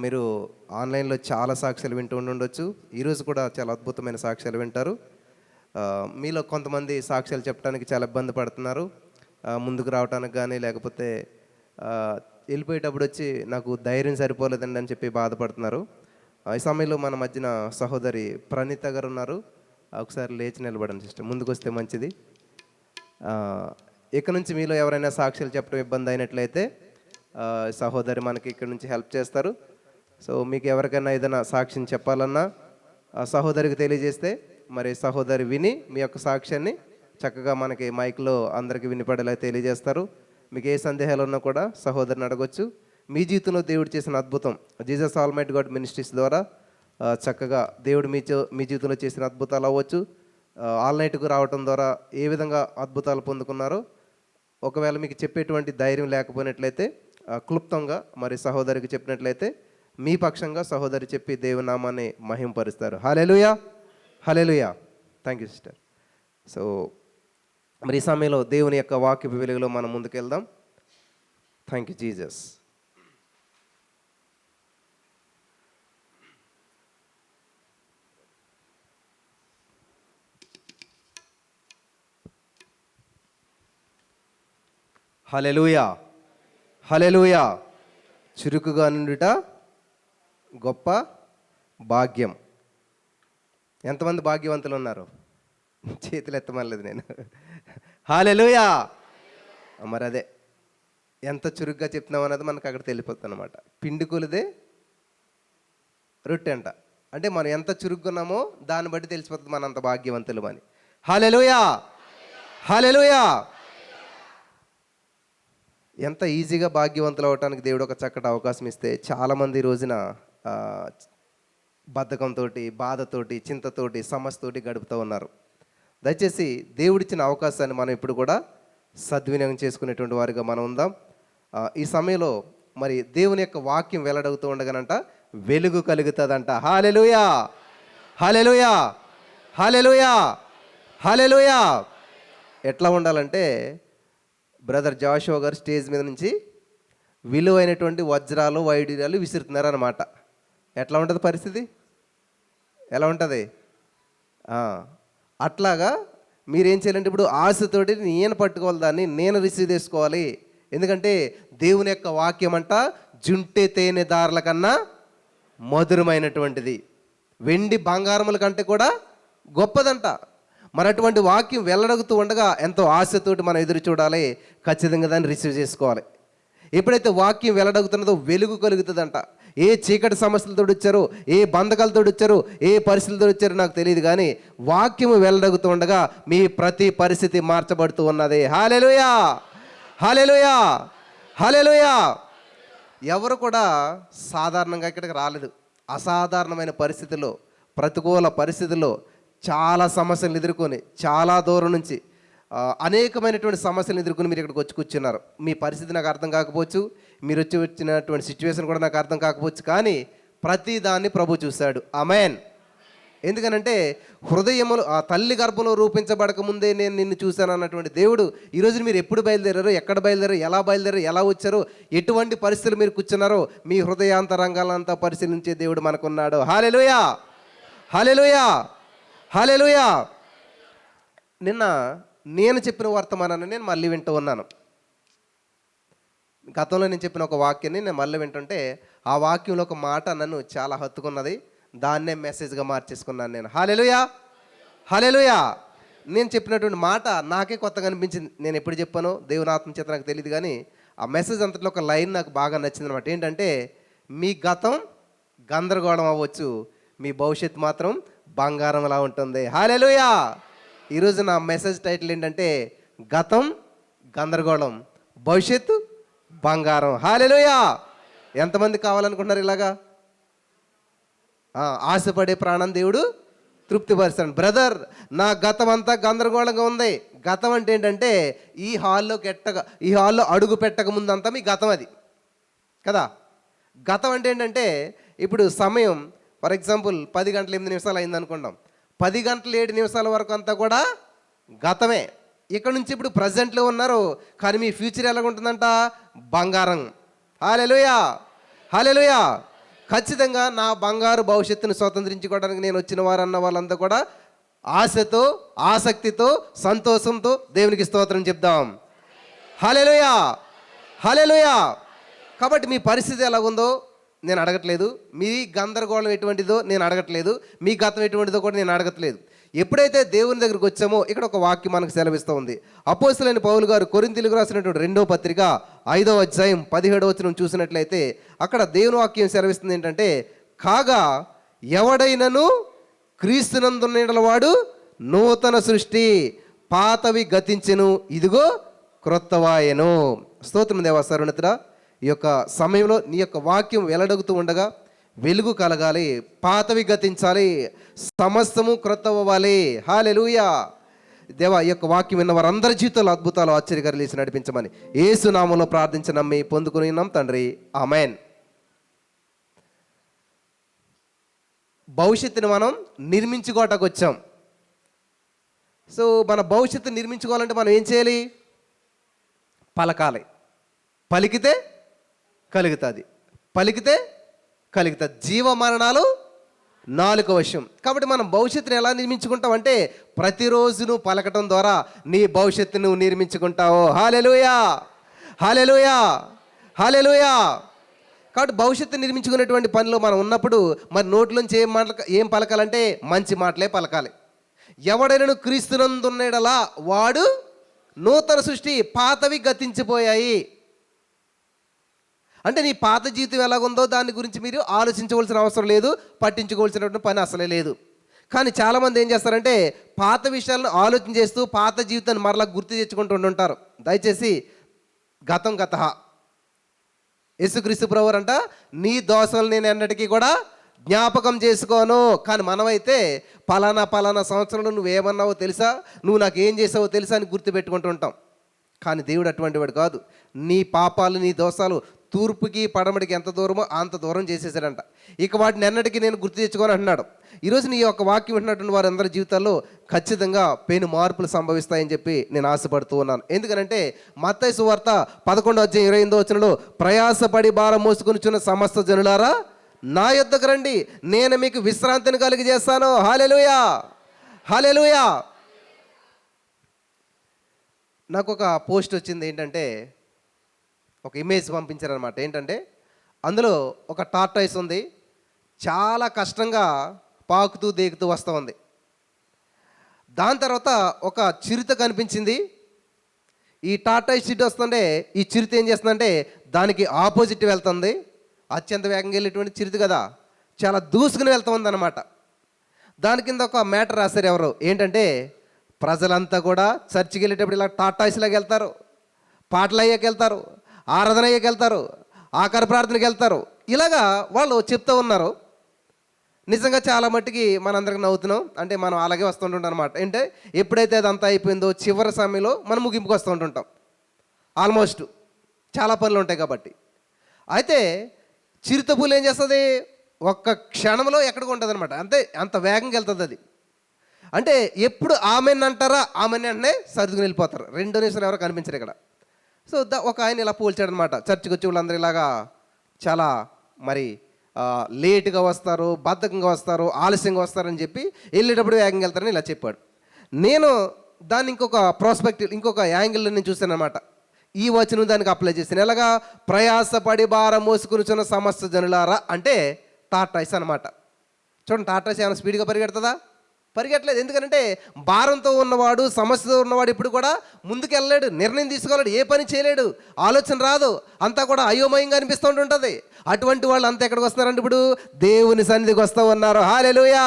మీరు ఆన్లైన్లో చాలా సాక్ష్యాలు వింటూ ఉండొచ్చు. ఈరోజు కూడా చాలా అద్భుతమైన సాక్ష్యాలు వింటారు. మీలో కొంతమంది సాక్ష్యాలు చెప్పడానికి చాలా ఇబ్బంది పడుతున్నారు. ముందుకు రావడానికి కానీ, లేకపోతే వెళ్ళిపోయేటప్పుడు వచ్చి నాకు ధైర్యం సరిపోలేదండి అని చెప్పి బాధపడుతున్నారు. ఈ సమయంలో మన మధ్యన సహోదరి ప్రణీత గారు ఉన్నారు. ఒకసారి లేచి నిలబడండి సిస్టర్, ముందుకు వస్తే మంచిది. ఇక్కడ నుంచి మీలో ఎవరైనా సాక్ష్యాలు చెప్పడం ఇబ్బంది అయినట్లయితే సహోదరి మనకి ఇక్కడ నుంచి హెల్ప్ చేస్తారు. సో మీకు ఎవరికైనా ఏదైనా సాక్ష్యం చెప్పాలన్నా సహోదరికి తెలియజేస్తే మరి సహోదరి విని మీ యొక్క సాక్ష్యాన్ని చక్కగా మనకి మైక్లో అందరికీ వినిపడేలా తెలియజేస్తారు. మీకు ఏ సందేహాలు ఉన్నా కూడా సహోదరిని అడగొచ్చు. మీ జీవితంలో దేవుడు చేసిన అద్భుతం జీసస్ ఆల్మైటీ గాడ్ మినిస్ట్రీస్ ద్వారా చక్కగా దేవుడు మీ జీవితంలో చేసిన అద్భుతాలు అవ్వచ్చు. ఆల్ నైట్కు రావటం ద్వారా ఏ విధంగా అద్భుతాలు పొందుకున్నారో ఒకవేళ మీకు చెప్పేటువంటి ధైర్యం లేకపోయినట్లయితే క్లుప్తంగా మరి సహోదరికి చెప్పినట్లయితే మీ పక్షంగా సహోదరి చెప్పి దేవుని నామాన్ని మహింపరుస్తారు. Hallelujah, hallelujah. Thank you sister. So మరి ఈ సమయంలో దేవుని యొక్క వాక్యపు వెలుగులో మనం ముందుకెళ్దాం. Thank you Jesus. Hallelujah, hallelujah. చురుకుగా నుండుట గొప్ప భాగ్యం. ఎంతమంది భాగ్యవంతులు ఉన్నారు? చేతులు ఎత్తమలేదు నేను. హల్లెలూయా. మరి అదే ఎంత చురుగ్గా చెప్తున్నాం అన్నది మనకు అక్కడ తెలిపోతుంది అనమాట. పిండి కొలిదే రొట్టె అంట. అంటే మనం ఎంత చురుగ్గున్నామో దాన్ని బట్టి తెలిసిపోతుంది మనం అంత భాగ్యవంతులు అని. హల్లెలూయా, హల్లెలూయా. ఎంత ఈజీగా భాగ్యవంతులు అవటానికి దేవుడు ఒక చక్కటి అవకాశం ఇస్తే చాలామంది ఈ రోజున బద్ధకంతో, బాధతోటి, చింతతోటి, సమస్యతోటి గడుపుతూ ఉన్నారు. దయచేసి దేవుడిచ్చిన అవకాశాన్ని మనం ఇప్పుడు కూడా సద్వినియోగం చేసుకునేటువంటి వారిగా మనం ఉందాం. ఈ సమయంలో మరి దేవుని యొక్క వాక్యం వెల్లడవుతూ ఉండగానంట వెలుగు కలుగుతుందంట. హల్లెలూయా, హల్లెలూయా, హల్లెలూయా, హల్లెలూయా. ఎట్లా ఉండాలంటే బ్రదర్ జాషువా గారు స్టేజ్ మీద నుంచి విలువైనటువంటి వజ్రాలు, వైడూర్యాలు విసురుతున్నారన్నమాట. ఎట్లా ఉంటుంది పరిస్థితి? ఎలా ఉంటుంది? అట్లాగా మీరేం చేయాలంటే ఇప్పుడు ఆశతోటి నేను పట్టుకోవాలి, దాన్ని నేను రిసీవ్ చేసుకోవాలి. ఎందుకంటే దేవుని యొక్క వాక్యం అంట జుంటె తేనె దారుల కన్నా మధురమైనటువంటిది, వెండి బంగారముల కంటే కూడా గొప్పదంట. మరి అటువంటి వాక్యం వెళ్ళడగుతూ ఉండగా ఎంతో ఆశతోటి మనం ఎదురు చూడాలి, ఖచ్చితంగా దాన్ని రిసీవ్ చేసుకోవాలి. ఎప్పుడైతే వాక్యం వెళ్ళడగుతున్నదో వెలుగు కలుగుతుందంట. ఏ చీకటి సమస్యలతో వచ్చారో, ఏ బంధకాలతో వచ్చారో, ఏ పరిస్థితులతో వచ్చారో నాకు తెలియదు, కానీ వాక్యము వెళ్ళడగుతూ ఉండగా మీ ప్రతి పరిస్థితి మార్చబడుతూ ఉన్నది. హల్లెలూయా, హల్లెలూయా, హల్లెలూయా. ఎవరు కూడా సాధారణంగా ఇక్కడికి రాలేదు. అసాధారణమైన పరిస్థితుల్లో, ప్రతికూల పరిస్థితుల్లో చాలా సమస్యలను ఎదుర్కొని, చాలా దూరం నుంచి అనేకమైనటువంటి సమస్యలను ఎదుర్కొని మీరు ఇక్కడికి వచ్చి కూర్చున్నారు. మీ పరిస్థితి నాకు అర్థం కాకపోవచ్చు, మీరు వచ్చినటువంటి సిచ్యువేషన్ కూడా నాకు అర్థం కాకపోవచ్చు, కానీ ప్రతి దాన్ని ప్రభు చూశాడు. ఆమేన్. ఎందుకనంటే హృదయములు ఆ తల్లి గర్భంలో రూపించబడక ముందే నేను నిన్ను చూశాను అన్నటువంటి దేవుడు ఈరోజు మీరు ఎప్పుడు బయలుదేరారో, ఎక్కడ బయలుదేరారో, ఎలా బయలుదేరారో, ఎలా వచ్చారో, ఎటువంటి పరిస్థితులు మీరు కూర్చున్నారో మీ హృదయాంతరంగాలంతా పరిశీలించే దేవుడు మనకున్నాడు. హల్లెలూయా, హల్లెలూయా, హల్లెలూయా. నిన్న నేను చెప్పిన వర్తమానాన్ని నేను మళ్ళీ వింటూ ఉన్నాను. గతంలో నేను చెప్పిన ఒక వాక్యాన్ని నేను మళ్ళీ వింటుంటే ఆ వాక్యంలో ఒక మాట నన్ను చాలా హత్తుకున్నది. దాన్నే మెసేజ్గా మార్చేసుకున్నాను నేను. హల్లెలూయా, హల్లెలూయా. నేను చెప్పినటువంటి మాట నాకే కొత్తగా అనిపించింది. నేను ఎప్పుడు చెప్పానో దేవుని ఆత్మ చేత నాకు తెలియదు, కానీ ఆ మెసేజ్ అంతట్లో ఒక లైన్ నాకు బాగా నచ్చింది అనమాట. ఏంటంటే మీ గతం గందరగోళం అవ్వచ్చు, మీ భవిష్యత్తు మాత్రం బంగారంలా ఉంటుంది. హల్లెలూయా. ఈరోజు నా మెసేజ్ టైటిల్ ఏంటంటే గతం గందరగోళం, భవిష్యత్తు బంగారం. హల్లెలూయా. ఎంతమంది కావాలనుకుంటున్నారు ఇలాగా? ఆశపడే ప్రాణం దేవుడు తృప్తిపరుస్తాడు. బ్రదర్, నా గతం అంతా గందరగోళంగా ఉంది. గతం అంటే ఏంటంటే ఈ హాల్లో అడుగు పెట్టక ముందంతా మీ గతం అది కదా. గతం అంటే ఏంటంటే ఇప్పుడు సమయం ఫర్ ఎగ్జాంపుల్ 10 గంటల 8 నిమిషాలు అయింది అనుకుంటాం. 10 గంటల 7 నిమిషాల వరకు అంతా కూడా గతమే. ఇక్కడ నుంచి ఇప్పుడు ప్రజెంట్లో ఉన్నారు, కానీ మీ ఫ్యూచర్ ఎలా ఉంటుందంట? బంగారం. హల్లెలూయా, హల్లెలూయా. ఖచ్చితంగా నా బంగారు భవిష్యత్తును స్వతంత్రించుకోవడానికి నేను వచ్చిన వారు అన్న వాళ్ళంతా కూడా ఆశతో, ఆసక్తితో, సంతోషంతో దేవునికి స్తోత్రం చెప్దాం. హల్లెలూయా, హల్లెలూయా. కాబట్టి మీ పరిస్థితి ఎలాగుందో నేను అడగట్లేదు, మీ గందరగోళం ఎటువంటిదో నేను అడగట్లేదు, మీ గతం ఎటువంటిదో కూడా నేను అడగట్లేదు. ఎప్పుడైతే దేవుని దగ్గరికి వచ్చామో ఇక్కడ ఒక వాక్యం మనకు సెలవిస్తూ ఉంది. అపోస్తలుడైన పౌలు గారు కొరింథీయులకు రాసినటువంటి 2వ పత్రిక 5వ అధ్యాయం 17వ వచనం చూసినట్లయితే అక్కడ దేవుని వాక్యం సెలవిస్తుంది ఏంటంటే, కాగా ఎవడైనను క్రీస్తునందున్న వాడు నూతన సృష్టి, పాతవి గతించెను, ఇదిగో క్రొత్తవాయెను. స్తోత్రం దేవా. సర్వోన్నతుడా, ఈ యొక్క సమయంలో నీ యొక్క వాక్యం వెల్లడగుతూ ఉండగా వెలుగు కలగాలి, పాతవి గతించాలి, సమస్తము క్రొత్తవ్వాలి. హల్లెలూయా. దేవా, ఈ యొక్క వాక్యం విన్న వారందరి జీవితంలో అద్భుతాలు, ఆశ్చర్యకార్యాలు చేసి నడిపించమని యేసు నామములో ప్రార్థించి నమ్మి పొందుకుని ఉన్నాం తండ్రి, ఆమేన్. భవిష్యత్తుని మనం నిర్మించుకోవటానికి వచ్చాం. సో మన భవిష్యత్తు నిర్మించుకోవాలంటే మనం ఏం చేయాలి? పలకాలి. పలికితే కలుగుతుంది, పలికితే కలుగుతుంది. జీవ మరణాలు నాలుక వశం. కాబట్టి మనం భవిష్యత్తుని ఎలా నిర్మించుకుంటాం అంటే ప్రతిరోజు నువ్వు పలకటం ద్వారా నీ భవిష్యత్తును నువ్వు నిర్మించుకుంటావు. హల్లెలూయా, హల్లెలూయా, హల్లెలూయా. కాబట్టి భవిష్యత్తు నిర్మించుకునేటువంటి పనిలో మనం ఉన్నప్పుడు మరి నోట్లోంచి ఏం పలకాలంటే మంచి మాటలే పలకాలి. ఎవడైనా క్రీస్తునందున్నడలా వాడు నూతన సృష్టి, పాతవి గతించిపోయాయి. అంటే నీ పాత జీవితం ఎలాగుందో దాని గురించి మీరు ఆలోచించవలసిన అవసరం లేదు, పట్టించుకోవాల్సినటువంటి పని అసలే లేదు. కానీ చాలామంది ఏం చేస్తారంటే పాత విషయాలను ఆలోచన చేస్తూ పాత జీవితాన్ని మరలా గుర్తు తెచ్చుకుంటూ ఉంటారు. దయచేసి గతం గతః, యేసుక్రీస్తు ప్రభువు అంట నీ దోషాలు నేను ఎన్నటికీ కూడా జ్ఞాపకం చేసుకోను. కానీ మనమైతే పలానా పలానా సంవత్సరంలో నువ్వేమన్నావో తెలుసా, నువ్వు నాకు ఏం చేసావో తెలుసా అని గుర్తుపెట్టుకుంటూ ఉంటాం. కానీ దేవుడు అటువంటి వాడు కాదు. నీ పాపాలు, నీ దోషాలు తూర్పుకి పడమటికి ఎంత దూరమో అంత దూరం చేసేసాడంట. ఇక వాటిని ఎన్నటికీ నేను గుర్తు తెచ్చుకొని అంటున్నాడు. ఈరోజు నీ యొక్క వాక్యం వింటున్నటువంటి వారందరి జీవితాల్లో ఖచ్చితంగా పెను మార్పులు సంభవిస్తాయని చెప్పి నేను ఆశపడుతూ ఉన్నాను. ఎందుకనంటే మత్తయి సువార్త 11వ అధ్యాయం 28వ వచనంలో, ప్రయాసపడి భారం మోసుకొనిచున్న సమస్త జనులారా నా యొద్దకు రండి, నేను మీకు విశ్రాంతిని కలిగజేస్తాను. హల్లెలూయా, హల్లెలూయా. నాకు ఒక పోస్ట్ వచ్చింది, ఏంటంటే ఒక ఇమేజ్ పంపించారనమాట. ఏంటంటే అందులో ఒక టార్టాయిస్ ఉంది, చాలా కష్టంగా పాకుతూ దేకుతూ వస్తూ ఉంది. దాని తర్వాత ఒక చిరుత కనిపించింది. ఈ టార్టాయిస్ చిట్టు వస్తుంటే ఈ చిరుత ఏం చేస్తుందంటే దానికి ఆపోజిట్ వెళ్తుంది. అత్యంత వేగంగా వెళ్ళేటువంటి చిరుత కదా, చాలా దూసుకుని వెళ్తూ ఉందన్నమాట. దాని కింద ఒక మ్యాటర్ రాశారు ఎవరు, ఏంటంటే ప్రజలంతా కూడా చర్చికి వెళ్ళేటప్పుడు ఇలా టార్టాయిస్లాగా వెళ్తారు, పాటలు అయ్యాక వెళ్తారు, ఆరాధన అయ్యాక వెళ్తారు, ఆకార ప్రార్థనకి వెళ్తారు. ఇలాగా వాళ్ళు చెప్తూ ఉన్నారు. నిజంగా చాలా మట్టుకి మనందరికి నవ్వుతున్నాం. అంటే మనం అలాగే వస్తుంటుంటాం అనమాట. అంటే ఎప్పుడైతే అదంతా అయిపోయిందో చివరి సమయంలో మనం ముగింపుకు వస్తూ ఉంటుంటాం. ఆల్మోస్ట్ చాలా పనులు ఉంటాయి కాబట్టి. అయితే చిరుత పూలు ఏం చేస్తుంది, ఒక్క క్షణంలో ఎక్కడికి ఉంటుంది అనమాట. అంత వేగంగా వెళ్తుంది అది. అంటే ఎప్పుడు ఆమెను అంటారా, ఆమెను వెంటనే సర్దుకుని వెళ్ళిపోతారు. 2 నిమిషాలు ఎవరు కనిపించరు ఇక్కడ. సో ఒక ఆయన ఇలా పోల్చాడు అనమాట. చర్చికి వచ్చి వాళ్ళందరూ ఇలాగా చాలా మరి లేటుగా వస్తారు, బద్ధకంగా వస్తారు, ఆలస్యంగా వస్తారని చెప్పి వెళ్ళేటప్పుడు వేగంగా వెళ్తారని ఇలా చెప్పాడు. నేను దాన్ని ఇంకొక ప్రాస్పెక్టివ్, ఇంకొక యాంగిల్లో నేను చూశాను అనమాట. ఈ వచనం దానికి అప్లై చేశాను. ఎలాగా, ప్రయాసపడి భారం మోసుకునిచున్న సమస్త జనులారా అంటే టార్టాయిస్ అనమాట. చూడండి, టార్టాయిస్ ఏమైనా స్పీడ్గా పరిగెడుతుందా? పరిగెట్టలేదు. ఎందుకంటే భారంతో ఉన్నవాడు, సమస్యతో ఉన్నవాడు ఇప్పుడు కూడా ముందుకు వెళ్ళలేడు, నిర్ణయం తీసుకోలేడు, ఏ పని చేయలేడు, ఆలోచన రాదు, అంతా కూడా అయోమయంగా అనిపిస్తూ ఉంటుంది. అటువంటి వాళ్ళు అంతా ఎక్కడికి వస్తున్నారంటే ఇప్పుడు దేవుని సన్నిధికి వస్తూ ఉన్నారు. హల్లెలూయా,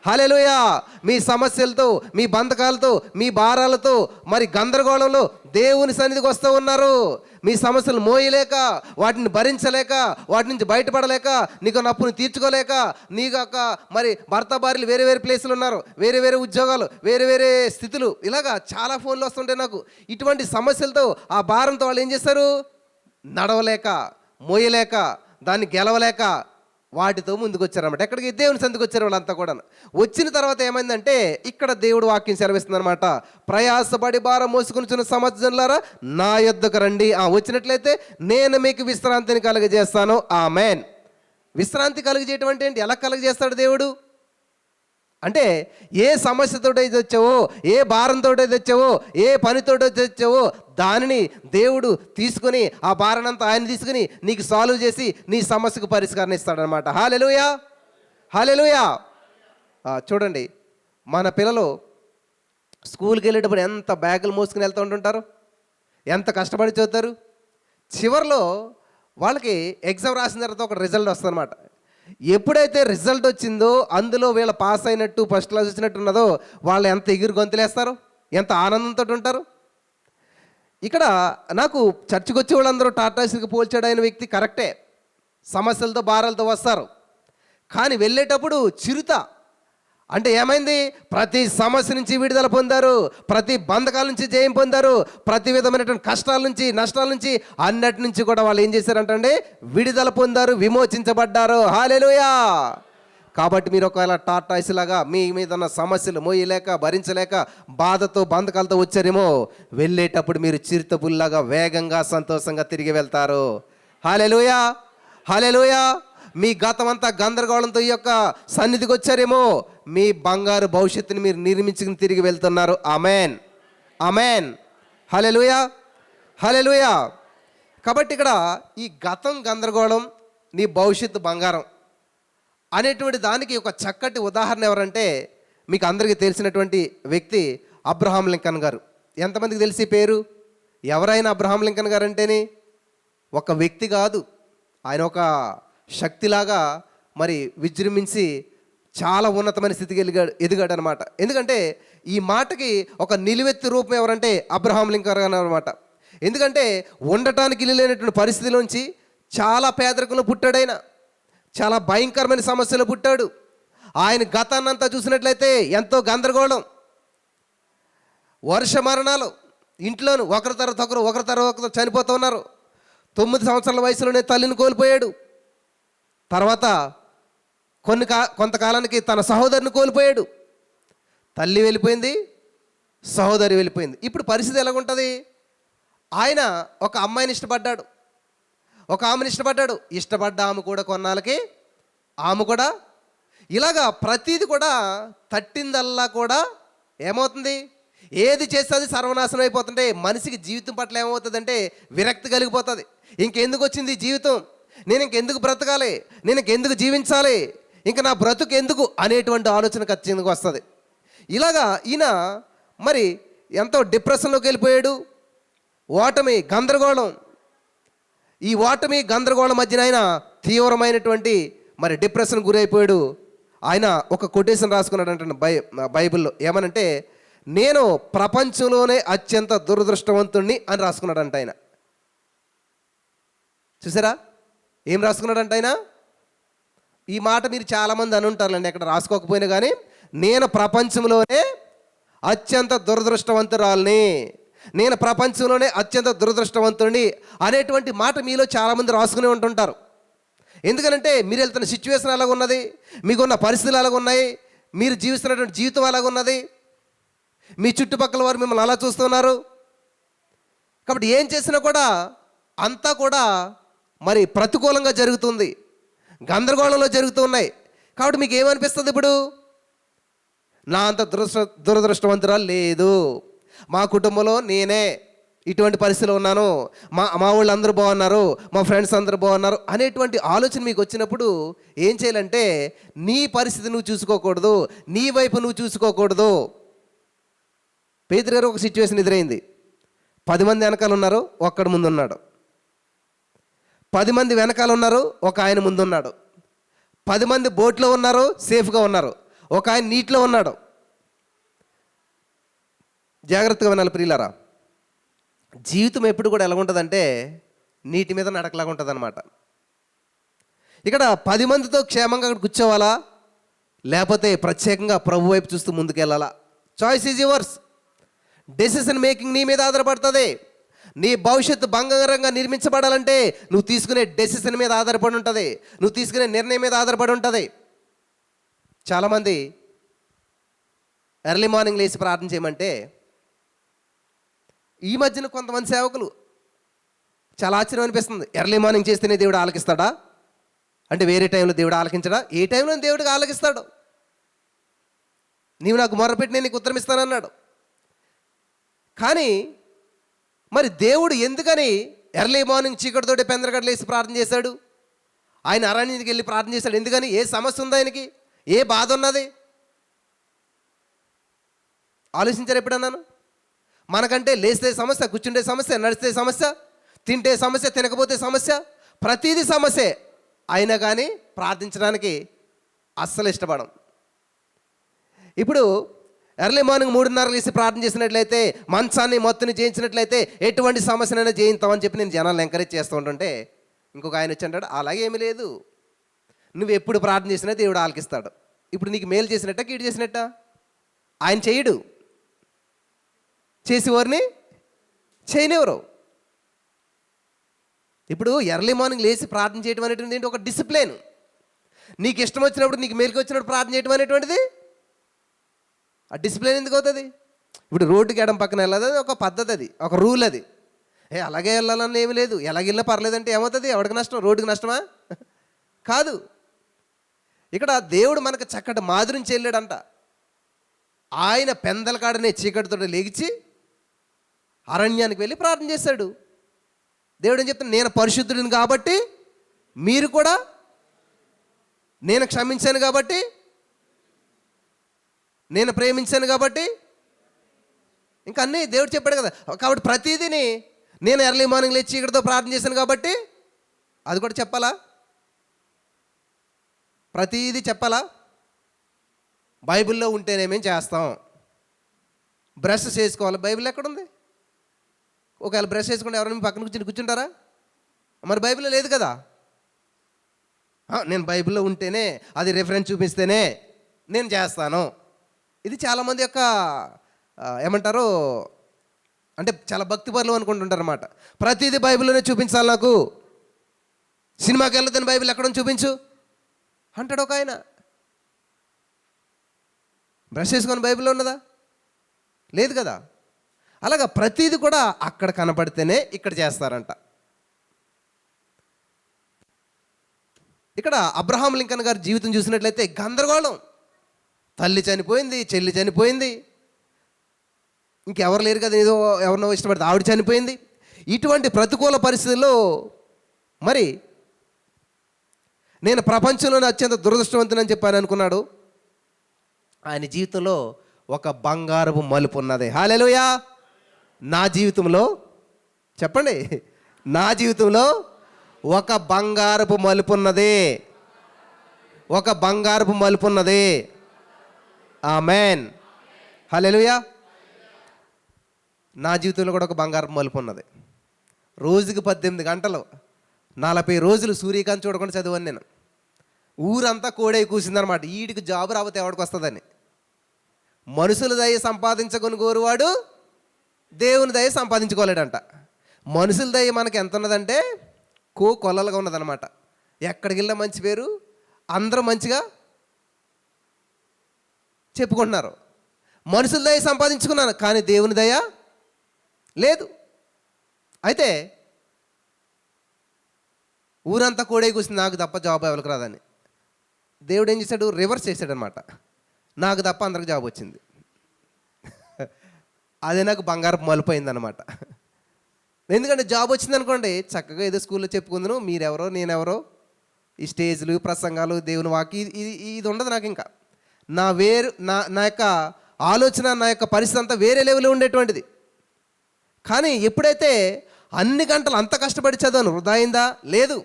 హల్లెలూయా. మీ సమస్యలతో, మీ బంధకాలతో, మీ భారాలతో, మరి గందరగోళంలో దేవుని సన్నిధికి వస్తూ ఉన్నారు. మీ సమస్యలు మోయలేక, వాటిని భరించలేక, వాటి నుంచి బయటపడలేక, నీకు నప్పుని తీర్చుకోలేక, నీకు మరి భర్త భార్యలు వేరే వేరే ప్లేసులు ఉన్నారు, వేరే వేరే ఉద్యోగాలు, వేరే వేరే స్థితులు, ఇలాగా చాలా ఫోన్లు వస్తుంటాయి నాకు. ఇటువంటి సమస్యలతో, ఆ భారంతో వాళ్ళు ఏం చేస్తారు, నడవలేక, మోయలేక, దాన్ని గెలవలేక వాటితో ముందుకు వచ్చారన్నమాట. ఎక్కడికి? దేవుని సందుకు వచ్చారు వాళ్ళంతా కూడా. వచ్చిన తర్వాత ఏమైందంటే ఇక్కడ దేవుడు వాక్యం సెలవిస్తుంది అనమాట. ప్రయాసపడి భారం మోసుకుని సమస్త జనులారా నా యొద్దకు రండి. వచ్చినట్లయితే నేను మీకు విశ్రాంతిని కలుగజేస్తాను. ఆమేన్. విశ్రాంతి కలుగజేయటం అంటే ఏంటి? ఎలా కలుగజేస్తాడు దేవుడు అంటే, ఏ సమస్యతో అయితే వచ్చావో, ఏ భారంతో అయితే వచ్చావో, ఏ పనితో అయితే వచ్చావో దానిని దేవుడు తీసుకుని, ఆ భారానంతా ఆయన తీసుకుని నీకు సాల్వ్ చేసి నీ సమస్యకు పరిష్కారం ఇస్తాడనమాట. హల్లెలూయా, హల్లెలూయా. చూడండి, మన పిల్లలు స్కూల్కి వెళ్ళేటప్పుడు ఎంత బ్యాగులు మోసుకుని వెళ్తూ ఉంటుంటారు, ఎంత కష్టపడి చదువుతారు. చివరిలో వాళ్ళకి ఎగ్జామ్ రాసిన తర్వాత ఒక రిజల్ట్ వస్తుంది అనమాట. ఎప్పుడైతే రిజల్ట్ వచ్చిందో అందులో వీళ్ళ పాస్ అయినట్టు, ఫస్ట్ క్లాస్ వచ్చినట్టు ఉన్నదో, వాళ్ళు ఎంత ఎగిరి గొంతులేస్తారు, ఎంత ఆనందంతో ఉంటారు. ఇక్కడ నాకు చర్చికి వచ్చే వాళ్ళందరూ టాటాస్కి పోల్చాడు అయిన వ్యక్తి కరెక్టే, సమస్యలతో భారాలతో వస్తారు. కానీ వెళ్ళేటప్పుడు చిరుత అంటే ఏమైంది? ప్రతి సమస్య నుంచి విడుదల పొందారు, ప్రతి బంధకాల నుంచి జయం పొందారు, ప్రతి విధమైనటువంటి కష్టాల నుంచి, నష్టాల నుంచి, అన్నిటి నుంచి కూడా వాళ్ళు ఏం చేశారంటే విడుదల పొందారు, విమోచించబడ్డారు. హల్లెలూయా. కాబట్టి మీరు ఒకవేళ టాటాయిస్ లాగా మీ మీద ఉన్న సమస్యలు మోయలేక, భరించలేక, బాధతో, బంధకాలతో వచ్చారేమో, వెళ్ళేటప్పుడు మీరు చిరుతపుల్లాగా వేగంగా, సంతోషంగా తిరిగి వెళ్తారు. హల్లెలూయా, హల్లెలూయా. మీ గతమంతా గందరగోళంతో ఈ యొక్క సన్నిధికి వచ్చారేమో, మీ బంగారు భవిష్యత్తుని మీరు నిర్మించుకుని తిరిగి వెళ్తున్నారు. ఆమెన్, ఆమెన్, హల్లెలూయా, హల్లెలూయా. కాబట్టి ఇక్కడ ఈ గతం గందరగోళం, నీ భవిష్యత్తు బంగారం అనేటువంటి దానికి ఒక చక్కటి ఉదాహరణ ఎవరంటే, మీకు అందరికీ తెలిసినటువంటి వ్యక్తి అబ్రహాం లింకన్ గారు. ఎంతమందికి తెలిసి పేరు? ఎవరైనా అబ్రహాం లింకన్ గారు అంటేనే ఒక వ్యక్తి కాదు, ఆయన ఒక శక్తిలాగా మరి విజృంభించి చాలా ఉన్నతమైన స్థితికి ఎదిగాడు అనమాట. ఎందుకంటే ఈ మాటకి ఒక నిలువెత్తు రూపం ఎవరంటే అబ్రహాం లింకన్ అనమాట. ఎందుకంటే ఉండటానికి ఇల్లు లేనటువంటి పరిస్థితిలోంచి చాలా పేదరికంలో పుట్టాడైనా, చాలా భయంకరమైన సమస్యలు పుట్టాడు. ఆయన గతాన్నంతా చూసినట్లయితే ఎంతో గందరగోళం, వర్ష మరణాలు, ఇంట్లోనూ ఒకరి తర్వాత ఒకరు చనిపోతూ ఉన్నారు. 9 సంవత్సరాల వయసులోనే తల్లిని కోల్పోయాడు. తర్వాత కొంతకాలానికి తన సహోదరిని కోల్పోయాడు. తల్లి వెళ్ళిపోయింది, సహోదరి వెళ్ళిపోయింది. ఇప్పుడు పరిస్థితి ఎలాగుంటుంది? ఆయన ఒక అమ్మాయిని ఇష్టపడ్డాడు, ఒక ఆమెను ఇష్టపడ్డాడు. ఇష్టపడ్డ ఆమె కూడా కొన్నాళ్ళకి ఆమె కూడా ఇలాగా ప్రతీది కూడా తట్టిందల్లా కూడా ఏమవుతుంది? ఏది చేస్తే అది సర్వనాశనం అయిపోతుంటే మనిషికి జీవితం పట్ల ఏమవుతుందంటే విరక్తి కలిగిపోతుంది. ఇంకెందుకు వచ్చింది జీవితం, నేను ఇంకెందుకు బ్రతకాలి, నేను ఇంకెందుకు జీవించాలి, ఇంకా నా బ్రతుకు ఎందుకు అనేటువంటి ఆలోచన ఖచ్చితంగా వస్తుంది. ఇలాగా ఈయన మరి ఎంతో డిప్రెషన్లోకి వెళ్ళిపోయాడు. ఓటమి, గందరగోళం, ఈ ఓటమి గందరగోళం మధ్యన ఆయన తీవ్రమైనటువంటి మరి డిప్రెషన్ గురైపోయాడు. ఆయన ఒక కొటేషన్ రాసుకున్నాడంట బైబిల్లో. ఏమనంటే, నేను ప్రపంచంలోనే అత్యంత దురదృష్టవంతుణ్ణి అని రాసుకున్నాడంట ఆయన. చూసారా ఏం రాసుకున్నాడంట ఆయన? ఈ మాట మీరు చాలామంది అని ఉంటారులేండి, ఎక్కడ రాసుకోకపోయినా కానీ, నేను ప్రపంచంలోనే అత్యంత దురదృష్టవంతురాల్ని, నేను ప్రపంచంలోనే అత్యంత దురదృష్టవంతుడిని అనేటువంటి మాట మీలో చాలామంది రాసుకుని ఉంటుంటారు. ఎందుకనంటే మీరు వెళ్తున్న సిచ్యువేషన్ అలాగ ఉన్నది, మీకున్న పరిస్థితులు అలాగ ఉన్నాయి, మీరు జీవిస్తున్నటువంటి జీవితం అలాగ ఉన్నది, మీ చుట్టుపక్కల వారు మిమ్మల్ని అలా చూస్తున్నారు. కాబట్టి ఏం చేసినా కూడా అంతా కూడా మరి ప్రతికూలంగా జరుగుతుంది, గందరగోళంలో జరుగుతూ ఉన్నాయి. కాబట్టి మీకు ఏమనిపిస్తుంది? ఇప్పుడు నా అంత దురదృష్టవంతురాలు లేదు, మా కుటుంబంలో నేనే ఇటువంటి పరిస్థితిలో ఉన్నాను, మా వాళ్ళు అందరూ బాగున్నారు, మా ఫ్రెండ్స్ అందరూ బాగున్నారు అనేటువంటి ఆలోచన మీకు వచ్చినప్పుడు ఏం చేయాలంటే, నీ పరిస్థితి నువ్వు చూసుకోకూడదు, నీ వైపు నువ్వు చూసుకోకూడదు. పేతురు గారు ఒక సిచ్యువేషన్ ఎదురైంది. 10 మంది వెనకాల ఉన్నారు, ఒక్కడు ముందు ఉన్నాడు. 10 మంది వెనకాల ఉన్నారు, ఒక ఆయన ముందు ఉన్నాడు. 10 మంది బోట్లో ఉన్నారు, సేఫ్గా ఉన్నారు, ఒక ఆయన నీటిలో ఉన్నాడు. జాగ్రత్తగా వినాలి ప్రియులారా. జీవితం ఎప్పుడు కూడా ఎలా ఉంటుందంటే నీటి మీద నడకలాగా ఉంటుంది అనమాట. ఇక్కడ 10 మందితో క్షేమంగా అక్కడ కూర్చోవాలా, లేకపోతే ప్రత్యేకంగా ప్రభు వైపు చూస్తూ ముందుకెళ్ళాలా? Choice is yours. Decision making నీ మీద ఆధారపడుతుంది. నీ భవిష్యత్తు బంగారంగా నిర్మించబడాలంటే నువ్వు తీసుకునే డెసిషన్ మీద ఆధారపడి ఉంటుంది, నువ్వు తీసుకునే నిర్ణయం మీద ఆధారపడి ఉంటుంది. చాలామంది ఎర్లీ మార్నింగ్ లేచి ప్రార్థన చేయమంటే, ఈ మధ్యన కొంతమంది సేవకులు చాలా ఆశ్చర్యం అనిపిస్తుంది, ఎర్లీ మార్నింగ్ చేస్తేనే దేవుడు ఆలకిస్తాడా అంటే వేరే టైంలో దేవుడు ఆలకించడా? ఏ టైంలో దేవుడికి ఆలకిస్తాడు. నీవు నాకు మొరపెట్టి నేను నీకు ఉత్తరం ఇస్తానన్నాడు. కానీ మరి దేవుడు ఎందుకని ఎర్లీ మార్నింగ్ చీకటితోటి పెందరగడ్డలు వేసి ప్రార్థన చేశాడు? ఆయన అరణ్యానికి వెళ్ళి ప్రార్థన చేశాడు ఎందుకని? ఏ సమస్య ఉంది ఆయనకి? ఏ బాధ ఉన్నది? ఆలోచించారు ఎప్పుడన్నాను? మనకంటే లేస్తే సమస్య, కూర్చుంటే సమస్య, నడిస్తే సమస్య, తింటే సమస్య, తినకపోతే సమస్య, ప్రతిదీ సమస్యే. అయినా కానీ ప్రార్థించడానికి అస్సలు ఇష్టపడం. ఇప్పుడు ఎర్లీ మార్నింగ్ 3:30 లేసి ప్రార్థన చేసినట్లయితే, మంచాన్ని మొత్తం జయించినట్లయితే ఎటువంటి సమస్యనైనా జయిస్తామని చెప్పి నేను జనాలను ఎంకరేజ్ చేస్తూ ఉంటుంటే ఇంకొక ఆయన వచ్చి అంటాడు, అలాగేమీ లేదు, నువ్వు ఎప్పుడు ప్రార్థన చేసినా దేవుడు ఆలకిస్తాడు. ఇప్పుడు నీకు మేలు చేసినట్ట కీడు చేసినట్ట? ఆయన చేయడు, చేసేవారిని చేయనివ్వరు. ఇప్పుడు ఎర్లీ మార్నింగ్ లేచి ప్రార్థన చేయడం అనేటువంటిది ఏంటి? ఒక డిసిప్లిన్. నీకు ఇష్టం వచ్చినప్పుడు, నీకు మేలుకి వచ్చినప్పుడు ప్రార్థన చేయడం అనేటువంటిది ఆ డిసిప్లిన్ ఎందుకు అవుతుంది? ఇప్పుడు రోడ్డుకి ఎడం పక్కన వెళ్ళదు, అది ఒక పద్ధతి, అది ఒక రూల్. అది అలాగే వెళ్ళాలన్న ఏమి లేదు, ఎలాగెళ్ళినా పర్లేదంటే ఏమవుతుంది? ఎవరికి నష్టం? రోడ్డుకి నష్టమా? కాదు. ఇక్కడ దేవుడు మనకు చక్కటి మాదిరిని చెల్లాడంట. ఆయన పెందల కాడనే చీకటితో లేచి అరణ్యానికి వెళ్ళి ప్రార్థన చేశాడు. దేవుడు ఏం చెప్తాను? నేను పరిశుద్ధుడిని కాబట్టి మీరు కూడా, నేను క్షమించాను కాబట్టి, నేను ప్రేమించాను కాబట్టి, ఇంకా అన్నీ దేవుడు చెప్పాడు కదా. కాబట్టి ప్రతిదీని నేను ఎర్లీ మార్నింగ్ లేచి చీకటితో ప్రార్థన చేశాను కాబట్టి అది కూడా చెప్పాలా? ప్రతిదీ చెప్పాలా? బైబిల్లో ఉంటేనేమేం చేస్తాం. బ్రష్ చేసుకోవాలి, బైబిల్ ఎక్కడుంది? ఒకవేళ బ్రష్ చేసుకుంటే ఎవరైనా పక్కన కూర్చుంటారా? మరి బైబిల్లో లేదు కదా. నేను బైబిల్లో ఉంటేనే, అది రెఫరెన్స్ చూపిస్తేనే నేను చేస్తాను. ఇది చాలామంది యొక్క ఏమంటారు అంటే చాలా భక్తి పరులు అనుకుంటుంటారు అన్నమాట. ప్రతిదీ బైబిల్లోనే చూపించాలి, నాకు సినిమాకి వెళ్ళొద్దని బైబిల్ ఎక్కడ చూపించు అంటాడు ఒక ఆయన. బ్రష్ చేసుకొని బైబిల్లో ఉన్నదా? లేదు కదా. అలాగా ప్రతిదీ కూడా అక్కడ కనపడితేనే ఇక్కడ చేస్తారంట. ఇక్కడ అబ్రహాం లింకన్ గారి జీవితం చూసినట్లయితే గందరగోళం. తల్లి చనిపోయింది, చెల్లి చనిపోయింది, ఇంకెవరు లేరు కదా, ఏదో ఎవరినో ఇష్టపడితే ఆవిడ చనిపోయింది. ఇటువంటి ప్రతికూల పరిస్థితుల్లో మరి నేను ప్రపంచంలోనే అత్యంత దురదృష్టవంతునని చెప్పాను అనుకున్నాడు. ఆయన జీవితంలో ఒక బంగారపు మలుపు ఉన్నది. హల్లెలూయా. నా జీవితంలో చెప్పండి, నా జీవితంలో ఒక బంగారపు మలుపు ఉన్నది, ఒక బంగారపు మలుపు ఉన్నది. ఆమేన్. హల్లెలూయా. నా జీవితంలో కూడా ఒక బంగారపు మలుపు ఉన్నది. రోజుకి 18 గంటలు 40 రోజులు సూర్యకాంతి చూడకుండా చదివాను నేను. ఊరంతా కోడై కూసిందనమాట, వీడికి జాబు రాకపోతే ఎవడికి వస్తుందని. మనుషుల దయ సంపాదించుకొని కోరువాడు దేవుని దయ సంపాదించుకోలేడంట. మనుషుల దయ మనకి ఎంత ఉన్నదంటే కొల్లలుగా ఉన్నదనమాట. ఎక్కడికి వెళ్ళినా మంచి పేరు, అందరూ మంచిగా చెప్పుకుంటున్నారు. మనుషుల దయ సంపాదించుకున్నాను, కానీ దేవుని దయ లేదు. అయితే ఊరంతా కోడే కూర్చుంది, నాకు తప్ప జాబ్ ఎవరికి రాదని. దేవుడు ఏం చేశాడు? రివర్స్ చేశాడనమాట. నాకు తప్ప అందరికి జాబ్ వచ్చింది. అదే నాకు బంగారపు మలుపు అయిందనమాట. ఎందుకంటే జాబ్ వచ్చింది అనుకోండి, చక్కగా ఏదో స్కూల్లో చెప్పుకుందును, మీరెవరో నేనెవరో, ఈ స్టేజ్లు, ప్రసంగాలు, దేవుని వాకి ఇది ఉండదు నాకు. ఇంకా నా యొక్క ఆలోచన, నా యొక్క పరిస్థితి అంతా వేరే లెవెల్లో ఉండేటువంటిది. కానీ ఎప్పుడైతే అన్ని గంటలు అంత కష్టపడి చదవను, వృధా అయిందా? లేదు.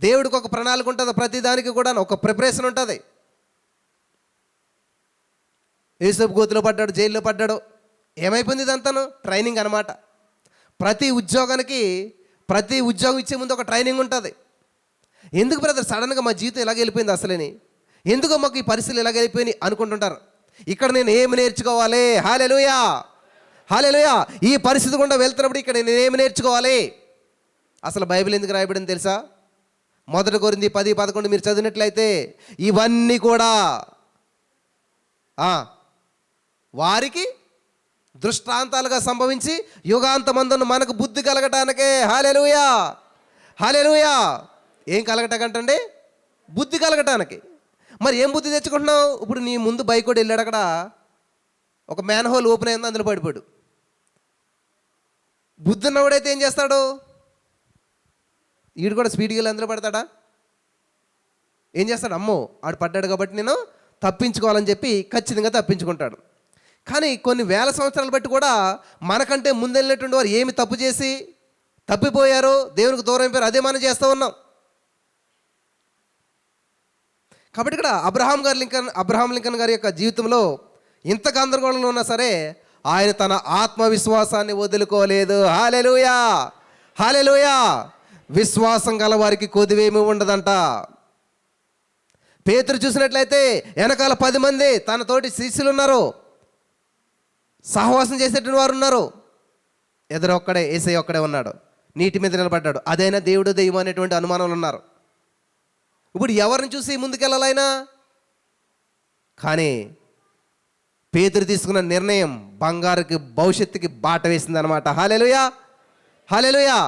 దేవుడికి ఒక ప్రణాళిక ఉంటుంది, ప్రతిదానికి కూడా ఒక ప్రిపరేషన్ ఉంటుంది. యేసపు గోతిలో పడ్డాడు, జైల్లో పడ్డాడు, ఏమైపోయింది? ఇదంతాను ట్రైనింగ్ అనమాట. ప్రతి ఉద్యోగం ఇచ్చే ముందు ఒక ట్రైనింగ్ ఉంటుంది. ఎందుకు బ్రదర్ సడన్గా మా జీవితం ఇలాగ వెళ్ళిపోయింది అసలేని, ఎందుకో మాకు ఈ పరిస్థితులు ఇలాగ వెళ్ళిపోయినాయి అనుకుంటుంటారు. ఇక్కడ నేను ఏమి నేర్చుకోవాలి? హల్లెలూయా, హల్లెలూయా. ఈ పరిస్థితి గుండా వెళ్తున్నప్పుడు ఇక్కడ నేను ఏమి నేర్చుకోవాలి? అసలు బైబిల్ ఎందుకు రాయబడింది తెలుసా? 1 కొరింథీ 10:11 మీరు చదివినట్లయితే ఇవన్నీ కూడా వారికి దృష్టాంతాలుగా సంభవించి యుగాంతమందున మనకు బుద్ధి కలగటానికే. హల్లెలూయా, హల్లెలూయా. ఏం కలగటంటే బుద్ధి కలగటానికి. మరి ఏం బుద్ధి తెచ్చుకుంటున్నావు? ఇప్పుడు నీ ముందు బైక్ కూడా వెళ్ళాడు, అక్కడ ఒక మ్యాన్ హోల్ ఓపెన్ అయింది, అందులో పడిపోయాడు. బుద్ధి ఉన్నవాడైతే ఏం చేస్తాడు? వీడు కూడా స్పీడ్కి వెళ్ళి అందులో పడతాడా? ఏం చేస్తాడు? అమ్మో ఆడు పడ్డాడు కాబట్టి నేను తప్పించుకోవాలని చెప్పి ఖచ్చితంగా తప్పించుకుంటాడు. కానీ కొన్ని వేల సంవత్సరాలు బట్టి కూడా మనకంటే ముందెళ్ళినటువంటి వారు ఏమి తప్పు చేసి తప్పిపోయారో, దేవునికి దూరం అయిపోయారు, అదే మనం చేస్తూ ఉన్నాం. కాబట్టి ఇక్కడ అబ్రహాం లింకన్ గారి యొక్క జీవితంలో ఇంత గందరగోళంలో ఉన్నా సరే ఆయన తన ఆత్మవిశ్వాసాన్ని వదులుకోలేదు. హల్లెలూయా, హల్లెలూయా. విశ్వాసం గల వారికి కొద్దివేమీ ఉండదంట. పేతురు చూసినట్లయితే వెనకాల 10 మంది తనతోటి శిష్యులు ఉన్నారు, సహవాసం చేసేటువంటి వారు ఉన్నారు. ఒక్కడే యేసయ్య ఒక్కడే ఉన్నాడు, నీటి మీద నిలబడ్డాడు. అదైనా దేవుడు దెయ్యం అనేటువంటి అనుమానాలు ఉన్నారు. ఇప్పుడు ఎవరిని చూసి ముందుకెళ్ళాలైనా? కానీ పేతురు తీసుకున్న నిర్ణయం బంగారుకి భవిష్యత్తుకి బాట వేసింది అనమాట. హల్లెలూయా, హల్లెలూయా.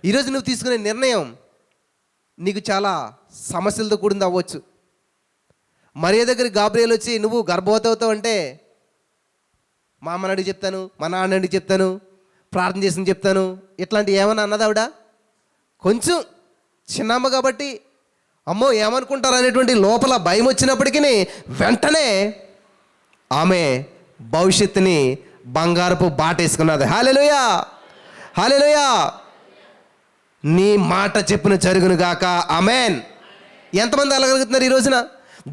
ఈరోజు నువ్వు తీసుకునే నిర్ణయం నీకు చాలా సమస్యలతో కూడింది అవ్వచ్చు. మరియ దగ్గరికి గాబ్రియల్ వచ్చి నువ్వు గర్భవతి అవుతావు అంటే, మా అమ్మని అడిగి చెప్తాను, మా నాన్న అడిగి చెప్తాను, ప్రార్థన చేసి చెప్తాను, ఇట్లాంటివి ఏమన్నా అన్నది ఆవిడ? కొంచెం చిన్నమ్మ కాబట్టి అమ్మో ఏమనుకుంటారు అనేటువంటి లోపల భయం వచ్చినప్పటికీ వెంటనే ఆమె భవిష్యత్తుని బంగారపు బాట వేసుకున్నది. హల్లెలూయా, హల్లెలూయా. నీ మాట చెప్పిన జరుగును గాక. ఆమేన్. ఎంతమంది అలగలుగుతున్నారు ఈ రోజున?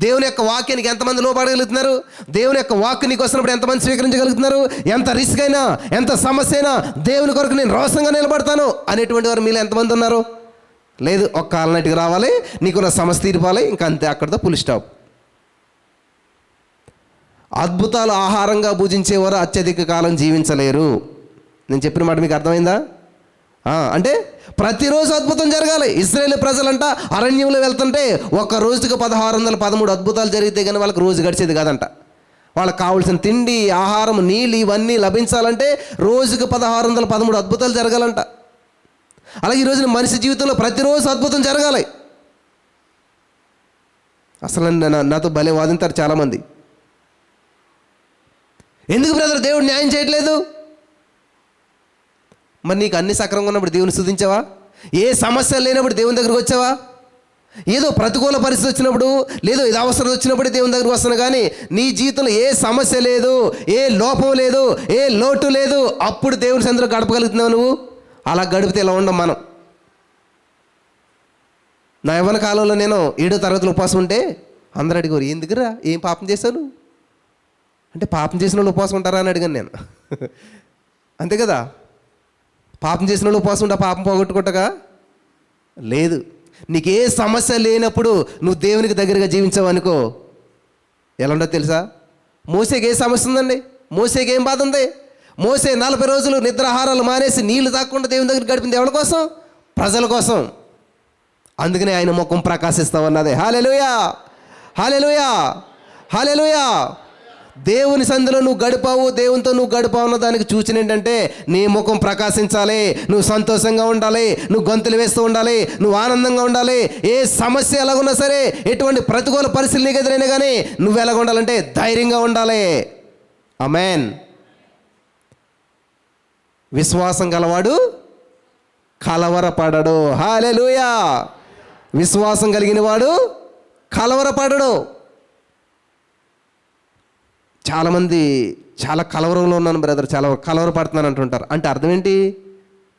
దేవుని యొక్క వాక్యానికి ఎంతమంది లోపడగలుగుతున్నారు? దేవుని యొక్క వాక్కు నీకు వస్తున్నప్పుడు ఎంతమంది స్వీకరించగలుగుతున్నారు? ఎంత రిస్క్ అయినా, ఎంత సమస్య అయినా దేవుని కొరకు నేను రోషంగా నిలబడతాను అనేటువంటి వారు మీలో ఎంతమంది ఉన్నారు? లేదు. ఒక కాలనటికి రావాలి, నీకున్న సమస్య తీరిపోవాలి, ఇంకా అంతే, అక్కడితో ఫుల్ స్టాప్. అద్భుతాలు ఆహారంగా భుజించేవారు అత్యధిక కాలం జీవించలేరు. నేను చెప్పిన మాట మీకు అర్థమైందా? అంటే ప్రతిరోజు అద్భుతం జరగాలి. ఇశ్రాయేలు ప్రజలంట అరణ్యంలో వెళ్తుంటే ఒక్క రోజుకి 1613 అద్భుతాలు జరిగితే కానీ వాళ్ళకి రోజు గడిచేది కాదంట. వాళ్ళకి కావాల్సిన తిండి, ఆహారం, నీళ్ళు ఇవన్నీ లభించాలంటే రోజుకి 1613 అద్భుతాలు జరగాలంట. అలాగే ఈరోజున మనిషి జీవితంలో ప్రతిరోజు అద్భుతం జరగాలి. అసలు నాతో భలే వాదింటారు చాలామంది. ఎందుకు బ్రదర్ దేవుడు న్యాయం చేయట్లేదు? మరి నీకు అన్ని సక్రమంగా ఉన్నప్పుడు దేవుని స్తుతించావా? ఏ సమస్య లేనప్పుడు దేవుని దగ్గరకు వచ్చావా? ఏదో ప్రతికూల పరిస్థితి వచ్చినప్పుడు, లేదో ఇది అవసరం వచ్చినప్పుడు దేవుని దగ్గరకు వస్తాను. కానీ నీ జీవితంలో ఏ సమస్య లేదు, ఏ లోపం లేదు, ఏ లోటు లేదు, అప్పుడు దేవుని సన్నిధిలో గడపగలుగుతున్నావు నువ్వు. అలా గడిపితే ఇలా ఉండం మనం. నా యవ్వన కాలంలో నేను 7వ తరగతిలో ఉపవాసం ఉంటే అందరూ అడిగారు, ఎందుకురా ఏం పాపం చేశాను అంటే, పాపం చేసిన వాళ్ళు ఉపవాసం ఉంటారా అని అడిగాను నేను. అంతే కదా, పాపం చేసిన వాళ్ళు ఉపవాసం ఉంటా, పాపం పోగొట్టుకుంటగా లేదు. నీకు ఏ సమస్య లేనప్పుడు నువ్వు దేవునికి దగ్గరగా జీవించావు అనుకో, ఎలా ఉండదు తెలుసా? మోసేకి ఏ సమస్య ఉందండి? మోసేకి ఏం బాధ ఉంది? మోసే 40 రోజులు నిద్రాహారాలు మానేసి నీళ్లు తాకుండా దేవుని దగ్గర గడిపింది ఎవరి కోసం? ప్రజల కోసం. అందుకనే ఆయన ముఖం ప్రకాశిస్తామన్నదే. హల్లెలూయా, హల్లెలూయా, హల్లెలూయా. దేవుని సంధిలో నువ్వు గడిపావు, దేవునితో నువ్వు గడిపావు అన్న దానికి సూచన ఏంటంటే నీ ముఖం ప్రకాశించాలి, నువ్వు సంతోషంగా ఉండాలి, నువ్వు గొంతులు వేస్తూ ఉండాలి, నువ్వు ఆనందంగా ఉండాలి. ఏ సమస్య ఎలాగున్నా సరే, ఎటువంటి ప్రతికూల పరిస్థితులు నీకు ఎదురైనా కానీ నువ్వు ఎలాగ ఉండాలంటే ధైర్యంగా ఉండాలి. ఆమేన్. విశ్వాసం గలవాడు కలవరపడడు. హల్లెలూయా. విశ్వాసం కలిగిన వాడు కలవరపడడు. చాలామంది చాలా కలవరంలో ఉన్నాను బ్రదర్, చాలా కలవరపడుతున్నాను అంటుంటారు. అంటే అర్థం ఏంటి?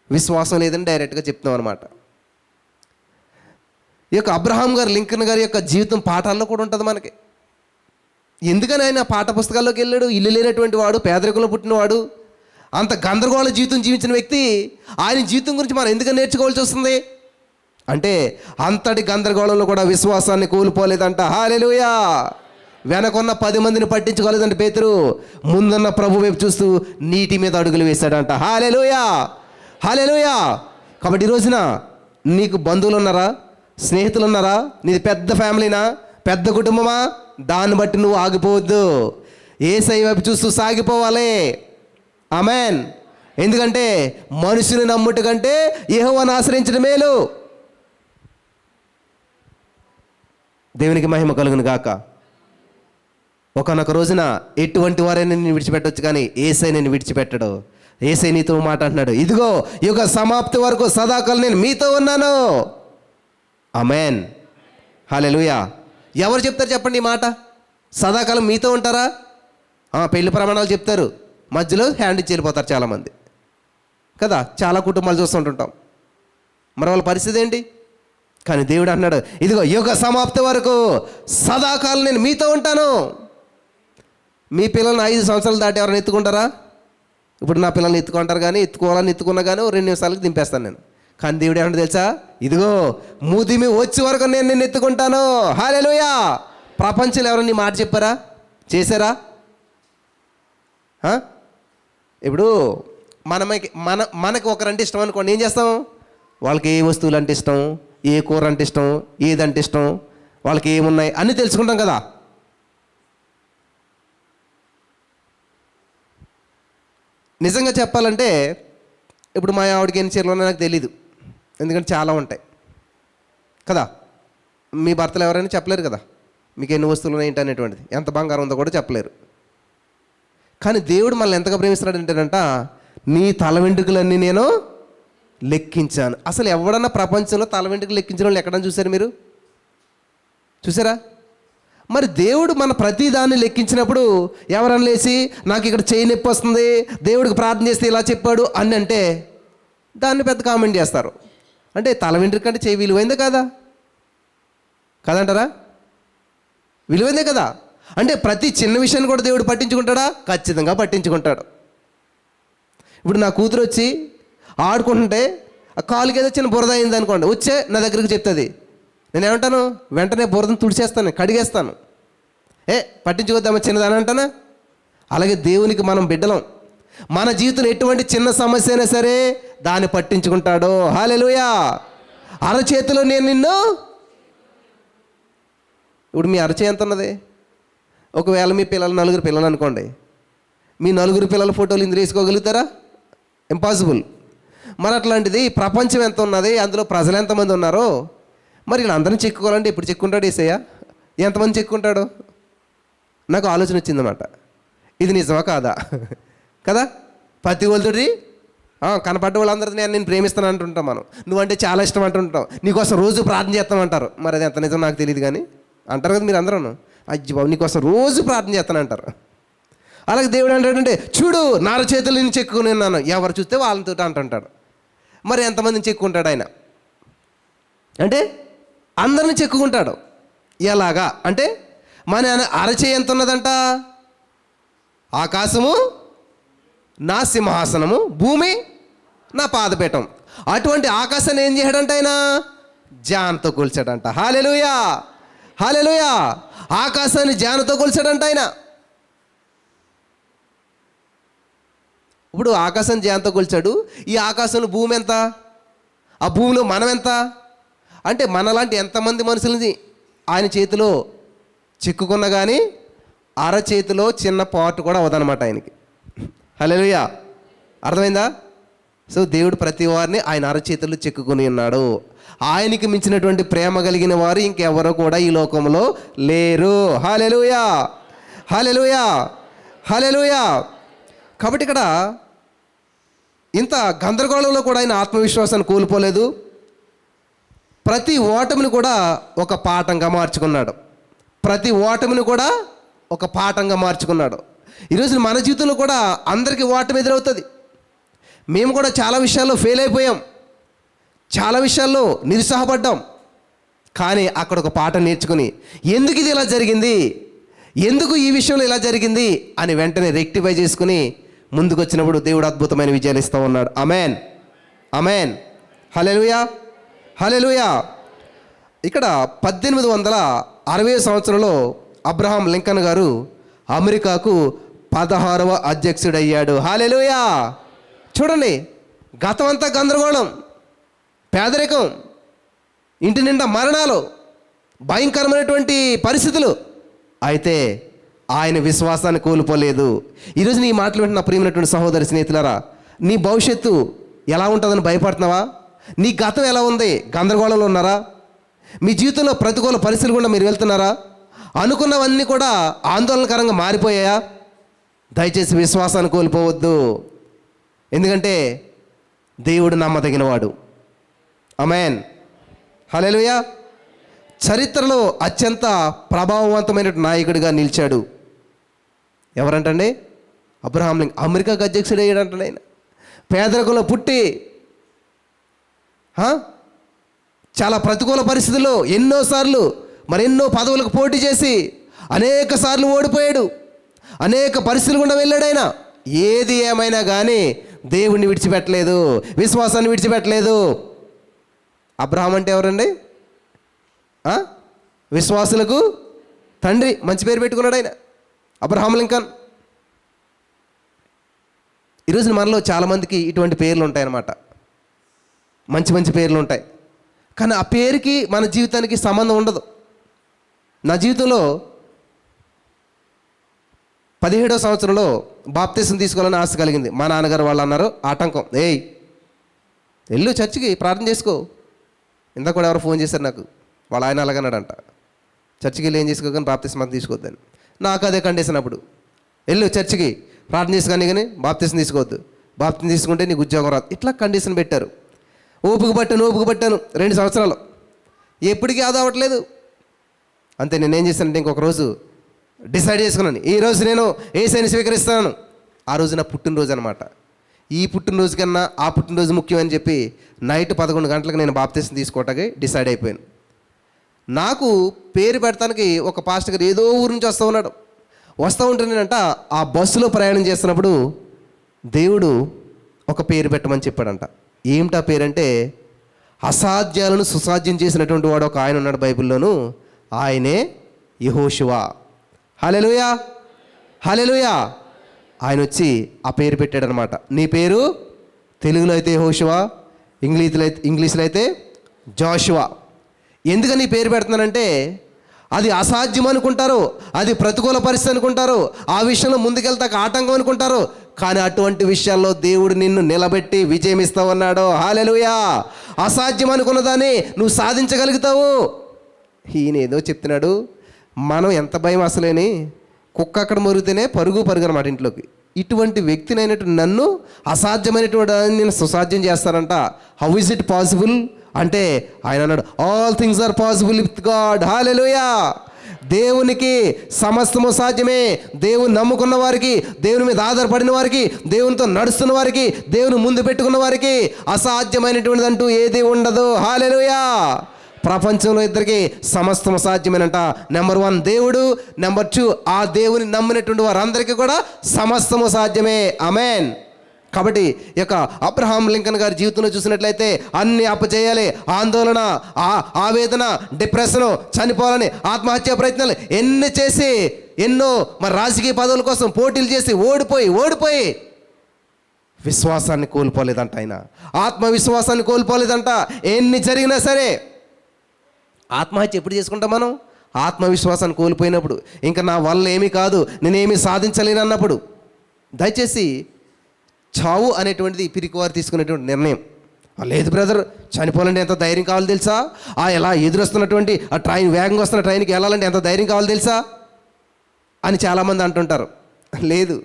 విశ్వాసం లేదని డైరెక్ట్గా చెప్తున్నాం అనమాట. ఈ యొక్క అబ్రహాం గారు, లింకన్ గారి యొక్క జీవితం పాఠాల్లో కూడా ఉంటుంది మనకి. ఎందుకని ఆయన పాఠ పుస్తకాల్లోకి వెళ్ళాడు? ఇల్లు లేనటువంటి వాడు, పేదరికంలో పుట్టినవాడు, అంత గందరగోళ జీవితం జీవించిన వ్యక్తి, ఆయన జీవితం గురించి మనం ఎందుకని నేర్చుకోవాల్సి వస్తుంది అంటే, అంతటి గందరగోళంలో కూడా విశ్వాసాన్ని కోల్పోలేదంట. హల్లెలూయా. వెనకున్న 10 మందిని పట్టించుకోలేదంటే పేతురు, ముందున్న ప్రభు వైపు చూస్తూ నీటి మీద అడుగులు వేశాడంట. హల్లెలూయా, హల్లెలూయా. కాబట్టి ఈ రోజున నీకు బంధువులు ఉన్నారా, స్నేహితులు ఉన్నారా, నీది పెద్ద ఫ్యామిలీనా, పెద్ద కుటుంబమా, దాన్ని బట్టి నువ్వు ఆగిపోవద్దు. యేసయ్య వైపు చూస్తూ సాగిపోవాలి. ఆమేన్. ఎందుకంటే మనుషుని నమ్ముట కంటే యెహోవాను ఆశ్రయించడం మేలు. దేవునికి మహిమ కలుగును గాక. ఒకనొక రోజున ఎటువంటి వారైనా నేను విడిచిపెట్టవచ్చు, కానీ ఏసై నేను విడిచిపెట్టడు. ఏసై నీతో మాట అంటున్నాడు, ఇదిగో యుగ సమాప్తి వరకు సదాకాలం నేను మీతో ఉన్నాను. ఆమేన్, హల్లెలూయా. ఎవరు చెప్తారు చెప్పండి ఈ మాట? సదాకాలం మీతో ఉంటారా? పెళ్లి ప్రమాణాలు చెప్తారు, మధ్యలో హ్యాండ్ ఇచ్చి వెళ్ళిపోతారు చాలామంది కదా. చాలా కుటుంబాలు చూస్తుంటుంటాం. మరి వాళ్ళ పరిస్థితి ఏంటి? కానీ దేవుడు అంటున్నాడు, ఇదిగో యుగ సమాప్తి వరకు సదాకాలం నేను మీతో ఉంటాను. మీ పిల్లల్ని 5 సంవత్సరాలు దాటి ఎవరైనా ఎత్తుకుంటారా? ఇప్పుడు నా పిల్లల్ని ఎత్తుకుంటారు, కానీ ఎత్తుకున్నా కానీ 2 నిమిషాలకు దింపేస్తాను నేను. కానీ దేవుడు ఏమంటే తెలుసా? ఇదిగో ముదిమి వచ్చే వరకు నేను నిన్ను ఎత్తుకుంటాను. హల్లెలూయా. ప్రపంచంలో ఎవరైనా నీ మాట చెప్పారా? చేశారా? ఇప్పుడు మనకు ఒకరంటే ఇష్టం అనుకోండి, ఏం చేస్తాం? వాళ్ళకి ఏ వస్తువులు అంటే ఇష్టం, ఏ కూర అంటే ఇష్టం, ఏదంటే ఇష్టం, వాళ్ళకి ఏమున్నాయి అన్నీ తెలుసుకుంటాం కదా. నిజంగా చెప్పాలంటే ఇప్పుడు మా ఆవిడకి ఎన్ని చీరలు ఉన్నాయో నాకు తెలీదు, ఎందుకంటే చాలా ఉంటాయి కదా. మీ భర్తలు ఎవరైనా చెప్పలేరు కదా మీకు ఎన్ని వస్తువులు ఉన్నాయి ఏంటి అనేటువంటిది, ఎంత బంగారం ఉందో కూడా చెప్పలేరు. కానీ దేవుడు మనల్ని ఎంతగా ప్రేమిస్తున్నాడు అంటేనంట, నీ తల వెంట్రుకలన్నీ నేను లెక్కించాను. అసలు ఎవడన్నా ప్రపంచంలో తల వెంట్రుకలు లెక్కించిన వాళ్ళు ఎక్కడన్నా చూసారు మీరు? చూసారా? మరి దేవుడు మన ప్రతి దాన్ని లెక్కించినప్పుడు ఎవరన్నా లేచి నాకు ఇక్కడ చేయి నొప్పి వస్తుంది, దేవుడికి ప్రార్థన చేస్తే ఇలా చెప్పాడు అని అంటే దాన్ని పెద్ద కామెంట్ చేస్తారు. అంటే తల వెంట్రుక అంటే చేయి విలువైందే కదా, కదంటారా? విలువైందే కదా. అంటే ప్రతి చిన్న విషయాన్ని కూడా దేవుడు పట్టించుకుంటాడా? ఖచ్చితంగా పట్టించుకుంటాడు. ఇప్పుడు నా కూతురు వచ్చి ఆడుకుంటుంటే ఆ కాలుకి ఏదో చిన్న బురద అయింది అనుకోండి, వచ్చే నా దగ్గరికి చెప్తుంది. నేనేమంటాను? వెంటనే బురదను తుడిచేస్తాను, కడిగేస్తాను. పట్టించుకోద్దామా చిన్నదాని అంటానా? అలాగే దేవునికి మనం బిడ్డలం. మన జీవితంలో ఎటువంటి చిన్న సమస్య అయినా సరే దాన్ని పట్టించుకుంటాడు. హల్లెలూయా. అరచేతిలో నేను నిన్ను, ఇప్పుడు మీ అరచే ఎంత ఉన్నది? ఒకవేళ మీ పిల్లలు 4 పిల్లలు అనుకోండి, మీ 4 పిల్లల ఫోటోలు ఇందులో వేసుకోగలుగుతారా? ఇంపాసిబుల్. మరి అట్లాంటిది ప్రపంచం ఎంత ఉన్నది, అందులో ప్రజలు ఎంతమంది ఉన్నారో, మరి వీళ్ళందరినీ చెక్కుకోవాలంటే ఇప్పుడు చెక్కుంటాడు యేసయ్య? ఎంతమంది చెక్కుంటాడు? నాకు ఆలోచన వచ్చిందన్నమాట, ఇది నిజమా కాదా కదా. ప్రతి వాళ్ళతోటి కనపడ్డ వాళ్ళందరితో నేను ప్రేమిస్తాను అంటుంటాం, మనం నువ్వంటే చాలా ఇష్టం అంటుంటాం, నీకోసం రోజు ప్రార్థన చేస్తామంటారు. మరి అది ఎంత నిజం నాకు తెలియదు, కానీ అంటారు కదా మీరు అందరూ, అజ్జి బాబు నీకోసం రోజు ప్రార్థన చేస్తానంటారు. అలాగే దేవుడు అంటాడంటే, చూడు నా చేతులు నేను చెక్కుని ఉన్నాను, ఎవరు చూస్తే వాళ్ళతో అంటుంటాడు. మరి ఎంతమందిని చెక్కుంటాడు ఆయన? అంటే అందరిని చెక్కుకుంటాడు. ఎలాగా అంటే మన అరచేయి ఎంత ఉన్నదంట? ఆకాశము నా సింహాసనము, భూమి నా పాదపీఠం. అటువంటి ఆకాశాన్ని ఏం చేయడంట ఆయన? జానతో కొలిచాడంట. హల్లెలూయా, హల్లెలూయా. ఆకాశాన్ని జానతో కొలిచాడంట ఆయన. ఇప్పుడు ఆకాశాన్ని జానతో కొలిచాడు. ఈ ఆకాశంలో భూమి ఎంత? ఆ భూమిలో మనం ఎంత? అంటే మనలాంటి ఎంతమంది మనుషులని ఆయన చేతిలో చిక్కుకున్నా కానీ అరచేతిలో చిన్న పార్ట్ కూడా అవదనమాట ఆయనకి. హల్లెలూయా. అర్థమైందా? సో దేవుడు ప్రతి వారిని ఆయన అరచేతుల్లో చెక్కుకొని ఉన్నాడు. ఆయనకి మించినటువంటి ప్రేమ కలిగిన వారు ఇంకెవరో కూడా ఈ లోకంలో లేరు. హల్లెలూయా, హల్లెలూయా, హల్లెలూయా. కాబట్టి ఇక్కడ ఇంత గందరగోళంలో కూడా ఆయన ఆత్మవిశ్వాసాన్ని కోల్పోలేదు. ప్రతి ఓటమిని కూడా ఒక పాఠంగా మార్చుకున్నాడు. ప్రతి ఓటమిని కూడా ఒక పాఠంగా మార్చుకున్నాడు. ఈరోజు మన జీవితంలో కూడా అందరికీ ఓటమి ఎదురవుతుంది. మేము కూడా చాలా విషయాల్లో ఫెయిల్ అయిపోయాం, చాలా విషయాల్లో నిరుత్సాహపడ్డాం. కానీ అక్కడ ఒక పాఠం నేర్చుకుని ఎందుకు ఇది ఇలా జరిగింది, ఎందుకు ఈ విషయంలో ఇలా జరిగింది అని వెంటనే రెక్టిఫై చేసుకుని ముందుకు వచ్చినప్పుడు దేవుడు అద్భుతమైన విజయాలు ఇస్తూ ఉన్నాడు. ఆమేన్, ఆమేన్, హల్లెలూయా, హల్లెలూయా. ఇక్కడ 1860 సంవత్సరంలో అబ్రహాం లింకన్ గారు అమెరికాకు 16వ అధ్యక్షుడయ్యాడు. హల్లెలూయా. చూడండి, గతం అంతా గందరగోళం, పేదరికం, ఇంటి నిండా మరణాలు, భయంకరమైనటువంటి పరిస్థితులు. అయితే ఆయన విశ్వాసాన్ని కోల్పోలేదు. ఈరోజు నీ మాటలు వింటున్న ప్రియమైనటువంటి సహోదరి స్నేహితులారా, నీ భవిష్యత్తు ఎలా ఉంటుందని భయపడుతున్నావా? నీ గతం ఎలా ఉంది? గందరగోళంలో ఉన్నారా? మీ జీవితంలో ప్రతికూల పరిస్థితులు కూడా మీరు వెళ్తున్నారా? అనుకున్నవన్నీ కూడా ఆందోళనకరంగా మారిపోయాయా? దయచేసి విశ్వాసాన్ని కోల్పోవద్దు. ఎందుకంటే దేవుడు నమ్మదగినవాడు. ఆమేన్, హల్లెలూయా. చరిత్రలో అత్యంత ప్రభావవంతమైన నాయకుడిగా నిలిచాడు. ఎవరంటండి? Abraham Lincoln. అమెరికాకు అధ్యక్షుడు అయ్యాడంటే ఆయన పేదరికంలో పుట్టి చాలా ప్రతికూల పరిస్థితుల్లో ఎన్నోసార్లు మరెన్నో పదవులకు పోటీ చేసి అనేక సార్లు ఓడిపోయాడు. అనేక పరిస్థితులు గుండా వెళ్ళాడు ఆయన. ఏది ఏమైనా కానీ దేవుణ్ణి విడిచిపెట్టలేదు, విశ్వాసాన్ని విడిచిపెట్టలేదు. అబ్రహాం అంటే ఎవరండి? విశ్వాసులకు తండ్రి. మంచి పేరు పెట్టుకున్నాడు ఆయన, అబ్రహాం లింకన్. ఈరోజు మనలో చాలామందికి ఇటువంటి పేర్లు ఉంటాయన్నమాట. మంచి మంచి పేర్లు ఉంటాయి, కానీ ఆ పేరుకి మన జీవితానికి సంబంధం ఉండదు. నా జీవితంలో 17వ సంవత్సరంలో బాప్తిసం తీసుకోవాలని ఆశ కలిగింది. మా నాన్నగారు వాళ్ళు అన్నారు, ఆటంకం, వెళ్ళు చర్చికి ప్రార్థన చేసుకో. ఇందాక కూడా ఎవరు ఫోన్ చేశారు నాకు, వాళ్ళ ఆయన అలాగన్నాడంట, చర్చికి వెళ్ళి ఏం చేసుకోగానే బాప్తిసం తీసుకోవద్దని. నాకు అదే కండిషన్. అప్పుడు వెళ్ళు చర్చికి ప్రార్థన చేసుకొని బాప్తిసం తీసుకోవద్దు, బాప్తిసం తీసుకుంటే నీకు ఉద్యోగం రాదు, ఇట్లా కండిషన్ పెట్టారు. ఓపిక పట్టాను 2 సంవత్సరాలు, ఎప్పటికీ ఆదా అవ్వట్లేదు. అంతే. నేనేం చేశానంటే ఇంకొక రోజు డిసైడ్ చేసుకున్నాను, ఈరోజు నేను యేసుని స్వీకరిస్తాను. ఆ రోజు నా పుట్టినరోజు అనమాట. ఈ పుట్టినరోజు కన్నా ఆ పుట్టినరోజు ముఖ్యమని చెప్పి నైట్ 11 గంటలకు నేను బాప్తిసం తీసుకోవటానికి డిసైడ్ అయిపోయాను. నాకు పేరు పెడతానికి ఒక పాస్టర్ గారు ఏదో ఊరు నుంచి వస్తూ ఉంటున్నానంట. ఆ బస్సులో ప్రయాణం చేస్తున్నప్పుడు దేవుడు ఒక పేరు పెట్టమని చెప్పాడంట. ఏమిటా పేరంటే, అసాధ్యాలను సుసాధ్యం చేసినటువంటి వాడు ఒక ఆయన ఉన్నాడు బైబిల్లోను, ఆయనే యెహోషువ. హల్లెలూయా, హల్లెలూయా. ఆయన వచ్చి ఆ పేరు పెట్టాడనమాట. నీ పేరు తెలుగులో అయితే యెహోషువ, ఇంగ్లీష్లో అయితే జోషువా. ఎందుకని ఈ పేరు పెడుతున్నానంటే, అది అసాధ్యం అనుకుంటారు, అది ప్రతికూల పరిస్థితి అనుకుంటారు, ఆ విషయంలో ముందుకెళ్తాక ఆటంకం అనుకుంటారు. కానీ అటువంటి విషయాల్లో దేవుడు నిన్ను నిలబెట్టి విజయం ఇస్తావన్నాడు. హల్లెలూయా. అసాధ్యం అనుకున్నదాన్ని నువ్వు సాధించగలుగుతావు. ఈయన ఏదో చెప్తున్నాడు. మనం ఎంత భయం అసలేని, కుక్క అక్కడ మొరిగితేనే పరుగు అనమాట ఇంట్లోకి. ఇటువంటి వ్యక్తినైనట్టు నన్ను అసాధ్యమైనటువంటి నేను సుసాధ్యం చేస్తారంట. హౌ ఇస్ ఇట్ పాసిబుల్ అంటే ఆయన అన్నాడు, all things are possible with God. Hallelujah. దేవునికి సమస్తము సాధ్యమే. దేవుని నమ్ముకున్న వారికి, దేవుని మీద ఆధారపడిన వారికి, దేవునితో నడుస్తున్న వారికి, దేవుని ముందు పెట్టుకున్న వారికి అసాధ్యమైనటువంటిది అంటూ ఏది ఉండదు. హల్లెలూయా. ప్రపంచంలో ఇద్దరికి సమస్తము సాధ్యమేనంట. నెంబర్ 1 దేవుడు, నెంబర్ 2 ఆ దేవుని నమ్మినటువంటి వారందరికీ కూడా సమస్తము సాధ్యమే. ఆమేన్. కాబట్టి ఈ యొక్క అబ్రహాం లింకన్ గారి జీవితంలో చూసినట్లయితే అన్ని అప్పచేయాలి, ఆందోళన, ఆవేదన, డిప్రెషను, చనిపోవాలని ఆత్మహత్య ప్రయత్నాలు ఎన్ని చేసి, ఎన్నో మరి రాజకీయ పదవుల కోసం పోటీలు చేసి ఓడిపోయి విశ్వాసాన్ని కోల్పోలేదంట. ఆయన ఆత్మవిశ్వాసాన్ని కోల్పోలేదంట. ఎన్ని జరిగినా సరే. ఆత్మహత్య ఎప్పుడు చేసుకుంటాం మనం? ఆత్మవిశ్వాసాన్ని కోల్పోయినప్పుడు, ఇంకా నా వల్ల ఏమీ కాదు, నేనేమీ సాధించలేను అన్నప్పుడు. దయచేసి చావు అనేటువంటిది పిరికివారు తీసుకునేటువంటి నిర్ణయం. లేదు బ్రదర్, చనిపోవాలంటే ఎంత ధైర్యం కావాలో తెలుసా? ఎలా ఎదురొస్తున్నటువంటి ఆ ట్రైన్, వేగంగా వస్తున్న ట్రైన్కి వెళ్ళాలంటే ఎంత ధైర్యం కావాలో తెలుసా అని చాలామంది అంటుంటారు. లేదు,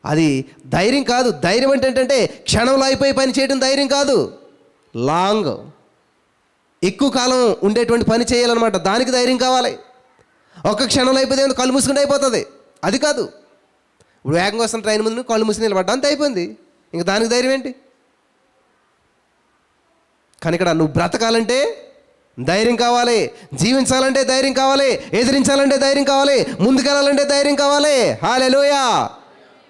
అది ధైర్యం కాదు. ధైర్యం ఏంటంటే క్షణంలో అయిపోయి పని చేయడం ధైర్యం కాదు. లాంగ్, ఎక్కువ కాలం ఉండేటువంటి పని చేయాలన్నమాట. దానికి ధైర్యం కావాలి. ఒక్క క్షణంలో అయిపోతే కళ్ళు మూసుకుంటే అయిపోతుంది, అది కాదు. ఇప్పుడు వేగంగా వస్తున్న ట్రైన్ ముందు కళ్ళు మూసి నిలబడ్డా అంత అయిపోయింది, ఇంకా దానికి ధైర్యం ఏంటి? కానీ ఇక్కడ నువ్వు బ్రతకాలంటే ధైర్యం కావాలి, జీవించాలంటే ధైర్యం కావాలి, ఎదిరించాలంటే ధైర్యం కావాలి, ముందుకెళ్ళాలంటే ధైర్యం కావాలి. హల్లెలూయా.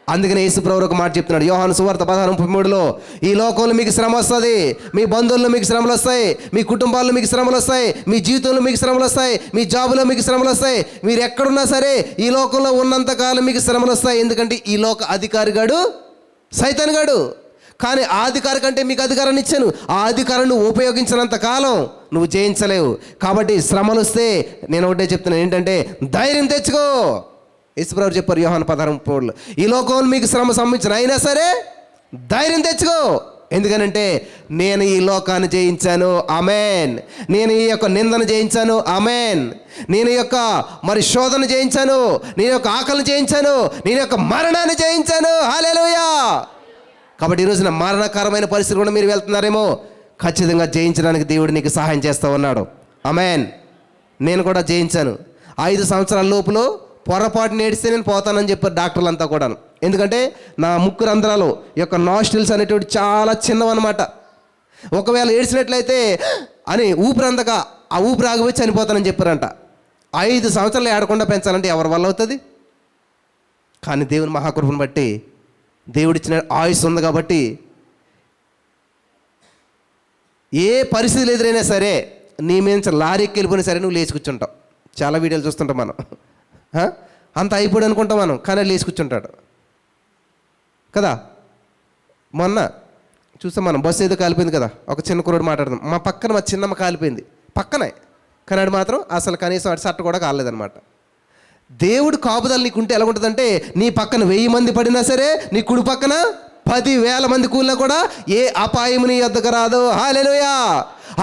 అందుకనే యేసుప్రభువు ఒక మాట చెప్తున్నాడు యోహాను సువార్త 16:33లో, ఈ లోకంలో మీకు శ్రమ వస్తుంది, మీ బంధువుల్లో మీకు శ్రమలు వస్తాయి, మీ కుటుంబాల్లో మీకు శ్రమలు వస్తాయి, మీ జీవితంలో మీకు శ్రమలు వస్తాయి, మీ జాబులో మీకు శ్రమలు వస్తాయి, మీరు ఎక్కడున్నా సరే ఈ లోకంలో ఉన్నంతకాలం మీకు శ్రమలు వస్తాయి. ఎందుకంటే ఈ లోక అధికారిగాడు సైతాన్ గాడు. కానీ ఆ అధికారి కంటే మీకు అధికారాన్ని ఇచ్చాను, ఆ అధికారాన్ని ఉపయోగించినంత కాలం నువ్వు జయించలేవు. కాబట్టి శ్రమలు వస్తే నేను ఒకటే చెప్తున్నాను, ఏంటంటే ధైర్యం తెచ్చుకో. యేసుప్రభువు చెప్పారు యోహాను 16:33లో, ఈ లోకంలో మీకు శ్రమ సంబంధించిన అయినా సరే ధైర్యం తెచ్చుకో. ఎందుకనంటే నేను ఈ లోకాన్ని జయించాను, ఆమేన్. నేను ఈ యొక్క నిందను జయించాను, ఆమేన్. నేను ఈ యొక్క మరి శోధన జయించాను, నేను యొక్క ఆకలిని జయించాను, నేను యొక్క మరణాన్ని జయించాను. హల్లెలూయా. కాబట్టి ఈరోజున మరణకరమైన పరిస్థితి కూడా మీరు వెళ్తున్నారేమో, ఖచ్చితంగా జయించడానికి దేవుడు నీకు సహాయం చేస్తూ ఉన్నాడు, ఆమేన్. నేను కూడా జయించాను. 5 సంవత్సరాల లోపులో పొరపాటు నేడిస్తే నేను పోతానని చెప్పారు డాక్టర్లు అంతా కూడా. ఎందుకంటే నా ముక్కు రంధ్రాలు యొక్క నాస్ట్రిల్స్ అనేటువంటి చాలా చిన్నవన్నమాట. ఒకవేళ ఏడ్చినట్లయితే అని ఊపిరి అందక ఆ ఊపిరి ఆగిపోయి చనిపోతానని చెప్పారంట. 5 సంవత్సరాలు ఏడకుండా పెంచాలంటే ఎవరి వల్ల అవుతుంది? కానీ దేవుని మహాకృపను బట్టి, దేవుడిచ్చిన ఆయుష్ ఉంది కాబట్టి ఏ పరిస్థితులు ఎదురైనా సరే నీ మీద లారీకి వెళ్ళిపోయినా సరే నువ్వు లేచి కూర్చుంటావు. చాలా వీడియోలు చూస్తుంటాం మనం. అంత అయిపోయాడు అనుకుంటాం మనం, కానీ లేచి కూర్చుంటాడు కదా. మొన్న చూసాం మనం, బస్సు ఏదో కాలిపోయింది కదా, ఒక చిన్న కుర్రోడు మాట్లాడదాం, మా పక్కన మా చిన్నమ్మ కాలిపోయింది పక్కనే, కానీ ఆడు మాత్రం అసలు కనీసం వాడి సట్ట కూడా కాలేదనమాట. దేవుడు కాపుదల నీకుంటే ఎలా ఉంటుందంటే, నీ పక్కన 1000 మంది పడినా సరే, నీ కుడి పక్కన 10,000 మంది కూలినా కూడా ఏ అపాయం నీ వద్దకు రాదు. హల్లెలూయా.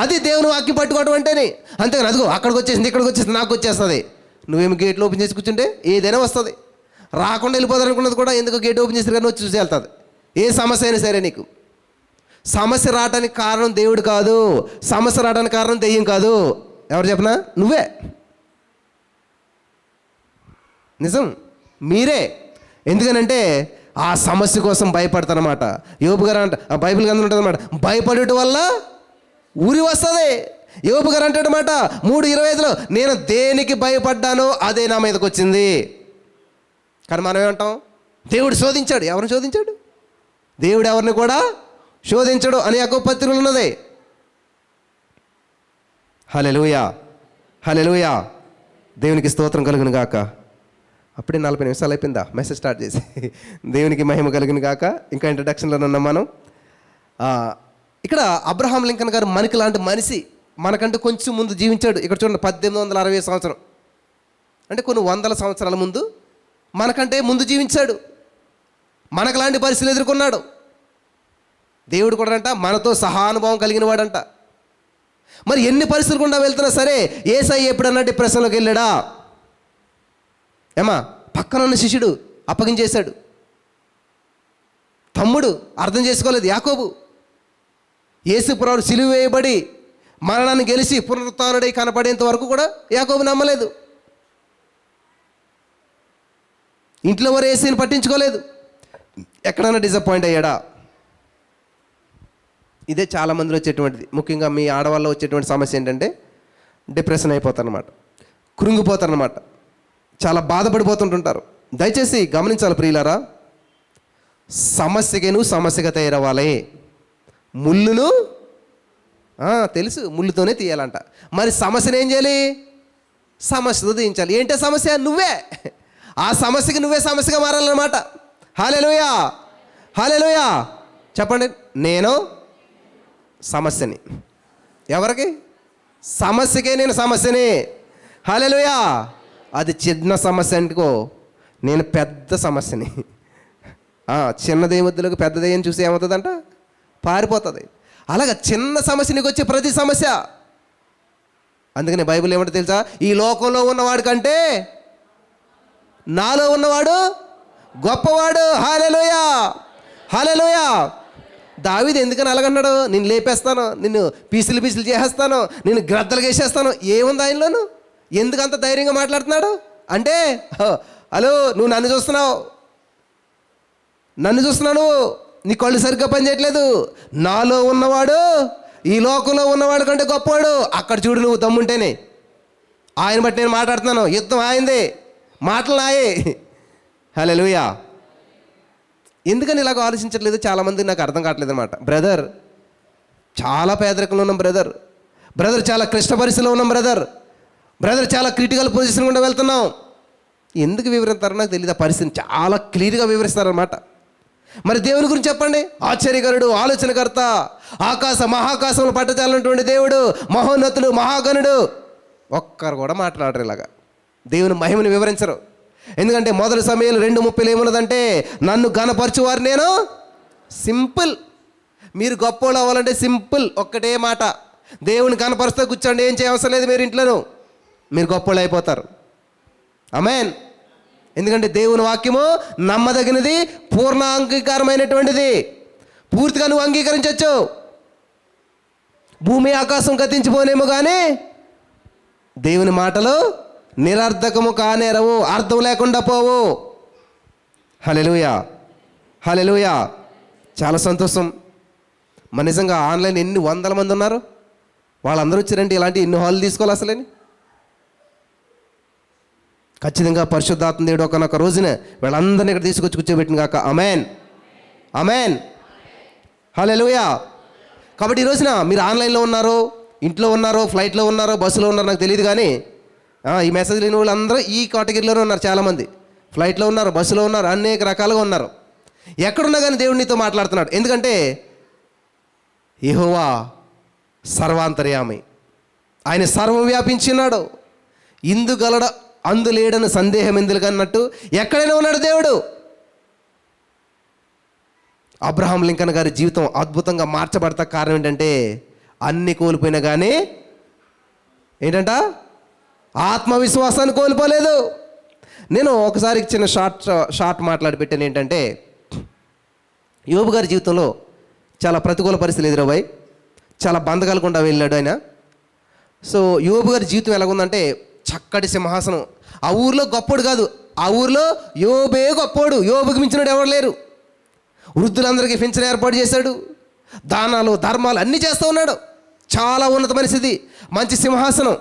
అది దేవుని వాక్యం పట్టుకోవడం అంటేనే. అంతేగాని అదిగో అక్కడికి వచ్చేసింది, ఇక్కడికి వచ్చేసింది, నాకు వచ్చేస్తుంది. నువ్వేమి గేట్లు ఓపెన్ చేసి కూర్చుంటే ఏదైనా వస్తుంది. రాకుండా వెళ్ళిపోతారు అనుకున్నది కూడా ఎందుకు గేట్ ఓపెన్ చేసి కానీ వచ్చి చూసి వెళ్తుంది. ఏ సమస్య అయినా సరే నీకు సమస్య రావడానికి కారణం దేవుడు కాదు, సమస్య రావడానికి కారణం దెయ్యం కాదు. ఎవరు చెప్పనా? నువ్వే. నిజం, మీరే. ఎందుకనంటే ఆ సమస్య కోసం భయపడతానమాట. యోబు గారు అంట, బైబిల్ గ్రంథం ఉంటుంది అనమాట, భయపడటం వల్ల ఊరి వస్తుంది. యోబు గారు అంటాడనమాట 3:25లో, నేను దేనికి భయపడ్డానో అదే నా మీదకి వచ్చింది. కానీ మనం ఏమంటాం? దేవుడు శోధించాడు. ఎవరిని శోధించాడు? దేవుడు ఎవరిని కూడా శోధించడు అని యాకోబు పత్రికలో ఉన్నది. హల్లెలూయా, హల్లెలూయా. దేవునికి స్తోత్రం కలుగును గాక. అప్పుడే 40 నిమిషాలు అయిపోయిందా మెసేజ్ స్టార్ట్ చేసి? దేవునికి మహిమ కలుగును గాక. ఇంకా ఇంట్రడక్షన్లో ఉన్నాం మనం. ఇక్కడ అబ్రహాం లింకన్ గారు మనకి లాంటి మనిషి, మనకంటే కొంచెం ముందు జీవించాడు. ఇక్కడ చూడండి, 1860 సంవత్సరం అంటే కొన్ని వందల సంవత్సరాల ముందు మనకంటే ముందు జీవించాడు. మనకు లాంటి పరిస్థితులు ఎదుర్కొన్నాడు. దేవుడు కూడా అంట మనతో సహానుభవం కలిగిన వాడంట. మరి ఎన్ని పరిస్థితులు గుండా వెళ్తున్నా సరే యేసయ్య ఎప్పుడన్నా డిప్రెషన్లోకి వెళ్ళాడా? ఏమా, పక్కన ఉన్న శిష్యుడు అప్పగించేశాడు. తమ్ముడు అర్థం చేసుకోలేదు యాకోబు. యేసు ప్రభువు సిలువ వేయబడి మరణాన్ని గెలిచి పునరుత్థానుడై కనపడేంత వరకు కూడా యాకోబు నమ్మలేదు. ఇంట్లో వారు యేసుని పట్టించుకోలేదు. ఎక్కడైనా డిసప్పాయింట్ అయ్యాడా? ఇదే చాలామందిలో వచ్చేటువంటిది. ముఖ్యంగా మీ ఆడవాళ్ళు వచ్చేటువంటి సమస్య ఏంటంటే డిప్రెషన్ అయిపోతారనమాట, కృంగిపోతారనమాట, చాలా బాధపడిపోతుంటుంటారు. దయచేసి గమనించాలి ప్రియులారా, సమస్యకి నువ్వు సమస్యగా తయారవ్వాలి. ముళ్ళును తెలుసు, ముళ్ళుతోనే తీయాలంట. మరి సమస్యను ఏం చేయాలి? సమస్యతో తీయించాలి. ఏంటో సమస్య? నువ్వే. ఆ సమస్యకి నువ్వే సమస్యగా మారాలన్నమాట. హల్లెలూయా, హల్లెలూయా. చెప్పండి, నేను సమస్యని. ఎవరికి? సమస్యకే నేను సమస్యని. హల్లెలూయా. అది చిన్న సమస్య అనుకో, నేను పెద్ద సమస్యని. చిన్నదేమొద్దులకు పెద్దదేం చూసి ఏమవుతుందంట? పారిపోతుంది. అలాగ చిన్న సమస్య నీకు వచ్చే ప్రతి సమస్య. అందుకని బైబిల్ ఏమంటే తెలుసా? ఈ లోకంలో ఉన్నవాడు కంటే నాలో ఉన్నవాడు గొప్పవాడు. హల్లెలూయా, హల్లెలూయా. దావీదు ఎందుకని అలాగన్నాడు? నిన్ను లేపేస్తాను, నిన్ను పీసులు చేసేస్తాను, నిన్ను గ్రద్దలు వేసేస్తాను. ఏముంది ఆయనలోను? ఎందుకంత ధైర్యంగా మాట్లాడుతున్నాడు అంటే, హలో, నువ్వు నన్ను చూస్తున్నావు, నువ్వు నీ కళ్ళు సరిగ్గా పనిచేయట్లేదు. నాలో ఉన్నవాడు ఈ లోకంలో ఉన్నవాడు కంటే గొప్పవాడు. అక్కడ చూడు, నువ్వు దమ్ముంటేనే. ఆయన బట్టి నేను మాట్లాడుతున్నాను. యుద్ధం ఆయనదే, మాటలు నాయే. హల్లెలూయా. ఎందుకని ఇలాగ ఆలోచించట్లేదు చాలామంది? నాకు అర్థం కావట్లేదు అనమాట. బ్రదర్, చాలా పేదరికంలో ఉన్నాం బ్రదర్. చాలా క్లిష్ట పరిస్థితిలో ఉన్నాం బ్రదర్. చాలా క్రిటికల్ పొజిషన్ గుండా వెళ్తున్నాం. ఎందుకు వివరిస్తారో నాకు తెలియదు. ఆ పరిస్థితిని చాలా క్లియర్గా వివరిస్తారనమాట. మరి దేవుని గురించి చెప్పండి. ఆశ్చర్యకరుడు, ఆలోచనకర్త, మహాకాశంలో పట్టజాలన్నటువంటి దేవుడు, మహోన్నతుడు, మహాగణుడు. ఒక్కరు కూడా మాట్లాడరు ఇలాగా, దేవుని మహిమను వివరించరు. ఎందుకంటే మొదటి సమయంలో 2:30 ఏమున్నదంటే, నన్ను ఘనపరచువారు నేను సింపుల్. మీరు గొప్పోళ్ళు అవ్వాలంటే సింపుల్, ఒక్కటే మాట, దేవుని కనపరుస్తూ కూర్చోండి, ఏం చేయవసరం లేదు మీరు ఇంట్లోనూ, మీరు గొప్పోళ్ళు అయిపోతారు. ఆమేన్. ఎందుకంటే దేవుని వాక్యము నమ్మదగినది, పూర్ణ అంగీకారమైనటువంటిది. పూర్తిగా నువ్వు అంగీకరించవచ్చు. భూమి ఆకాశం గతించిపోనేమో కానీ దేవుని మాటలు నిరర్థకము కానేరవు, అర్థం లేకుండా పోవు. హల్లెలూయా, హల్లెలూయా. చాలా సంతోషం. మన నిజంగా ఆన్లైన్ ఎన్ని వందల మంది ఉన్నారు, వాళ్ళందరూ వచ్చారంటే ఇలాంటి ఎన్ని హాల్ తీసుకోవాలి అసలేని. ఖచ్చితంగా పరిశుద్ధాత్మ దేవుడు ఒకనొక రోజున వీళ్ళందరినీ ఇక్కడ తీసుకొచ్చి కూర్చోబెట్టిన గాక. ఆమేన్, ఆమేన్, హల్లెలూయా. కాబట్టి ఈ రోజున మీరు ఆన్లైన్లో ఉన్నారో, ఇంట్లో ఉన్నారో, ఫ్లైట్లో ఉన్నారో, బస్సులో ఉన్నారో నాకు తెలియదు, కానీ ఈ మెసేజ్ లేని వాళ్ళు అందరూ ఈ కేటగిరీలోనే ఉన్నారు. చాలామంది ఫ్లైట్లో ఉన్నారు, బస్సులో ఉన్నారు, అనేక రకాలుగా ఉన్నారు. ఎక్కడున్నా కానీ దేవుడు నీతో మాట్లాడుతున్నాడు. ఎందుకంటే యెహోవా సర్వాంతర్యామి, ఆయన సర్వం వ్యాపించినాడు. ఇందుగలడ అందులేడని సందేహం ఎందుకు అన్నట్టు ఎక్కడైనా ఉన్నాడు దేవుడు. అబ్రహాం లింకన్ గారి జీవితం అద్భుతంగా మార్చబడతా కారణం ఏంటంటే అన్ని కోల్పోయినా కానీ ఏంటంట, ఆత్మవిశ్వాసాన్ని కోల్పోలేదు. నేను ఒకసారి చిన్న షార్ట్ మాట్లాడి పెట్టాను. ఏంటంటే యోబు గారి జీవితంలో చాలా ప్రతికూల పరిస్థితులు ఎదురవ్వాయి. చాలా బంధకాలకుండా వెళ్ళాడు ఆయన. సో యోబు గారి జీవితం ఎలాగుందంటే చక్కటి సింహాసనం. ఆ ఊరిలో గొప్పోడు కాదు, ఆ ఊరిలో యోబే గొప్పోడు, యోబుకి మించినోడు ఎవరు లేరు. వృద్ధులందరికీ పెన్షన్ ఏర్పాటు చేశాడు, దానాలు ధర్మాలు అన్నీ చేస్తూ ఉన్నాడు. చాలా ఉన్నతమైన స్థితి, మంచి సింహాసనం.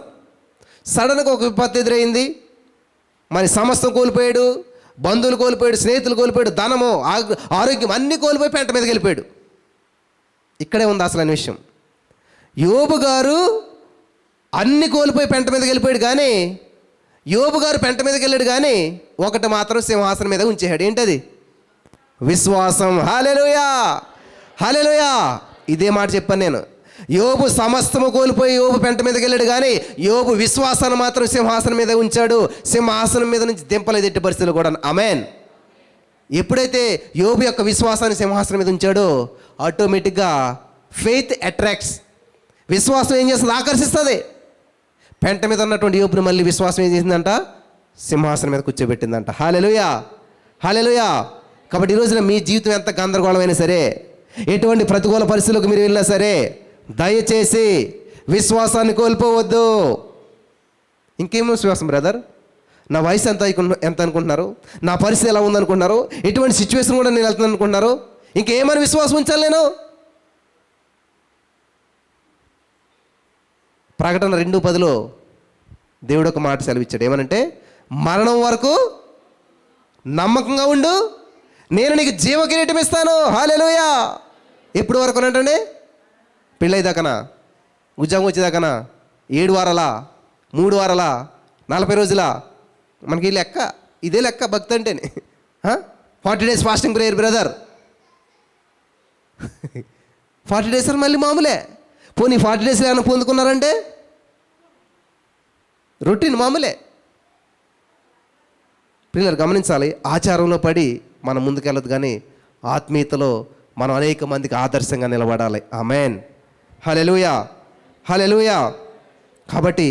సడన్గా ఒక విపత్తు ఎదురైంది. మరి సమస్తం కోల్పోయాడు, బంధువులు కోల్పోయాడు, స్నేహితులు కోల్పోయాడు, ధనము ఆరోగ్యం అన్నీ కోల్పోయి పెంట మీదకి వెళ్ళిపోయాడు. ఇక్కడే ఉంది అసలు అనే విషయం. యోబు గారు అన్ని కోల్పోయి పెంట మీదకి వెళ్ళిపోయాడు, కానీ యోబు గారు పెంట మీదకి వెళ్ళాడు, కానీ ఒకటి మాత్రం సింహాసనం మీద ఉంచేశాడు. ఏంటది? విశ్వాసం. హల్లెలూయా, హల్లెలూయా. ఇదే మాట చెప్పాను నేను. యోబు సమస్తము కోల్పోయి యోబు పెంట మీదకి వెళ్ళాడు, కానీ యోబు విశ్వాసాన్ని మాత్రం సింహాసనం మీద ఉంచాడు. సింహాసనం మీద నుంచి దింపలేదు ఎట్టి పరిస్థితులు కూడా. ఆమేన్. ఎప్పుడైతే యోబు యొక్క విశ్వాసాన్ని సింహాసనం మీద ఉంచాడో ఆటోమేటిక్గా ఫెయిత్ అట్రాక్ట్స్, విశ్వాసం ఏం చేస్తుంది? ఆకర్షిస్తుంది. పెంట మీద ఉన్నటువంటి యోబుని మళ్ళీ విశ్వాసం ఏం చేసిందంట? సింహాసనం మీద కూర్చోబెట్టిందంట. హల్లెలూయా, హల్లెలూయా. కాబట్టి ఈ రోజున మీ జీవితం ఎంత గందరగోళమైనా సరే, ఎటువంటి ప్రతికూల పరిస్థితులకు మీరు వెళ్ళినా సరే, దయచేసి విశ్వాసాన్ని కోల్పోవద్దు. ఇంకేమో విశ్వాసం బ్రదర్, నా వయసు ఎంత అనుకుంటున్నారు, నా పరిస్థితి ఎలా ఉందనుకుంటున్నారు, ఎటువంటి సిచ్యువేషన్ కూడా నేను వెళ్తున్నాను అనుకుంటున్నారు, ఇంకేమని విశ్వాసం ఉంచాలి నేను? ప్రకటన 2:10 దేవుడు ఒక మాట సెలవిచ్చాడు. ఏమనంటే, మరణం వరకు నమ్మకంగా ఉండు, నేను నీకు జీవ కిరీటం ఇస్తాను. హల్లెలూయా. ఎప్పుడు వరకు అంటండి? పెళ్ళైదాకనా, ఉద్యోగం వచ్చేదాకనా, 7 వారాలా, 3 వారాలా, 40 రోజులా? మనకి లెక్క, ఇదే లెక్క భక్తి అంటేనే. 40 days fasting prayer brother. 40 days మళ్ళీ మామూలే. పోనీ 40 days ఏమైనా పొందుకున్నారంటే రొటీన్ మామూలే. పిల్లలు గమనించాలి, ఆచారంలో పడి మనం ముందుకెళ్ళదు, కానీ ఆత్మీయతలో మనం అనేక మందికి ఆదర్శంగా నిలబడాలి. ఆమేన్, హల్లెలూయా, హల్లెలూయా. కాబట్టి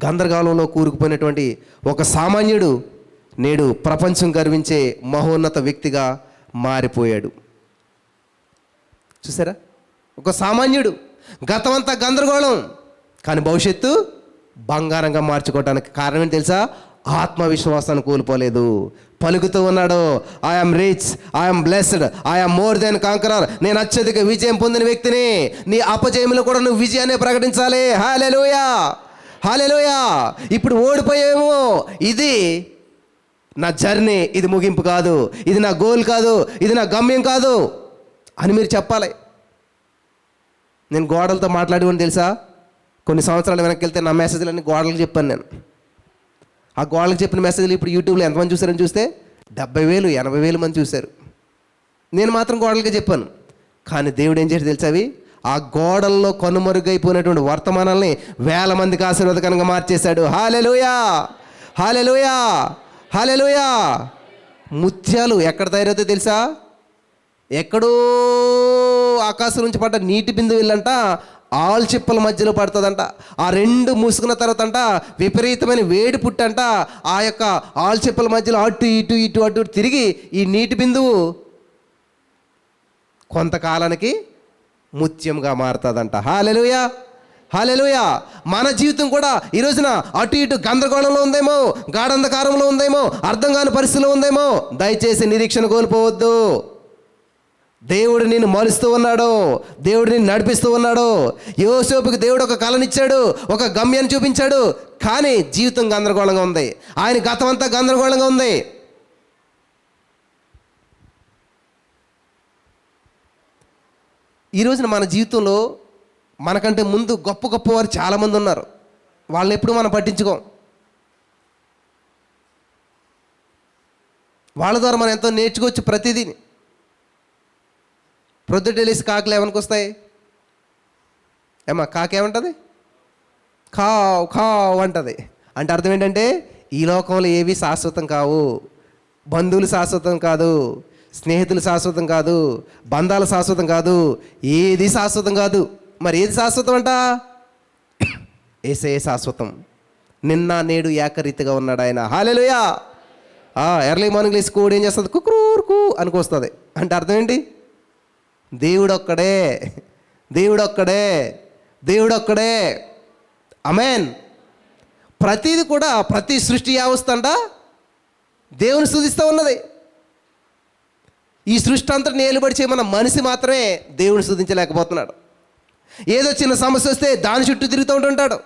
గందరగోళంలో కూరుకుపోయినటువంటి ఒక సామాన్యుడు నేడు ప్రపంచం గర్వించే మహోన్నత వ్యక్తిగా మారిపోయాడు. చూసారా? ఒక సామాన్యుడు, గతమంతా గందరగోళం, కానీ భవిష్యత్తు బంగారంగా మార్చుకోవడానికి కారణం ఏంటి తెలుసా? ఆత్మవిశ్వాసాన్ని కోల్పోలేదు. పలుకుతూ ఉన్నాడు, I'm rich, I'm blessed, I'm more than conqueror. నేను అత్యధిక విజయం పొందిన వ్యక్తిని. నీ అపజయంలో కూడా నువ్వు విజయాన్ని ప్రకటించాలి. హల్లెలూయా, హల్లెలూయా. ఇప్పుడు ఓడిపోయేమో, ఇది నా జర్నీ, ఇది ముగింపు కాదు, ఇది నా గోల్ కాదు, ఇది నా గమ్యం కాదు అని మీరు చెప్పాలి. నేను గోడలతో మాట్లాడేవాడిని తెలుసా? కొన్ని సంవత్సరాలు వెనక్కి వెళ్తే నా మెసేజ్లన్నీ గోడలకు చెప్పాను నేను. ఆ గోడలకు చెప్పిన మెసేజ్లు ఇప్పుడు యూట్యూబ్లో ఎంతమంది చూసారని చూస్తే 70,000 80,000 మంది చూశారు. నేను మాత్రం గోడలకే చెప్పాను. కానీ దేవుడు ఏం చేసి తెలుసా? అవి ఆ గోడల్లో కనుమరుగైపోయినటువంటి వర్తమానాల్ని వేల మందికి ఆశీర్వాదకరంగా మార్చేశాడు. హల్లెలూయా, హల్లెలూయా, హల్లెలూయా. ముత్యాలు ఎక్కడ తయారవుతాయో తెలుసా? ఎక్కడో ఆకాశం నుంచి పడ్డ నీటి బిందువులంట ఆల్చిప్పల మధ్యలో పడుతుందంట. ఆ రెండు మూసుకున్న తర్వాత అంట విపరీతమైన వేడి పుట్టంట ఆ యొక్క ఆల్చిప్పల మధ్యలో అటు ఇటు ఇటు అటు తిరిగి ఈ నీటి బిందువు కొంతకాలానికి ముత్యంగా మారుతుందంట. హల్లెలూయా, హల్లెలూయా. మన జీవితం కూడా ఈ రోజున అటు ఇటు గందరగోళంలో ఉందేమో, గాఢంధకారంలో ఉందేమో, అర్థం కాని పరిస్థితిలో ఉందేమో. దయచేసి నిరీక్షణ కోల్పోవద్దు. దేవుడు నిన్ను మలుస్తూ ఉన్నాడు, దేవుడు నిన్ను నడిపిస్తూ ఉన్నాడు. యోసేపుకి దేవుడు ఒక కళనిచ్చాడు, ఒక గమ్యాన్ని చూపించాడు. కానీ జీవితం గందరగోళంగా ఉంది, ఆయన గతం అంతా గందరగోళంగా ఉంది. ఈ రోజున మన జీవితంలో మనకంటే ముందు గొప్ప గొప్ప వారు చాలామంది ఉన్నారు. వాళ్ళని ఎప్పుడు మనం పట్టించుకోం. వాళ్ళ ద్వారా మనం ఎంతో నేర్చుకోవచ్చు ప్రతిదీని. ప్రొద్దుటేలేసి కాకులు ఏమనికి వస్తాయి? కాకేమంటుంది? ఖావ్ ఖావ్ అంటది. అంటే అర్థం ఏంటంటే ఈ లోకంలో ఏవి శాశ్వతం కావు. బంధువులు శాశ్వతం కాదు, స్నేహితులు శాశ్వతం కాదు, బంధాలు శాశ్వతం కాదు, ఏది శాశ్వతం కాదు. మరి ఏది శాశ్వతం అంట? యేసయ్యే శాశ్వతం. నిన్న నేడు ఏకరీతిగా ఉన్నాడు ఆయన. హల్లెలూయా. ఎర్లీ మార్నింగ్ లేసి కోడి ఏం చేస్తుంది? కుక్రూరుకు అనుకొస్తుంది. అంటే అర్థం ఏంటి? దేవుడొక్కడే, దేవుడొక్కడే, దేవుడొక్కడే. ఆమేన్. ప్రతిది కూడా, ప్రతి సృష్టి వ్యవస్థ అంట దేవుని స్తుతిస్తూ ఉన్నది. ఈ సృష్టి అంతా ఏలుబడి చేయమన్న మనిషి మాత్రమే దేవుని స్తుతించలేకపోతున్నాడు. ఏదో చిన్న సమస్య వస్తే దాని చుట్టూ తిరుగుతూ ఉంటుంటాడు.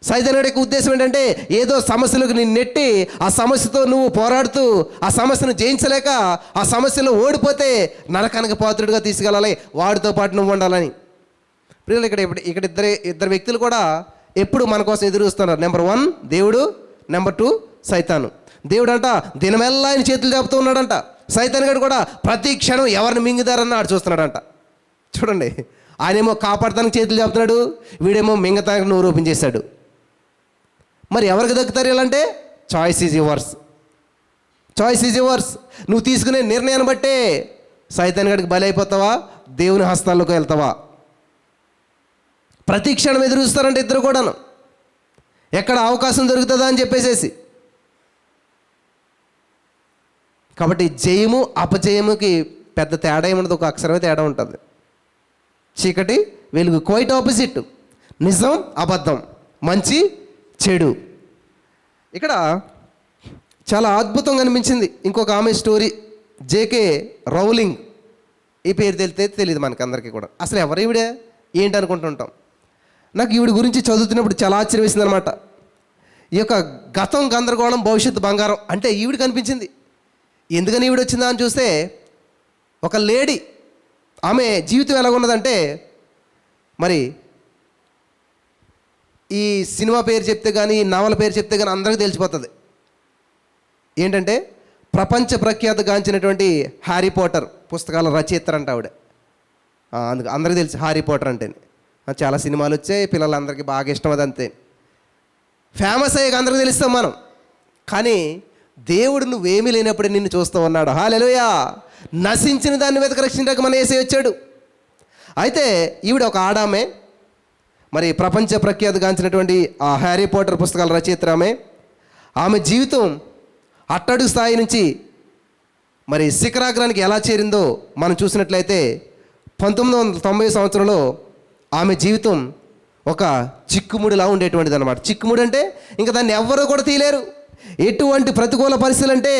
సైతానుడి యొక్క ఉద్దేశం ఏంటంటే ఏదో సమస్యలకు నిన్ను నెట్టి ఆ సమస్యతో నువ్వు పోరాడుతూ ఆ సమస్యను జయించలేక ఆ సమస్యలో ఓడిపోతే నరకానికి పాత్రుడిగా తీసుకెళ్ళాలి, వాడితో పాటు నువ్వు ఉండాలని. ప్రియులు, ఇక్కడ ఇద్దరు వ్యక్తులు కూడా ఎప్పుడు మన కోసం ఎదురు చూస్తున్నారు. నెంబర్ 1 దేవుడు, నెంబర్ 2 సైతాను. దేవుడు అంట దినమెల్లా ఆయన చేతులు చెబుతూ ఉన్నాడంట. సైతాన్ గడు కూడా ప్రతి క్షణం ఎవరిని మింగుదారన్న ఆడు చూస్తున్నాడంట. చూడండి, ఆయనేమో కాపాడటానికి చేతులు చెబుతున్నాడు, వీడేమో మింగతానికి నువ్వు రూపించేశాడు. మరి ఎవరికి దక్కుతారు ఇలాంటే? Choice is yours, choice is yours. నువ్వు తీసుకునే నిర్ణయాన్ని బట్టే సైతాన్ గడికి బలి అయిపోతావా, దేవుని హస్తాల్లోకి వెళ్తావా. ప్రతి క్షణం ఎదురు చూస్తారంటే ఇద్దరు కూడాను, ఎక్కడ అవకాశం దొరుకుతుందా అని చెప్పేసేసి. కాబట్టి జయము అపజయముకి పెద్ద తేడా ఏముండదు, ఒక అక్షరమే తేడా ఉంటుంది. చీకటి వెలుగు, క్వైట్ ఆపోజిట్. నిజం అబద్ధం, మంచి చెడు. ఇక్కడ చాలా అద్భుతంగా అనిపించింది ఇంకొక ఆమె స్టోరీ. JK Rowling. ఈ పేరు తెలియదు మనకందరికీ కూడా. అసలు ఎవరు ఈవిడే ఏంటి అనుకుంటుంటాం. నాకు ఈవిడ గురించి చదువుతున్నప్పుడు చాలా ఆశ్చర్యం వేసింది అనమాట. ఈ యొక్క గతం గందరగోళం, భవిష్యత్తు బంగారం అంటే ఈవిడ కనిపించింది. ఎందుకని ఈవిడ వచ్చిందా అని చూస్తే, ఒక లేడీ, ఆమె జీవితం ఎలాగున్నదంటే, మరి ఈ సినిమా పేరు చెప్తే కానీ, ఈ నవల పేరు చెప్తే కానీ అందరికీ తెలిసిపోతుంది. ఏంటంటే ప్రపంచ ప్రఖ్యాతగాంచినటువంటి హ్యారీ పోటర్ పుస్తకాల రచయిత అంట ఆవిడ. అందుకు అందరికీ తెలుసు హ్యారీ పోటర్ అంటే. చాలా సినిమాలు వచ్చాయి, పిల్లలందరికీ బాగా ఇష్టం, అది అంతే ఫేమస్ అయ్యాక అందరికీ తెలుస్తాం మనం. కానీ దేవుడు నువ్వేమీ లేనప్పుడే నిన్ను చూస్తూ ఉన్నాడు. హల్లెలూయా. నశించిన దాన్ని వెతక రక్షించడానికి మన యేసయ్య వచ్చాడు. అయితే ఈవిడ ఒక ఆడామే, మరి ప్రపంచ ప్రఖ్యాతగాంచినటువంటి ఆ హ్యారీ పోటర్ పుస్తకాల రచయిత ఆమె జీవితం అట్టడుగు స్థాయి నుంచి మరి శిఖరాగ్రానికి ఎలా చేరిందో మనం చూసినట్లయితే 1990 సంవత్సరంలో ఆమె జీవితం ఒక చిక్కుముడిలా ఉండేటువంటిది అనమాట. చిక్కుముడి అంటే ఇంకా దాన్ని ఎవ్వరూ కూడా తీయలేరు. ఎటువంటి ప్రతికూల పరిస్థితులు అంటే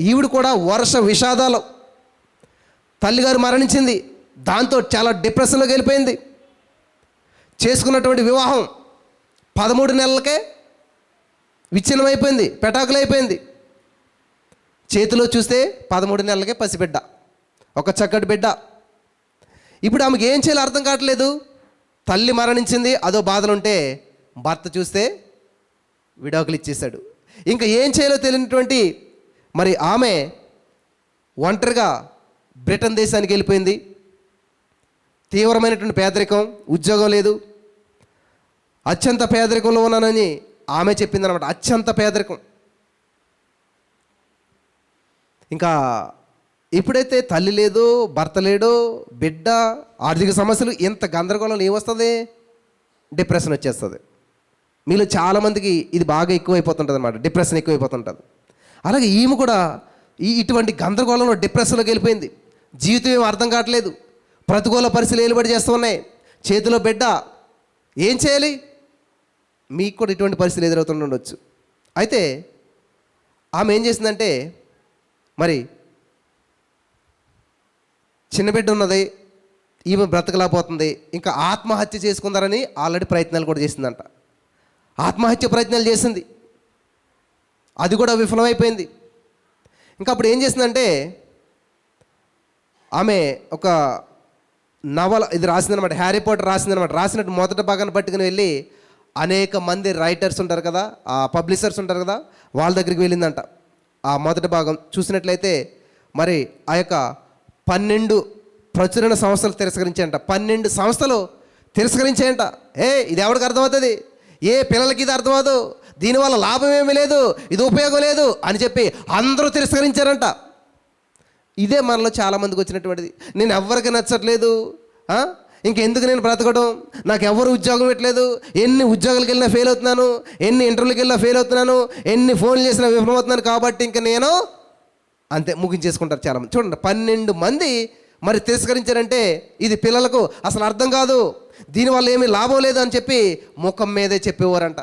ఈవిడ కూడా వర్ష విషాదాలు. తల్లిగారు మరణించింది, దాంతో చాలా డిప్రెషన్లోకి వెళ్ళిపోయింది. చేసుకున్నటువంటి వివాహం 13 నెలలకే విచ్ఛిన్నమైపోయింది, పెటాకులైపోయింది. చేతిలో చూస్తే 13 నెలలకే పసిబిడ్డ, ఒక చక్కటి బిడ్డ. ఇప్పుడు ఆమెకి ఏం చేయాలో అర్థం కావట్లేదు. తల్లి మరణించింది, అదో బాధలుంటే భర్త చూస్తే విడాకులు ఇచ్చేశాడు. ఇంకా ఏం చేయాలో తెలియనటువంటి మరి ఆమె ఒంటరిగా బ్రిటన్ దేశానికి వెళ్ళిపోయింది. తీవ్రమైనటువంటి పేదరికం, ఉద్యోగం లేదు, అత్యంత పేదరికంలో ఉన్నానని ఆమె చెప్పిందనమాట. అత్యంత పేదరికం. ఇంకా ఎప్పుడైతే తల్లి లేదు, భర్త లేడు, బిడ్డ, ఆర్థిక సమస్యలు, ఇంత గందరగోళం ఏమొస్తుంది? డిప్రెషన్ వచ్చేస్తుంది. మీలో చాలామందికి ఇది బాగా ఎక్కువైపోతుంటుంది అనమాట, డిప్రెషన్ ఎక్కువైపోతుంటుంది. అలాగే ఈమె కూడా ఇటువంటి గందరగోళంలో డిప్రెషన్లోకి వెళ్ళిపోయింది. జీవితం ఏం అర్థం కావట్లేదు, ప్రతికూల పరిస్థితులు ఏలుబడి చేస్తూ ఉన్నాయి, చేతిలో బిడ్డ, ఏం చేయాలి? మీకు కూడా ఇటువంటి పరిస్థితులు ఎదురవుతుండొచ్చు. అయితే ఆమె ఏం చేసిందంటే, మరి చిన్న బిడ్డ ఉన్నది, ఈమె బ్రతకలేకపోతుంది, ఇంకా ఆత్మహత్య చేసుకుందారని ఆల్రెడీ ప్రయత్నాలు కూడా చేసిందంట. ఆత్మహత్య ప్రయత్నాలు చేసింది, అది కూడా విఫలమైపోయింది. ఇంకా అప్పుడు ఏం చేసిందంటే, ఆమె ఒక నవల ఇది రాసిందనమాట, హ్యారీ పాటర్ రాసిందనమాట. రాసినట్టు మొదటి భాగాన్ని పట్టుకుని వెళ్ళి అనేక మంది రైటర్స్ ఉంటారు కదా, ఆ పబ్లిషర్స్ ఉంటారు కదా, వాళ్ళ దగ్గరికి వెళ్ళిందంట. ఆ మొదటి భాగం చూసినట్లయితే మరి ఆ యొక్క 12 ప్రచురణ సంస్థలు తిరస్కరించాయంట. 12 సంస్థలు తిరస్కరించాయంట. ఇది ఎవరికి అర్థమవుతుంది? ఏ పిల్లలకి ఇది అర్థమవుతుంది? దీనివల్ల లాభం ఏమీ లేదు, ఇది ఉపయోగం లేదు అని చెప్పి అందరూ తిరస్కరించారంట. ఇదే మనలో చాలామందికి వచ్చినటువంటిది. నేను ఎవరికి నచ్చట్లేదు, ఇంకెందుకు నేను బ్రతకడం, నాకు ఎవరు ఉద్యోగం పెట్టలేదు, ఎన్ని ఉద్యోగాలకు వెళ్ళినా ఫెయిల్ అవుతున్నాను, ఎన్ని ఇంటర్వ్యూకి వెళ్ళినా ఫెయిల్ అవుతున్నాను, ఎన్ని ఫోన్లు చేసినా విఫలమవుతున్నాను, కాబట్టి ఇంక నేను అంతే ముగించేసుకుంటారు చాలామంది. చూడండి, 12 మంది మరి తిరస్కరించారంటే ఇది పిల్లలకు అసలు అర్థం కాదు, దీనివల్ల ఏమీ లాభం లేదు అని చెప్పి ముఖం మీదే చెప్పేవారంట.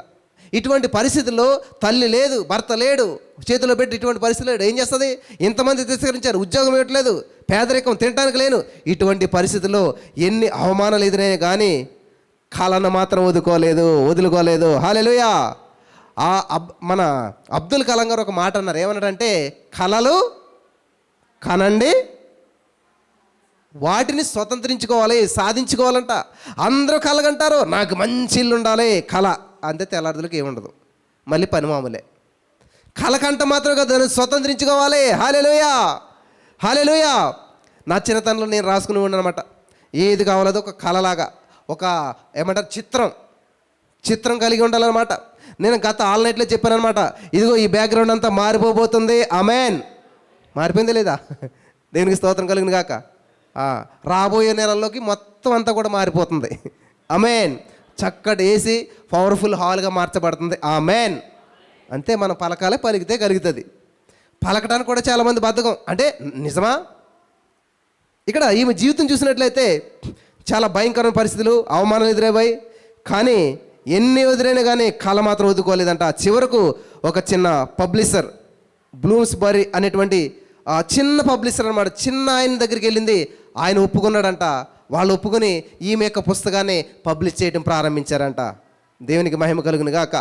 ఇటువంటి పరిస్థితుల్లో తల్లి లేదు, భర్త లేడు, చేతిలో పెట్టి ఇటువంటి పరిస్థితులు లేడు, ఏం చేస్తుంది? ఇంతమంది తిరస్కరించారు, ఉద్యోగం ఇవ్వట్లేదు, పేదరికం, తినడానికి లేను. ఇటువంటి పరిస్థితుల్లో ఎన్ని అవమానాలు ఎదురైనా కానీ కళను మాత్రం వదులుకోలేదు. హల్లెలూయా. మన అబ్దుల్ కలాం గారు ఒక మాట అన్నారు, ఏమన్నారంటే, కళలు కనండి, వాటిని స్వతంత్రించుకోవాలి, సాధించుకోవాలంట. అందరూ కలగంటారు, నాకు మంచి ఇల్లు ఉండాలి, కళ అంతే, తెల్లారుదలకి ఏముండదు, మళ్ళీ పని మామూలే. కళకంట మాత్రం కదా, దాన్ని స్వతంత్రించుకోవాలి. హల్లెలూయా. నా చిన్నతనంలో నేను రాసుకుని ఉన్నానమాట, ఏది కావాలదో ఒక కళలాగా, ఒక ఏమంటారు చిత్రం కలిగి ఉండాలన్నమాట. నేను గత ఆల్నైట్లో చెప్పానమాట, ఇదిగో ఈ బ్యాక్గ్రౌండ్ అంతా మారిపోబోతుంది. ఆమేన్. మారిపోయింది లేదా? దేవునికి స్తోత్రం కలిగిన గాక. రాబోయే నెలల్లోకి మొత్తం అంతా కూడా మారిపోతుంది. ఆమేన్. చక్కటి ఏసీ పవర్ఫుల్ హాల్గా మార్చబడుతుంది. ఆమేన్. అంతే, మనం పలకాలే, పలికితే కలుగుతుంది. పలకడానికి కూడా చాలామంది బద్ధకం. అంటే నిజమా? ఇక్కడ ఈమె జీవితం చూసినట్లయితే చాలా భయంకరమైన పరిస్థితులు, అవమానాలు ఎదురయ్యాయి. కానీ ఎన్ని ఎదురైనా కానీ కళ మాత్రం వదుకోలేదంట. చివరకు ఒక చిన్న పబ్లిషర్, బ్లూమ్స్బరీ అనేటువంటి చిన్న పబ్లిషర్ అనమాట, చిన్న ఆయన దగ్గరికి వెళ్ళింది. ఆయన ఒప్పుకున్నాడంట. వాళ్ళు ఒప్పుకొని ఈమె యొక్క పుస్తకాన్ని పబ్లిష్ చేయడం ప్రారంభించారంట. దేవునికి మహిమ కలుగును గాక.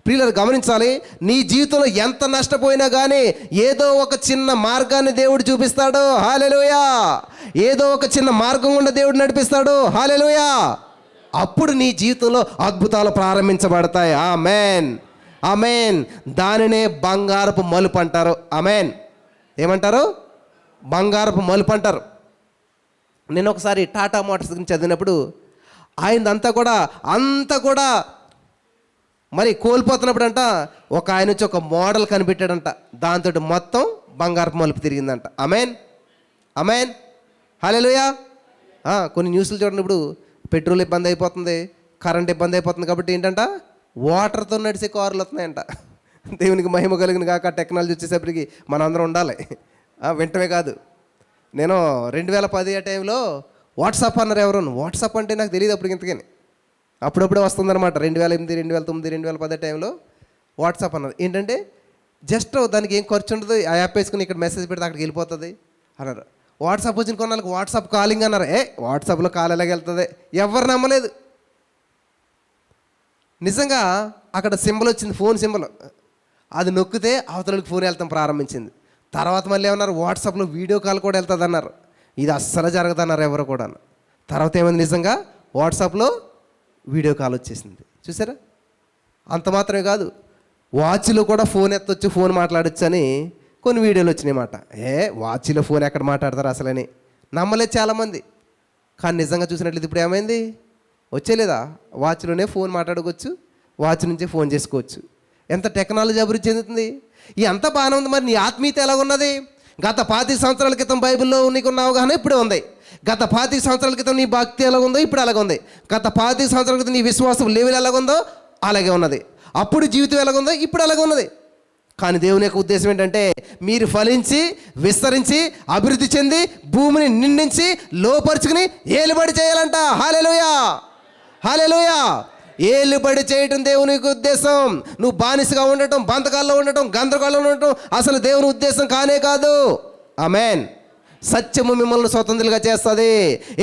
ప్రియులను గమనించాలి, నీ జీవితంలో ఎంత నష్టపోయినా కానీ ఏదో ఒక చిన్న మార్గాన్ని దేవుడు చూపిస్తాడు. హల్లెలూయా. ఏదో ఒక చిన్న మార్గం గుండా దేవుడు నడిపిస్తాడు. హల్లెలూయా. అప్పుడు నీ జీవితంలో అద్భుతాలు ప్రారంభించబడతాయి. ఆమేన్. దానినే బంగారపు మలుపు అంటారు. ఆమేన్. ఏమంటారు? బంగారపు మలుపు అంటారు. నేను ఒకసారి టాటా మోటార్స్ గురించి చదివినప్పుడు ఆయనంతా కూడా మరి కోల్పోతున్నప్పుడు అంట, ఒక ఆయన వచ్చి ఒక మోడల్ కనిపెట్టాడంట, దాంతో మొత్తం బంగారపు మలుపు తిరిగిందంట. ఆమేన్. హల్లెలూయా. కొన్ని న్యూస్లు చూడండి, ఇప్పుడు పెట్రోల్ ఇబ్బంది అయిపోతుంది, కరెంట్ ఇబ్బంది అయిపోతుంది, కాబట్టి ఏంటంట, వాటర్తో నడిచే కార్లు వస్తున్నాయంట. దేవునికి మహిమ కలిగిన కాక. టెక్నాలజీ వచ్చేసరికి మనందరం ఉండాలి, వెంటనే కాదు. నేను 2010 టైంలో వాట్సాప్ అన్నారు ఎవరు. వాట్సాప్ అంటే నాకు తెలియదు అప్పుడు, ఇంతకని అప్పుడప్పుడే వస్తుందన్నమాట. 2008, 2009, 2010 టైంలో వాట్సాప్ అన్నారు. ఏంటంటే జస్ట్ దానికి ఏం ఖర్చు ఉండదు, ఆ యాప్ వేసుకుని ఇక్కడ మెసేజ్ పెడితే అక్కడికి వెళ్ళిపోతుంది అన్నారు. వాట్సాప్ వచ్చిన కొన్నాళ్ళకి వాట్సాప్ కాలింగ్ అన్నారు. వాట్సాప్లో కాల్ ఎలాగ వెళ్తుంది? ఎవరు నమ్మలేదు. నిజంగా అక్కడ సింబల్ వచ్చింది, ఫోన్ సింబల్, అది నొక్కితే అవతలకి ఫోన్ వెళ్తాం ప్రారంభించింది. తర్వాత మళ్ళీ ఏమన్నారు, వాట్సాప్లో వీడియో కాల్ కూడా వెళ్తుంది అన్నారు. ఇది అస్సలు జరగదన్నారు ఎవరు కూడా. తర్వాత ఏమైంది, నిజంగా వాట్సాప్లో వీడియో కాల్ వచ్చేసింది. చూసారా? అంత మాత్రమే కాదు, వాచ్లో కూడా ఫోన్ ఎత్తొచ్చు, ఫోన్ మాట్లాడచ్చు అని కొన్ని వీడియోలు వచ్చినాయి మాట. వాచ్లో ఫోన్ ఎక్కడ మాట్లాడతారు అసలని నమ్మలేదు చాలామంది. కానీ నిజంగా చూసినట్లయితే ఇప్పుడు ఏమైంది, వచ్చేలేదా? వాచ్లోనే ఫోన్ మాట్లాడుకోవచ్చు, వాచ్ నుంచే ఫోన్ చేసుకోవచ్చు. ఎంత టెక్నాలజీ అభివృద్ధి చెందుతుంది. ఈ అంతా బాగానే ఉంది. మరి నీ ఆత్మీయత ఎలాగున్నది? గత 25 సంవత్సరాల క్రితం బైబిల్లో నీకున్న అవగాహన ఇప్పుడే ఉంది. గత 25 సంవత్సరాల క్రితం నీ భక్తి ఎలాగ ఉందో ఇప్పుడు అలాగ ఉంది. గత 25 సంవత్సరాల క్రితం నీ విశ్వాసం లెవెల్ ఎలాగుందో అలాగే ఉన్నది. అప్పుడు జీవితం ఎలాగుందో ఇప్పుడు అలాగే ఉన్నది. కానీ దేవుని యొక్క ఉద్దేశం ఏంటంటే మీరు ఫలించి విస్తరించి అభివృద్ధి చెంది భూమిని నిండించి లోపరుచుకుని ఏలుబడి చేయాలంట. హల్లెలూయా, హల్లెలూయా. ఏలుబడి చేయటం దేవుని ఉద్దేశం. నువ్వు బానిసగా ఉండటం, బంధకాల్లో ఉండటం, గందరగోళంలో ఉండటం అసలు దేవుని ఉద్దేశం కానే కాదు. ఆమేన్. సత్యము మిమ్మల్ని స్వతంత్రులుగా చేస్తుంది.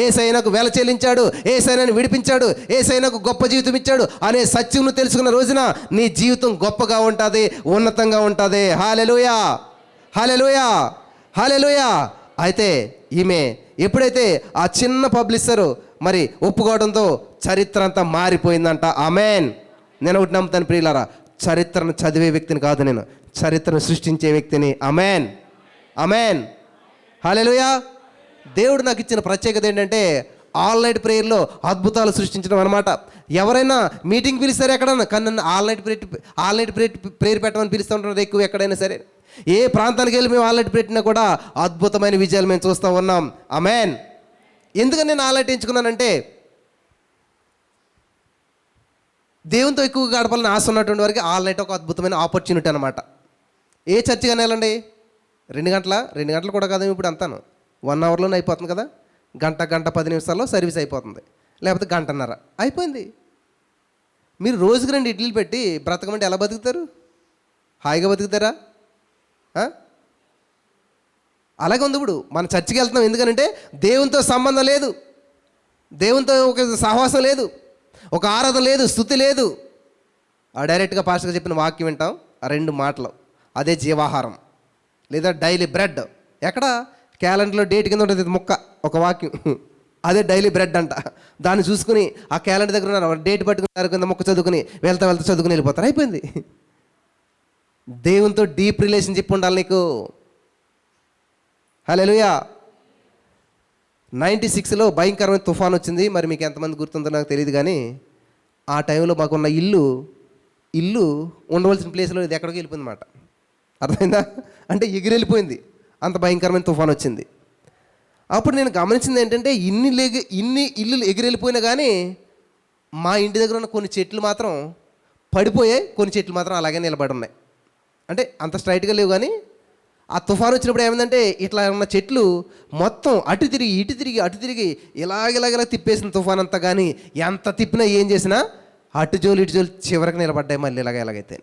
యేసయ్యకు వెల చెల్లించాడు, యేసయ్యను విడిపించాడు, యేసయ్యకు గొప్ప జీవితం ఇచ్చాడు అనే సత్యమును తెలుసుకున్న రోజున నీ జీవితం గొప్పగా ఉంటుంది, ఉన్నతంగా ఉంటుంది. హల్లెలూయా, హల్లెలూయా, హల్లెలూయా. అయితే ఈమె ఎప్పుడైతే ఆ చిన్న పబ్లిషరు మరి ఒప్పుకోవడంతో చరిత్ర అంతా మారిపోయిందంట. ఆమేన్. నేను ఒకటి నమ్ముతాను ప్రియులారా, చరిత్రను చదివే వ్యక్తిని కాదు, నేను చరిత్రను సృష్టించే వ్యక్తిని. ఆమేన్, ఆమేన్, హల్లెలూయా. దేవుడు నాకు ఇచ్చిన ప్రత్యేకత ఏంటంటే ఆల్ నైట్ ప్రేయర్లో అద్భుతాలు సృష్టించడం అనమాట. ఎవరైనా మీటింగ్ పిలుస్తారు ఎక్కడన్నా, కానీ నన్ను ఆల్ నైట్ ప్రేయర్ పెట్టమని పిలుస్తూ ఉంటారు ఎక్కువ. ఎక్కడైనా సరే ఏ ప్రాంతానికి వెళ్ళి మేము ఆల్ నైట్ పెట్టినా కూడా అద్భుతమైన విజయాలు మేము చూస్తూ ఉన్నాం. ఆమేన్. ఎందుకని నేను ఆల్ నైట్ ఎంచుకున్నానంటే దేవునితో ఎక్కువగా గడపాలని ఆశ ఉన్నటువంటి వారికి ఆల్ నైట్ ఒక అద్భుతమైన ఆపర్చునిటీ అనమాట. ఏ చర్చికి వెళ్ళండి, 2 గంటలు కూడా కాదు ఇప్పుడు అంతాను 1 అవర్లోనే అయిపోతుంది కదా. గంట 10 నిమిషాల్లో సర్వీస్ అయిపోతుంది, లేకపోతే గంటన్నర అయిపోయింది. మీరు రోజుకి 2 ఇడ్లీలు పెట్టి బ్రతకమంటే ఎలా బతుకుతారు? హాయిగా బతుకుతారా? అలాగే ఉంది. ఇప్పుడు మన చర్చికి వెళ్తున్నాం ఎందుకనంటే దేవునితో సంబంధం లేదు, దేవునితో ఒక సహవాసం లేదు, ఒక ఆరాధన లేదు, స్తుతి లేదు. డైరెక్ట్గా పాస్టర్గా చెప్పిన వాక్యం వింటాం, ఆ 2 మాటలు, అదే జీవాహారం లేదా డైలీ బ్రెడ్. ఎక్కడ క్యాలెండర్లో డేట్ కింద ఉంటుంది ముక్క, ఒక వాక్యం, అదే డైలీ బ్రెడ్ అంట. దాన్ని చూసుకుని ఆ క్యాలెండర్ దగ్గర ఉన్నారు, డేట్ పట్టుకున్నారు కింద ముక్క చదువుకుని వెళ్తా చదువుకుని వెళ్ళిపోతారు, అయిపోయింది. దేవునితో డీప్ రిలేషన్షిప్ ఉండాలి నీకు. హల్లెలూయా. 96లో భయంకరమైన తుఫాన్ వచ్చింది. మరి మీకు ఎంతమంది గుర్తుందో నాకు తెలియదు, కానీ ఆ టైంలో మాకున్న ఇల్లు ఉండవలసిన ప్లేస్లో ఇది ఎక్కడికి వెళ్ళిపోయింది అన్నమాట. అర్థమైందా? అంటే ఎగిరెళ్ళిపోయింది, అంత భయంకరమైన తుఫాన్ వచ్చింది. అప్పుడు నేను గమనించింది ఏంటంటే ఇన్ని ఇల్లులు ఎగిరెళ్ళిపోయినా కానీ మా ఇంటి దగ్గర ఉన్న కొన్ని చెట్లు మాత్రం పడిపోయాయి, కొన్ని చెట్లు మాత్రం అలాగే నిలబడి ఉన్నాయి. అంటే అంత స్ట్రైట్గా లేవు, కానీ ఆ తుఫాను వచ్చినప్పుడు ఏమైందంటే ఇట్లా ఉన్న చెట్లు మొత్తం అటు తిరిగి ఇలాగ తిప్పేసిన తుఫాన్ అంతా. కానీ ఎంత తిప్పినా ఏం చేసినా అటు జోలు చివరికి నిలబడ్డాయి మళ్ళీ ఎలాగైతే.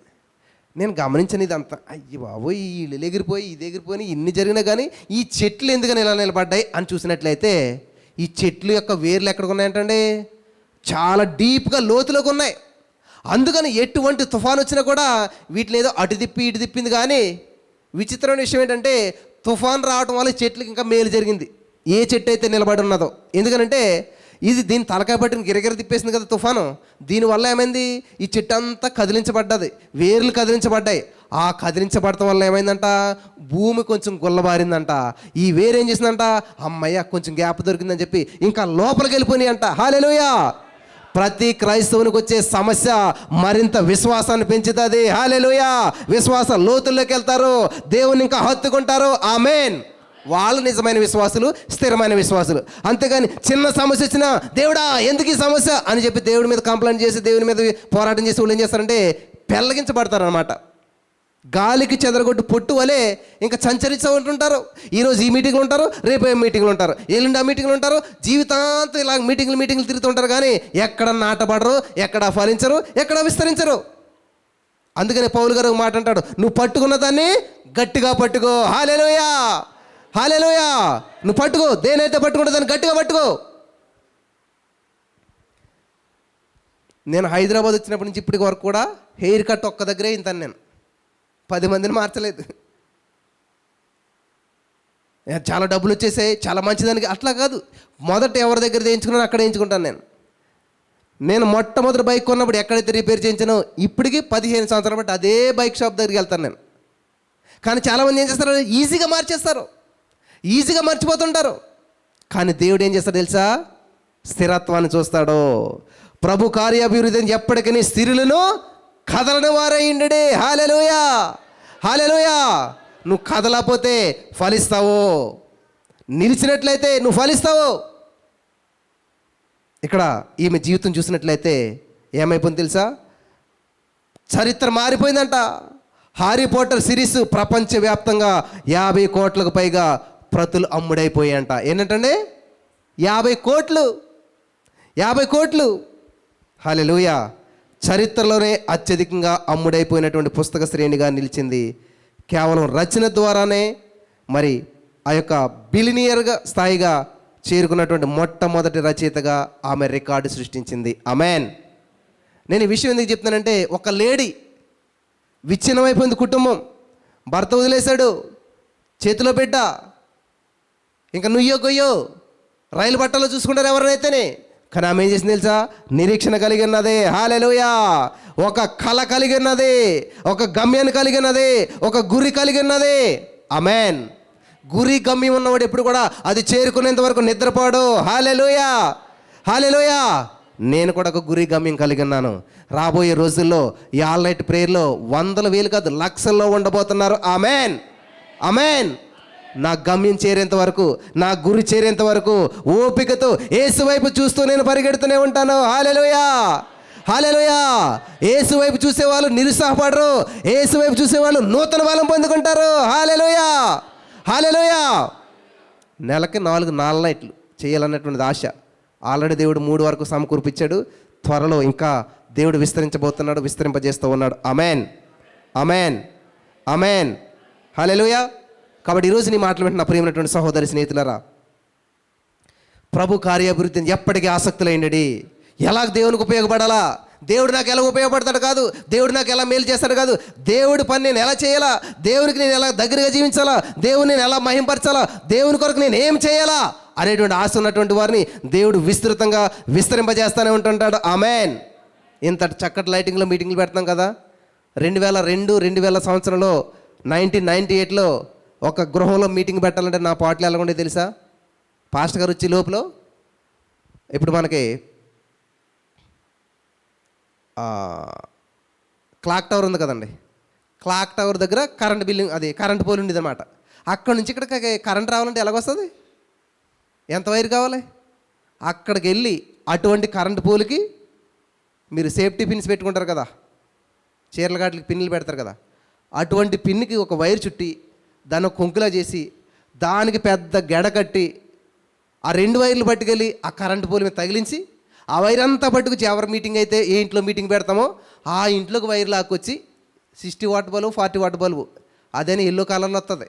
నేను గమనించిన ఇదంతా, అయ్యి బాబోయ్ ఈ ఇల్లు ఎగిరిపోయి ఇది ఎగిరిపోయి ఇన్ని జరిగినా కానీ ఈ చెట్లు ఎందుకని ఇలా నిలబడ్డాయి అని చూసినట్లయితే ఈ చెట్లు యొక్క వేర్లు ఎక్కడికి ఉన్నాయంటండి, చాలా డీప్గా లోతులోకి ఉన్నాయి. అందుకని ఎటువంటి తుఫాన్ వచ్చినా కూడా వీటిని ఏదో అటు ఇటు తిప్పింది. కానీ విచిత్రమైన విషయం ఏంటంటే తుఫాన్ రావడం వల్ల చెట్లకి ఇంకా మేలు జరిగింది, ఏ చెట్టు అయితే నిలబడి ఉన్నదో. ఎందుకనంటే ఇది దీని తలకాయ పట్టిన గిరగిర తిప్పేసింది కదా తుఫాను. దీనివల్ల ఏమైంది, ఈ చెట్టు అంతా కదిలించబడ్డది, వేర్లు కదిలించబడ్డాయి. ఆ కదిలించబడటం వల్ల ఏమైందంట, భూమి కొంచెం గుల్లబారిందంట. ఈ వేరు ఏం చేసిందంట, అమ్మయ్య కొంచెం గ్యాప్ దొరికిందని చెప్పి ఇంకా లోపలికి వెళ్ళిపోయినాయి అంట. హల్లెలూయా. ప్రతి క్రైస్తవునికి వచ్చే సమస్య మరింత విశ్వాసాన్ని పెంచుతుంది. హల్లెలూయా. విశ్వాస లోతుల్లోకి వెళ్తారు, దేవుని ఇంకా హత్తుకుంటారు. ఆమేన్. వాళ్ళు నిజమైన విశ్వాసులు, స్థిరమైన విశ్వాసులు. అంతేగాని చిన్న సమస్య వచ్చినా దేవుడా ఎందుకు ఈ సమస్య అని చెప్పి దేవుడి మీద కంప్లైంట్ చేసి దేవుని మీద పోరాటం చేసి వాళ్ళు ఏం చేస్తారంటే పెళ్ళగించబడతారు అనమాట. గాలికి చెదరగొట్టు పొట్టు వలే ఇంకా సంచరిస్తూ ఉంటుంటారు. ఈరోజు ఈ మీటింగ్లు ఉంటారు, రేపు ఏ మీటింగ్లు ఉంటారు, ఎల్లుండి ఆ మీటింగ్లు ఉంటారు, జీవితాంతం ఇలా మీటింగ్లు తిరుగుతుంటారు. కానీ ఎక్కడ నాటబడరు, ఎక్కడ ఫలించరు, ఎక్కడ విస్తరించరు. అందుకని పౌలు గారు ఒక మాట అంటాడు, నువ్వు పట్టుకున్న దాన్ని గట్టిగా పట్టుకో. హల్లెలూయా, హల్లెలూయా. నువ్వు పట్టుకో, దేనైతే పట్టుకుంటే దాన్ని గట్టిగా పట్టుకో. నేను హైదరాబాద్ వచ్చినప్పటి నుంచి ఇప్పటి వరకు కూడా హెయిర్ కట్ ఒక్క దగ్గరే ఇంతాను, నేను 10 మందిని మార్చలేదు. చాలా డబ్బులు వచ్చేసాయి, చాలా మంచిదానికి అట్లా కాదు. మొదట ఎవరి దగ్గర చేయించుకున్నాను అక్కడ వేయించుకుంటాను. నేను మొట్టమొదటి బైక్ కొన్నప్పుడు ఎక్కడైతే రిపేర్ చేయించానో ఇప్పటికీ 15 సంవత్సరాలు బట్టి అదే బైక్ షాప్ దగ్గరికి వెళ్తాను నేను. కానీ చాలామంది ఏం చేస్తారు, ఈజీగా మార్చేస్తారు, ఈజీగా మర్చిపోతుంటారు. కానీ దేవుడు ఏం చేస్తాడు తెలుసా, స్థిరత్వాన్ని చూస్తాడు. ప్రభు కార్యాభివృద్ధిని ఎప్పటికీ స్థిరులను కదలని వారయ్యుండే. హల్లెలూయా, హల్లెలూయా. నువ్వు కదలకపోతే ఫలిస్తావు, నిలిచినట్లయితే నువ్వు ఫలిస్తావు. ఇక్కడ ఈమె జీవితం చూసినట్లయితే ఏమైపోయింది తెలుసా? చరిత్ర మారిపోయిందంట. హ్యారీ పాటర్ సిరీస్ ప్రపంచవ్యాప్తంగా 50 కోట్లకు పైగా ప్రతులు అమ్ముడైపోయాయంట. ఏంటంటే 50 కోట్లు. హల్లెలూయా. చరిత్రలోనే అత్యధికంగా అమ్ముడైపోయినటువంటి పుస్తక శ్రేణిగా నిలిచింది. కేవలం రచన ద్వారానే మరి ఆ యొక్క బిలినియర్గా స్థాయిగా చేరుకున్నటువంటి మొట్టమొదటి రచయితగా ఆమె రికార్డు సృష్టించింది. ఆమెన్. నేను ఈ విషయం ఎందుకు చెప్తున్నానంటే, ఒక లేడీ విచ్ఛిన్నమైపోయింది కుటుంబం, భర్త వదిలేశాడు, చేతిలో బిడ్డ, ఇంకా నుయ్యో గొయ్యో రైలు పట్టాలో చూసుకుంటారు ఎవరినైతేనే. కానీ ఆమె ఏం చేసింది తెలుసా? నిరీక్షణ కలిగి ఉన్నది. హల్లెలూయా. ఒక కళ కలిగి ఉన్నది, ఒక గమ్యాన్ని కలిగి ఉన్నది, ఒక గురి కలిగి ఉన్నది. ఆమెన్. గురి గమ్యం ఉన్నవాడు ఎప్పుడు కూడా అది చేరుకునేంత వరకు నిద్రపోడు. హల్లెలూయా. హల్లెలూయా. నేను కూడా ఒక గురి గమ్యం కలిగి ఉన్నాను. రాబోయే రోజుల్లో ఈ ఆల్ నైట్ ప్రేయర్లో 100,000 కాదు, లక్షల్లో ఉండబోతున్నారు. ఆమెన్. ఆమెన్. నా గమ్యం చేరేంత వరకు, నా గురి చేరేంత వరకు ఓపికతో యేసు వైపు చూస్తూ నేను పరిగెడుతూనే ఉంటాను. హల్లెలూయా. హల్లెలూయా. యేసు వైపు చూసేవాళ్ళు నిరుత్సాహపడరు, యేసు వైపు చూసేవాళ్ళు నూతన బలం పొందుకుంటారు. హల్లెలూయా. హల్లెలూయా. నెలకి 4 నైట్లు చేయాలన్నటువంటిది ఆశ. ఆల్రెడీ దేవుడు 3 వరకు సమకూర్పించాడు. త్వరలో ఇంకా దేవుడు విస్తరించబోతున్నాడు, విస్తరింపజేస్తూ ఉన్నాడు. ఆమెన్. ఆమెన్. ఆమెన్. హల్లెలూయా. కాబట్టి ఈరోజు నీ మాటలు వింటున్న ప్రియమైనటువంటి సహోదరి స్నేహితులారా, ప్రభు కార్యాభివృద్ధిని ఎప్పటికీ ఆసక్తులైండి. ఎలా దేవునికి ఉపయోగపడాలా, దేవుడు నాకు ఎలా ఉపయోగపడతాడు కాదు, దేవుడు నాకు ఎలా మేలు చేస్తాడు కాదు, దేవుడి పని నేను ఎలా చేయాలా, దేవునికి నేను ఎలా దగ్గరగా జీవించాలా, దేవుని నేను ఎలా మహింపరచాలా, దేవుని కొరకు నేను ఏం చేయాలా అనేటువంటి ఆశ ఉన్నటువంటి వారిని దేవుడు విస్తృతంగా విస్తరింపజేస్తూనే ఉంటుంటాడు. ఆమెన్. ఇంత చక్కటి లైటింగ్లో మీటింగ్లు పెడతాం కదా. 2002 సంవత్సరంలో 1998లో ఒక గృహంలో మీటింగ్ పెట్టాలంటే నా పాటలు ఎలా ఉండేది తెలుసా? పాస్టర్ గారు వచ్చి లోపల ఇప్పుడు మనకి క్లాక్ టవర్ ఉంది కదండి, క్లాక్ టవర్ దగ్గర కరెంట్ పోల్ ఉండేది అనమాట. అక్కడ నుంచి ఇక్కడికి కరెంట్ రావాలంటే ఎలాగొస్తుంది? ఎంత వైర్ కావాలి? అక్కడికి వెళ్ళి అటువంటి కరెంట్ పోల్కి మీరు సేఫ్టీ పిన్స్ పెట్టుకుంటారు కదా, చీరల గాట్లకి పిన్నులు పెడతారు కదా, అటువంటి పిన్నికి ఒక వైర్ చుట్టి దాన్ని ఒక కొంకులా చేసి దానికి పెద్ద గెడ కట్టి ఆ 2 వైర్లు పట్టుకెళ్ళి ఆ కరెంటు పోల్ మీద తగిలించి ఆ వైర్ అంతా పట్టుకొచ్చి ఎవరి మీటింగ్ అయితే ఏ ఇంట్లో మీటింగ్ పెడతామో ఆ ఇంట్లోకి వైర్ లాక్కొచ్చి 60 వాట్ బల్బు 40 వాట్ బల్బు అదేని ఎల్లో కలర్లో వస్తుంది.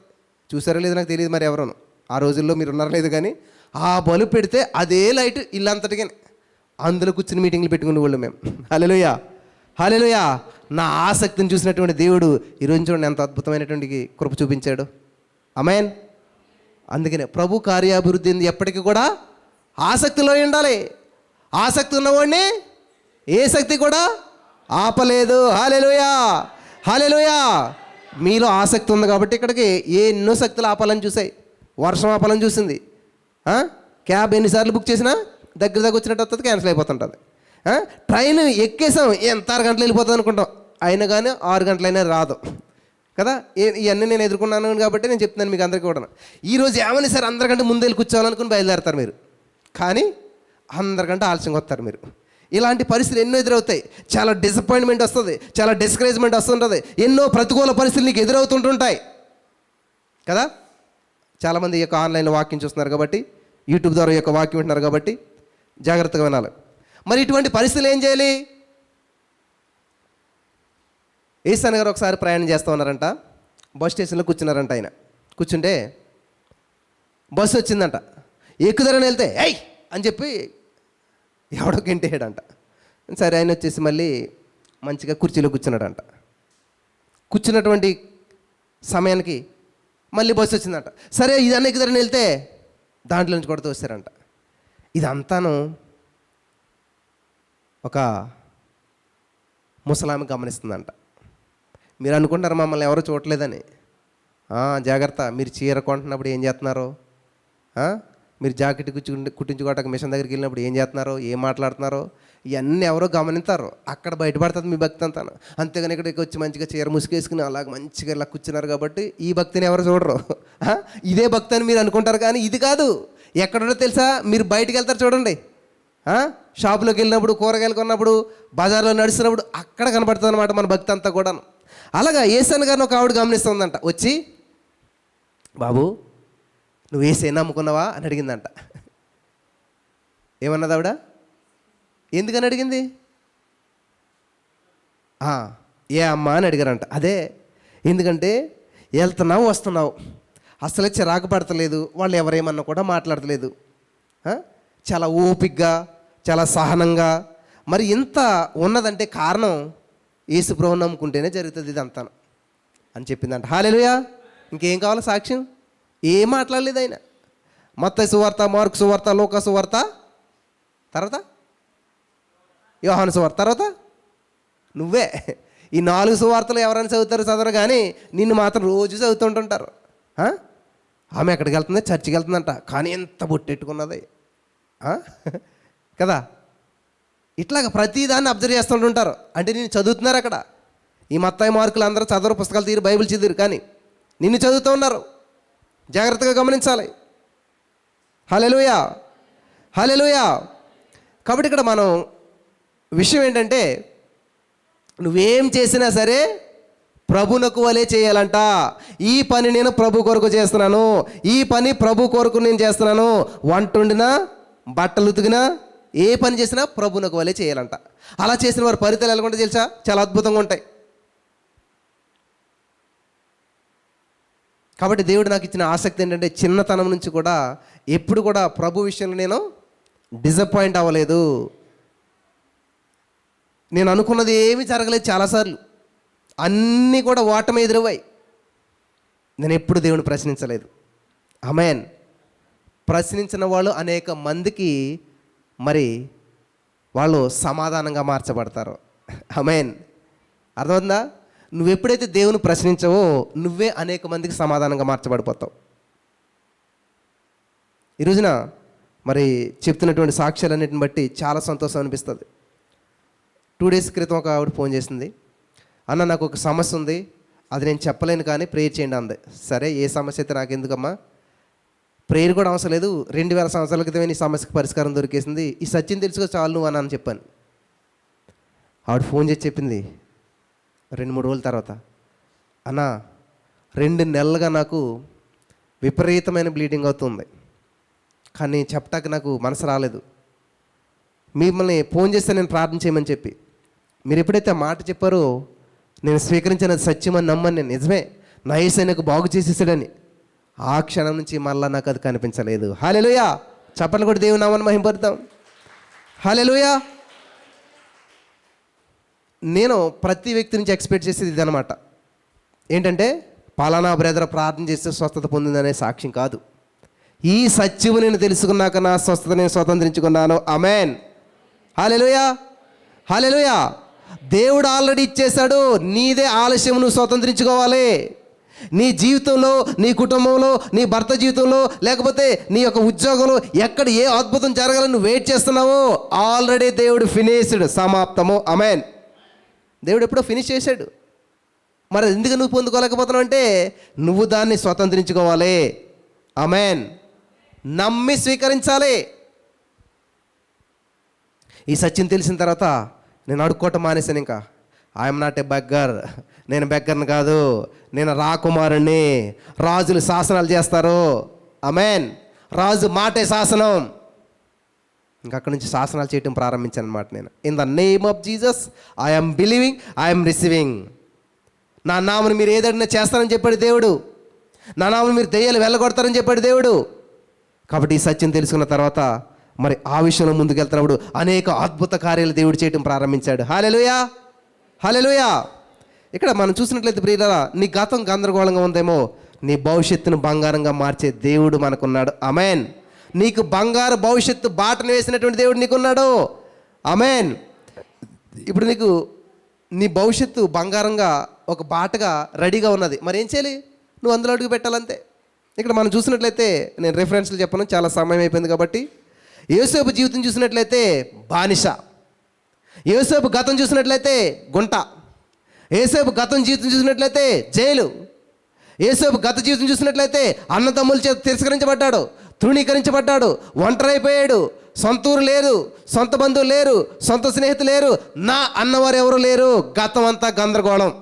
చూసారో లేదు నాకు తెలియదు, మరి ఎవరను ఆ రోజుల్లో మీరు ఉన్నారో లేదు, కానీ ఆ బల్బు పెడితే అదే లైట్ ఇల్లంతటిగా అందులో కూర్చుని మీటింగ్లు పెట్టుకునే వాళ్ళు మేము. హల్లెలూయా. హల్లెలూయా. నా ఆసక్తిని చూసినటువంటి దేవుడు ఈరోజు చూడండి ఎంత అద్భుతమైనటువంటి కృప చూపించాడు. ఆమేన్. అందుకనే ప్రభు కార్యాభివృద్ధి ఎప్పటికీ కూడా ఆసక్తిలో ఉండాలి. ఆసక్తి ఉన్నవాడిని ఏ శక్తి కూడా ఆపలేదు. హల్లెలూయా. హల్లెలూయా. మీలో ఆసక్తి ఉంది కాబట్టి ఇక్కడికి ఎన్నో శక్తులు ఆపాలని చూసాయి. వర్షం ఆపాలని చూసింది. క్యాబ్ ఎన్నిసార్లు బుక్ చేసినా దగ్గర వచ్చినట్టు వస్తుంది, క్యాన్సిల్ అయిపోతుంటుంది. ట్రైన్ ఎక్కేసాం ఎంత 6 గంటలు వెళ్ళిపోతుంది అనుకుంటాం, అయినా కానీ 6 గంటలైనా రాదు కదా. ఇవన్నీ నేను ఎదుర్కొన్నాను కాబట్టి నేను చెప్తున్నాను మీకు అందరికీ కూడా. ఈరోజు ఏమైనా సరే అందరికంటే ముందు వెళ్ళి కూర్చోవాలనుకుని బయలుదేరతారు మీరు, కానీ అందరికంటే ఆలస్యంగా వస్తారు మీరు. ఇలాంటి పరిస్థితులు ఎన్నో ఎదురవుతాయి. చాలా డిసప్పాయింట్మెంట్ వస్తుంది, చాలా డిస్కరేజ్మెంట్ వస్తుంటుంది, ఎన్నో ప్రతికూల పరిస్థితులు నీకు ఎదురవుతుంటుంటాయి కదా. చాలామంది ఈ యొక్క ఆన్లైన్లో వాక్యం చూస్తున్నారు కాబట్టి, యూట్యూబ్ ద్వారా ఈ యొక్క వాక్యం వింటున్నారు కాబట్టి జాగ్రత్తగా వినాలి. మరి ఇటువంటి పరిస్థితులు ఏం చేయాలి? ఏసన్న గారు ఒకసారి ప్రయాణం చేస్తూ ఉన్నారంట. బస్ స్టేషన్లో కూర్చున్నారంట. ఆయన కూర్చుంటే బస్సు వచ్చిందంట. ఎక్కుదరని వెళ్తే ఏయ్ అని చెప్పి ఎవడో గెంటేయడంట. సరే ఆయన వచ్చేసి మళ్ళీ మంచిగా కుర్చీలో కూర్చున్నాడంట. కూర్చున్నటువంటి సమయానికి మళ్ళీ బస్సు వచ్చిందంట. సరే ఇదన్నీ ఎక్కుదరని వెళ్తే దాంట్లో నుంచి కొడుతూ వస్తారంట. ఇదంతాను ఒక ముసలామె గమనిస్తుందంట. మీరు అనుకుంటారు మమ్మల్ని ఎవరు చూడలేదని. జాగ్రత్త, మీరు చీర కొంటున్నప్పుడు ఏం చేస్తున్నారు, మీరు జాకెట్ కుట్టించుకోవటానికి మిషన్ దగ్గరికి వెళ్ళినప్పుడు ఏం చేస్తున్నారో, ఏం మాట్లాడుతున్నారో ఇవన్నీ ఎవరో గమనిస్తారు. అక్కడ బయటపడుతుంది మీ భక్తి అంతాను. అంతేగాని ఇక్కడికి వచ్చి మంచిగా చీర ముసుగేసుకుని అలాగ మంచిగా ఇలా కూర్చున్నారు కాబట్టి ఈ భక్తిని ఎవరు చూడరు. ఇదే భక్తి అని మీరు అనుకుంటారు, కానీ ఇది కాదు. ఎక్కడుండో తెలుసా? మీరు బయటికి వెళ్తారు చూడండి, షాపులోకి వెళ్ళినప్పుడు, కూరగాయలు కొన్నప్పుడు, బజార్లో నడుస్తున్నప్పుడు అక్కడ కనపడుతుంది అనమాట మన భక్తి అంతా కూడా. అలాగా యేసయ్య గారిని ఒక ఆవిడ గమనిస్తుందంట. వచ్చి, బాబు నువ్వు యేసయ్య నమ్ముకున్నావా అని అడిగిందంట. ఏమన్నది ఆవిడ? ఎందుకని అడిగింది? ఏ అమ్మ అని అడిగారంట. అదే, ఎందుకంటే వెళ్తున్నావు వస్తున్నావు, అసలే చిరాకు పడతలేదు, వాళ్ళు ఎవరేమన్నా కూడా మాట్లాడతలేదు, చాలా ఓపికగా చాలా సహనంగా. మరి ఇంత ఉన్నదంటే కారణం యేసు ప్రభువుని నమ్ముకుంటేనే జరుగుతుంది ఇదంతా అని చెప్పిందంట. హల్లెలూయా. ఇంకేం కావాలో సాక్ష్యం? ఏం మాట్లాడలేదు ఆయన. మత్తయి సువార్త, మార్కు సువార్త, లూకా సువార్త, తర్వాత యోహాను సువార్త, తర్వాత నువ్వే. ఈ 4 సువార్తలు ఎవరైనా చదవరు కానీ నిన్ను మాత్రం రోజు చదువుతుంటుంటారు. ఆమె ఎక్కడికి వెళ్తుంది? చర్చికి వెళ్తుందంట, కానీ ఎంత బొట్టెట్టుకున్నది కదా. ఇట్లాగ ప్రతిదాన్ని అబ్జర్వ్ చేస్తుంటుంటారు. అంటే నేను చదువుతున్నారు అక్కడ. ఈ మత్తయి మార్కులు అందరూ చదవరు, పుస్తకాలు తీరు, బైబిల్ చదివారు, కానీ నిన్ను చదువుతూ ఉన్నారు. జాగ్రత్తగా గమనించాలి. హల్లెలూయా, హల్లెలూయా. కాబట్టి ఇక్కడ మనం విషయం ఏంటంటే, నువ్వేం చేసినా సరే ప్రభునకు వలే చేయాలంట. ఈ పని నేను ప్రభు కొరకు చేస్తున్నాను, ఈ పని ప్రభు కొరకు నేను చేస్తున్నాను. వంట వండినా, బట్టలు ఉతికినా, ఏ పని చేసినా ప్రభునకు వలే చేయాలంట. అలా చేసిన వారు ఫలితాలు ఎలా ఉంటాయి తెలుసా? చాలా అద్భుతంగా ఉంటాయి. కాబట్టి దేవుడు నాకు ఇచ్చిన ఆసక్తి ఏంటంటే, చిన్నతనం నుంచి కూడా ఎప్పుడు కూడా ప్రభు విషయంలో నేను డిసప్పాయింట్ అవ్వలేదు. నేను అనుకున్నది ఏమీ జరగలేదు. చాలాసార్లు అన్నీ కూడా ఓటమి ఎదురవ్వాయి. నేను ఎప్పుడు దేవుని ప్రశ్నించలేదు. ఆమేన్. ప్రశ్నించిన వాళ్ళు అనేక మందికి మరి వాళ్ళు సమాధానంగా మార్చబడతారు. ఆమేన్. అర్థమవుతుందా? నువ్వు ఎప్పుడైతే దేవుని ప్రశ్నించవో నువ్వే అనేక మందికి సమాధానంగా మార్చబడిపోతావు. ఈ రోజున మరి చెప్తున్నటువంటి సాక్ష్యాలన్నిటిని బట్టి చాలా సంతోషం అనిపిస్తుంది. 2 days క్రితం ఒక ఆవిడ ఫోన్ చేసింది. అన్న, నాకు ఒక సమస్య ఉంది, అది నేను చెప్పలేను కానీ ప్రేయర్ చేయండి అంది. సరే, ఏ సమస్య అయితే నాకు ఎందుకమ్మా, ప్రేయర్ కూడా అవసరం లేదు, 2000 సంవత్సరాల క్రితమే నీ సమస్యకు పరిష్కారం దొరికేసింది, ఈ సత్యం తెలుసుకో చాలు నువ్వు అని చెప్పాను. ఆవిడ ఫోన్ చేసి చెప్పింది 2-3 రోజుల తర్వాత, అన్న 2 నెలలుగా నాకు విపరీతమైన బ్లీడింగ్ అవుతుంది, కానీ చెప్పటానికి నాకు మనసు రాలేదు. మిమ్మల్ని ఫోన్ చేస్తే నేను ప్రార్థన చేయమని చెప్పి మీరు ఎప్పుడైతే ఆ మాట చెప్పారో నేను స్వీకరించిన సత్యమని నమ్మని. నేను నిజమే, నా యేసయ్యకు బాగు చేసేసాడని. ఆ క్షణం నుంచి మళ్ళీ నాకు అది కనిపించలేదు. హల్లెలూయా. చప్పట్లు కూడా దేవుని నామాన్ని మహిమపడతాం. హల్లెలూయా. నేను ప్రతి వ్యక్తి నుంచి ఎక్స్పెక్ట్ చేసేది ఇదనమాట. ఏంటంటే, పలానా బ్రదర్ ప్రార్థన చేస్తే స్వస్థత పొందిందనే సాక్ష్యం కాదు. ఈ సత్యము నేను తెలుసుకున్నాక నా స్వస్థత నేను స్వతంత్రించుకున్నాను. ఆమేన్. హల్లెలూయా, హల్లెలూయా. దేవుడు ఆల్రెడీ ఇచ్చేశాడు. నీదే ఆలస్యం, నువ్వు స్వతంత్రించుకోవాలి. నీ జీవితంలో, నీ కుటుంబంలో, నీ భర్త జీవితంలో, లేకపోతే నీ యొక్క ఉద్యోగంలో ఎక్కడ ఏ అద్భుతం జరగాలని నువ్వు వెయిట్ చేస్తున్నావో ఆల్రెడీ దేవుడు ఫినిష్డ్, సమాప్తము. ఆమేన్. దేవుడు ఎప్పుడో ఫినిష్ చేశాడు. మరి ఎందుకు నువ్వు పొందుకోలేకపోతున్నావు అంటే, నువ్వు దాన్ని స్వతంత్రించుకోవాలి. ఆమేన్. నమ్మి స్వీకరించాలి. ఈ సత్యం తెలిసిన తర్వాత నేను అడుక్కోవటం మానేశాను. ఇంకా ఐఎమ్ నాట్ ఏ బెగ్గర్, నేను బెగ్గర్ని కాదు, నేను రాకుమారుణ్ణి. రాజులు శాసనాలు చేస్తారు. ఆమేన్. రాజు మాటే శాసనం. ఇంకా అక్కడి నుంచి శాసనాలు చేయటం ప్రారంభించాను అనమాట నేను. In the name of Jesus I'm believing, I'm receiving. నా నామను మీరు ఏదైనా చేస్తారని చెప్పాడు దేవుడు. నా నామను మీరు దెయ్యాలు వెళ్ళగొడతారని చెప్పాడు దేవుడు. కాబట్టి ఈ సత్యం తెలుసుకున్న తర్వాత మరి ఆ విషయంలో ముందుకెళ్తున్నప్పుడు అనేక అద్భుత కార్యాలు దేవుడు చేయటం ప్రారంభించాడు. హల్లెలూయా, హల్లెలూయా. ఇక్కడ మనం చూసినట్లయితే ప్రియులారా, నీ గతం గందరగోళంగా ఉందేమో, నీ భవిష్యత్తును బంగారంగా మార్చే దేవుడు మనకున్నాడు. ఆమేన్. నీకు బంగారు భవిష్యత్తు బాటను వేసినటువంటి దేవుడు నీకున్నాడు. ఆమేన్. ఇప్పుడు నీకు నీ భవిష్యత్తు బంగారంగా ఒక బాటగా రెడీగా ఉన్నది. మరి ఏం చేయాలి? నువ్వు అందులో అడుగు పెట్టాలంతే. ఇక్కడ మనం చూసినట్లయితే, నేను రెఫరెన్స్లు చెప్పను, చాలా సమయం అయిపోయింది కాబట్టి. యోసేపు జీవితం చూసినట్లయితే బానిస, యోసేపు గతం చూసినట్లయితే గుంట, యోసేపు గతం జీవితం చూసినట్లయితే జైలు, యోసేపు గత జీవితం చూసినట్లయితే అన్నదమ్ముల చేత తిరస్కరించబడ్డాడు, తృణీకరించబడ్డాడు, ఒంటరైపోయాడు, సొంత ఊరు లేరు, సొంత బంధువులు లేరు, సొంత స్నేహితులు లేరు, నా అన్నవారు ఎవరు లేరు, గతం అంతా గందరగోళం.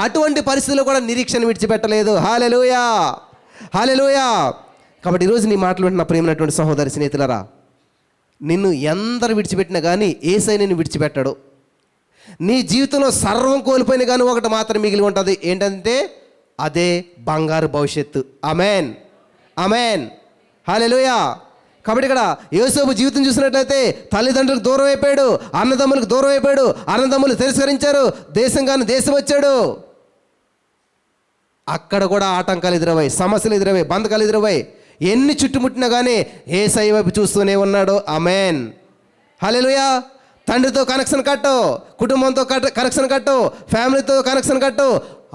అటువంటి పరిస్థితుల్లో కూడా నిరీక్షణ విడిచిపెట్టలేదు. హల్లెలూయా, హల్లెలూయా. కాబట్టి ఈరోజు నీ మాటలు వింటున్న ప్రియమైనటువంటి సహోదరి స్నేహితులరా, నిన్ను ఎందరు విడిచిపెట్టినా కానీ యేసయ్య నిన్ను విడిచిపెట్టాడు. నీ జీవితంలో సర్వం కోల్పోయిన కానీ ఒకటి మాత్రం మిగిలి ఉంటుంది. ఏంటంటే అదే బంగారు భవిష్యత్తు. ఆమేన్, ఆమేన్, హల్లెలూయా. కాబట్టి ఇక్కడ యోసేపు జీవితం చూసినట్లయితే తల్లిదండ్రులకు దూరం అయిపోయాడు, అన్నదమ్ములకు దూరం అయిపోయాడు, అన్నదమ్ములు తిరస్కరించారు, దేశం కానీ దేశం వచ్చాడు. అక్కడ కూడా ఆటంకాలు ఎదురవాయి, సమస్యలు ఎదురవాయి, బంధకాలు ఎదురవాయి. ఎన్ని చుట్టుముట్టినా కానీ యేసయ్య వైపు చూస్తూనే ఉన్నాడు. ఆమేన్, హల్లెలూయా. తండ్రితో కనెక్షన్ కట్టు, కుటుంబంతో కనెక్షన్ కట్టు, ఫ్యామిలీతో కనెక్షన్ కట్టు,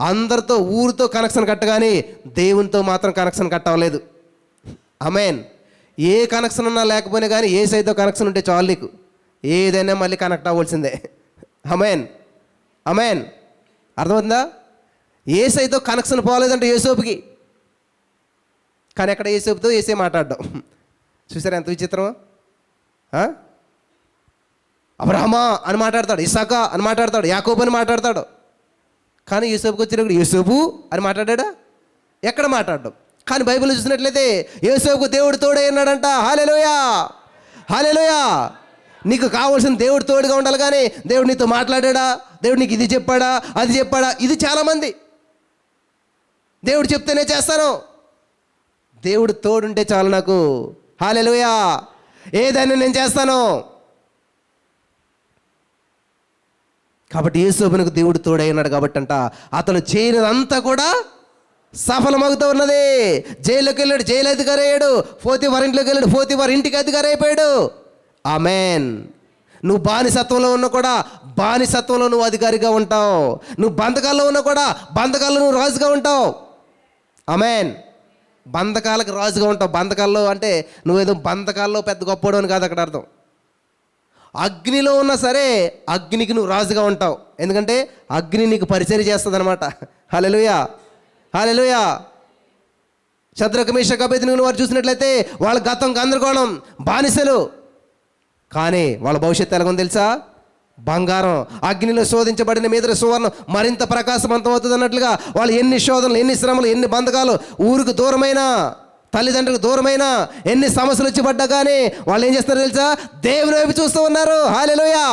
అందరితో ఊరితో కనెక్షన్ కట్టు, కానీ దేవునితో మాత్రం కనెక్షన్ కట్టవలేదు. ఆమేన్. ఏ కనెక్షన్ ఉన్నా లేకపోయినా కానీ యేసయ్యతో కనెక్షన్ ఉంటే చాలు, నీకు ఏదైనా మళ్ళీ కనెక్ట్ అవ్వాల్సిందే. ఆమేన్, ఆమేన్. అర్థమవుతుందా? యేసయ్యతో కనెక్షన్ పోలేదంటే యేసేపుకి, కానీ అక్కడ యేసేపుతో యేసే మాట్లాడడం చూసారా ఎంత విచిత్రమో. అబ్రహమా అని మాట్లాడతాడు, ఇస్సాకా అని మాట్లాడతాడు, యాకోబు అని మాట్లాడతాడు, కానీ యేసేపుకి వచ్చినప్పుడు యేసేపు అని మాట్లాడా? ఎక్కడ మాట్లాడడం? కానీ బైబిల్లో చూసినట్లయితే యేసేపుకు దేవుడు తోడై ఉన్నాడంట. హల్లెలూయా, హల్లెలూయా. నీకు కావాల్సిన దేవుడు తోడుగా ఉండాలి, కానీ దేవుడు నీతో మాట్లాడా? దేవుడు నీకు ఇది చెప్పాడా, అది చెప్పాడా? ఇది చాలామంది దేవుడు చెప్తేనే చేస్తాను, దేవుడు తోడుంటే చాలు నాకు. హల్లెలూయా. ఏదైనా నేను చేస్తాను. కాబట్టి యేసేపునకు దేవుడు తోడై ఉన్నాడు కాబట్టి అంట అతను చేయనిదంతా కూడా సఫలమవుతూ ఉన్నది. జైల్లోకి వెళ్ళాడు, జైలు అధికారి అయ్యాడు. పోతీఫర్ ఇంట్లోకి వెళ్ళాడు, పోతీఫర్ ఇంటికి అధికారి అయిపోయాడు. ఆమేన్. నువ్వు బానిసత్వంలో ఉన్నా కూడా బానిసత్వంలో నువ్వు అధికారిగా ఉంటావు. నువ్వు బంధకాల్లో ఉన్నా కూడా బంధకాల్లో నువ్వు రాజుగా ఉంటావు. ఆమేన్. బంధకాలకు రాజుగా ఉంటావు. బంధకాల్లో అంటే నువ్వేదో బంధకాల్లో పెద్ద గొప్పవాడు అని కాదు అక్కడ అర్థం. అగ్నిలో ఉన్నా సరే అగ్నికి నువ్వు రాజుగా ఉంటావు, ఎందుకంటే అగ్ని నీకు పరిచర్య చేస్తుంది అనమాట. హల్లెలూయా, హల్లెలూయా. శద్రక మేషక్ అబేద్నెగోను వారు చూసినట్లయితే వాళ్ళ గతం గందరగోళం, బానిసలు, కానీ వాళ్ళ భవిష్యత్తు ఎలాగో తెలుసా? బంగారం. అగ్నిలో శోధించబడిన మీద సువర్ణం మరింత ప్రకాశవంతం అవుతుంది అన్నట్లుగా వాళ్ళు ఎన్ని శోధనలు, ఎన్ని శ్రమలు, ఎన్ని బంధకాలు, ఊరికి దూరమైన, తల్లిదండ్రులకు దూరమైన, ఎన్ని సమస్యలు వచ్చి పడ్డా కానీ వాళ్ళు ఏం చేస్తారో తెలుసా? దేవుని వైపు చూస్తూ ఉన్నారు. హల్లెలూయా.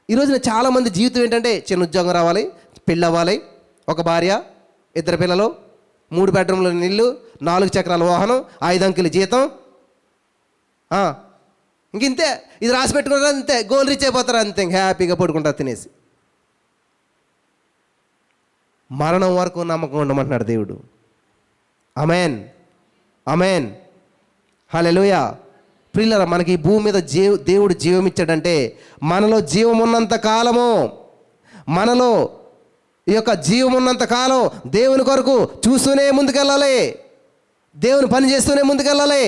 ఈరోజున చాలామంది జీవితం ఏంటంటే చిన్న ఉద్యోగం రావాలి, పెళ్ళి అవ్వాలి, ఒక భార్య, 2 పిల్లలు, 3 బెడ్రూమ్ల ఇల్లు, 4 చక్రాల వాహనం, 5 అంకెల జీతం, ఇంతే. ఇది రాసి పెట్టుకుంటారు అంతే, గోల్ రీచ్ అయిపోతారు అంతే, హ్యాపీగా పడుకుంటారు తినేసి. మరణం వరకు నమ్మకం ఉండమంటున్నాడు దేవుడు. ఆమేన్, ఆమేన్, హల్లెలూయా. ప్రియులారా, మనకి ఈ భూమి మీద దేవుడు జీవం ఇచ్చాడంటే మనలో జీవం ఉన్నంత కాలము, మనలో ఈ యొక్క జీవం ఉన్నంత కాలం దేవుని కొరకు చూస్తూనే ముందుకెళ్ళాలి, దేవుని పని చేస్తూనే ముందుకెళ్ళాలి.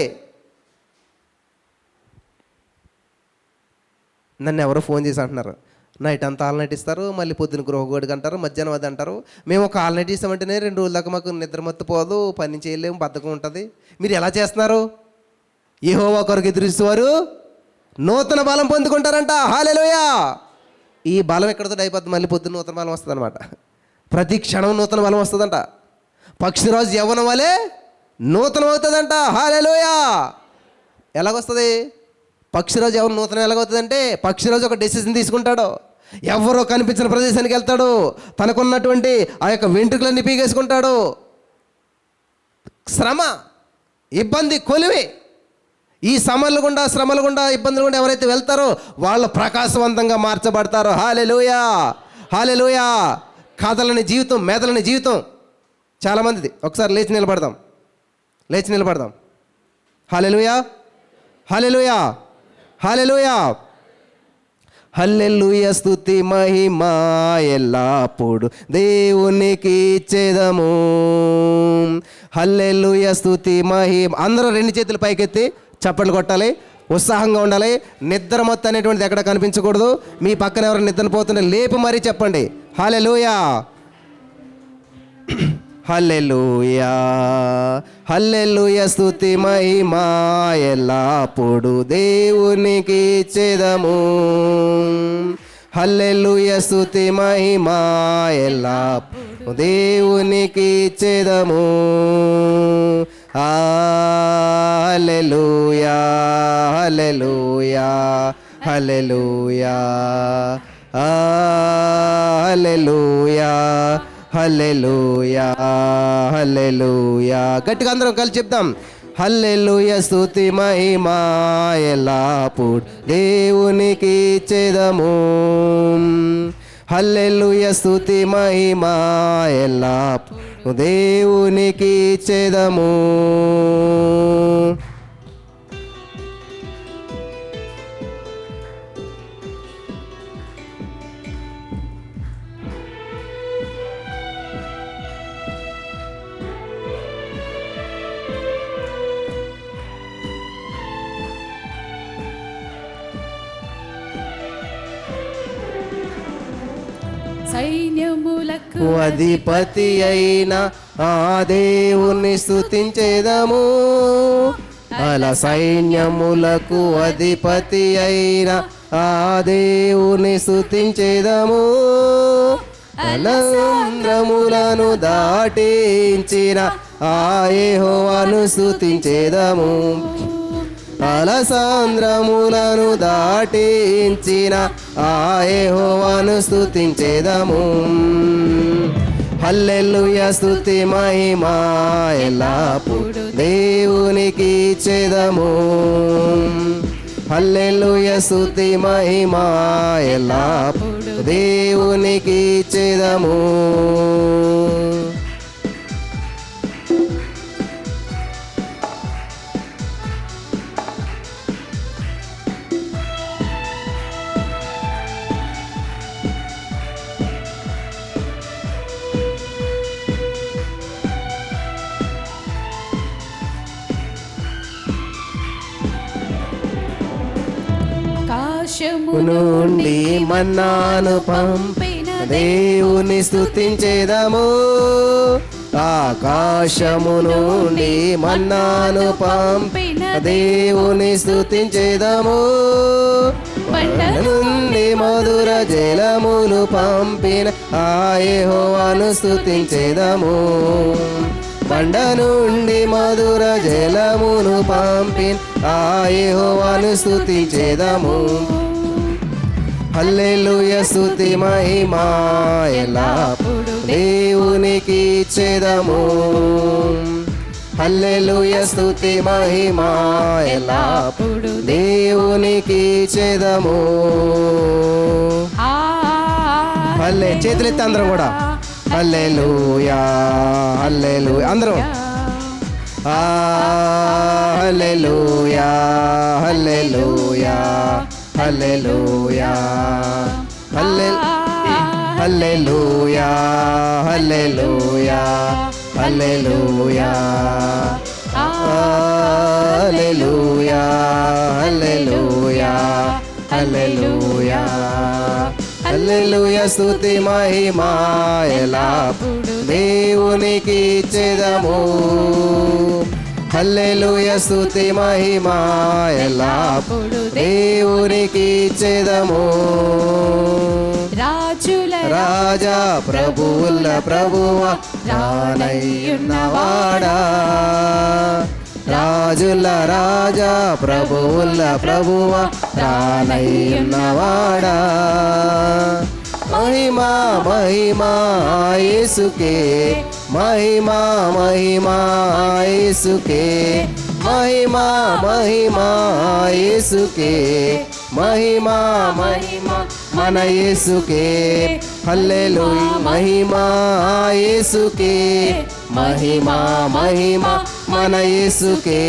నన్ను ఎవరో ఫోన్ చేసి అంటున్నారు, నైట్ అంతా ఆల్ నైట్ ఇస్తారు, మళ్ళీ పొద్దున గృహగోడికి అంటారు, మధ్యాహ్నం అది అంటారు. మేము ఒక ఆల్ నైట్ ఇస్తామంటేనే 2 రోజుల దాకా మాకు నిద్ర మత్తుపోదు, పని చేయలేము, బద్ధకం ఉంటుంది. మీరు ఎలా చేస్తున్నారు? యెహోవా కొరకు ఎదురుస్తువారు నూతన బలం పొందుకుంటారంట. హల్లెలూయా. ఈ బలం ఎక్కడితో అయిపోద్ది, మళ్ళీ పొద్దున్న నూతన బలం వస్తుంది అనమాట. ప్రతి క్షణం నూతన బలం వస్తుందంట. పక్షిరాజు యవ్వనం వలె నూతనం అవుతుందంట. హల్లెలూయా. ఎలాగొస్తుంది? పక్షిరాజు ఎవరు నూతనం ఎలాగవుతుందంటే, పక్షిరాజు ఒక డెసిషన్ తీసుకుంటాడు, ఎవరో కనిపించిన ప్రదేశానికి వెళ్తాడు, తనకున్నటువంటి ఆ యొక్క వెంట్రుకలన్నీ పీగేసుకుంటాడు. శ్రమ, ఇబ్బంది, కొలివి, ఈ శ్రమల గుండా ఇబ్బందులు గుండా ఎవరైతే వెళ్తారో వాళ్ళు ప్రకాశవంతంగా మార్చబడతారు. హల్లెలూయా, హల్లెలూయా. కథలని జీవితం, మెదలని జీవితం చాలామందిది. ఒకసారి లేచి నిలబడదాం. హల్లెలూయా, హల్లెలూయా, హల్లెలూయా. హల్లెలూయ స్తుతి మహిమ ఎల్లప్పుడు దేవునికి ఇచ్చేదము. హల్లెలూయ స్తుతి మహిమ. అందరూ రెండు చేతులు పైకెత్తి చప్పట్లు కొట్టాలి, ఉత్సాహంగా ఉండాలి. నిద్ర మొత్తం అనేటువంటిది ఎక్కడ కనిపించకూడదు. మీ పక్కన ఎవరు నిద్రపోతుంటే లేపు మరీ చెప్పండి హల్లెలూయా, హల్లెలూయా, హల్లెలూయ స్తుతి మహిమ ఎల్లప్పుడు దేవునికి ఇచ్చేదము. హల్లెలూయ స్తుతి మహిమ ఎల్లప్పుడు దేవునికి ఇచ్చేదము. హల్లెలూయా, హల్లెలూయా, హల్లెలూయా, హల్లెలూయా, హల్లెలూయా, హల్లెలూయా. గట్టిగా అందరం కలిసి చెప్తాం. హల్లెలూయ స్తుతి మహిమ ఎల్లప్పుడు దేవునికి ఇచ్చేదము. హల్లెలూయ స్తుతి మహిమ ఎల్లప్పుడు దేవునికి ఇచ్చేదము. సైన్యములకు అధిపతి అయిన ఆ దేవుని స్తుతించేదము. అలా సైన్యములకు అధిపతి అయిన ఆ దేవుని స్తుతించేదము. అలంద్రములను దాటించిన ఆ యెహోవాను స్తుతించేదము. అలసాంద్రములను దాటించిన ఆ యెహోవాను స్తుతించేదము. హల్లెలూయ స్తుతి మహిమ ఎల్లప్పుడు దేవునికి ఇచ్చేదము. హల్లెలూయ స్తుతి మహిమ ఎల్లప్పుడు దేవునికి ఇచ్చేదము. ఆకాశము నుండి మన్నాను పంపిన దేవుని స్తుతించేదము. ఆకాశము నుండి మన్నాను పంపిన దేవుని స్తుతించేదము. నుండి మధుర జలములు పంపిన ఆ యెహోవాను స్తుతించేదము. బండ నుండి మధుర జలమును పంపిన ఆ యెహోవాను స్తుతించేదము. హల్లెలూయ స్తుతి మహిమ ఎల్లప్పుడు దేవునికి ఇచ్చేదము. హల్లెలూయ స్తుతి మహిమ ఎల్లప్పుడు దేవునికి ఇచ్చేదము. హల్లే చేతులెత్తి అందరం కూడా హల్లెలూయా, హల్లెలూయా అందరం హల్లెలూయా, హల్లెలూయా, హల్లెలూయా, హల్లెలూయా, హల్లెలూయా, హల్లెలూయా, హల్లెలూయా, హల్లెలూయా, హల్లెలూయా, హల్లెలూయ స్తుతి మహిమ ఎల్లప్పుడు దేవునికి ఇచ్చేదము. హల్లెలూయ స్తుతి మహిమ ఎల్లప్పుడు దేవునికి ఇచ్చేదము. రాజుల రాజా ప్రభువుల ప్రభువా రానయ్యున్నవాడా. రాజుల రాజా ప్రభువుల ప్రభువా రానయ్యున్నవాడా. మహిమా మహిమా యేసుకే, మహిమా మహిమా యేసుకే, మహిమా మహిమా యేసుకే, మహిమా మహిమా మన యేసుకే. హల్లెలూయా మహిమా యేసుకే, మహిమా మహిమా మన యేసుకే.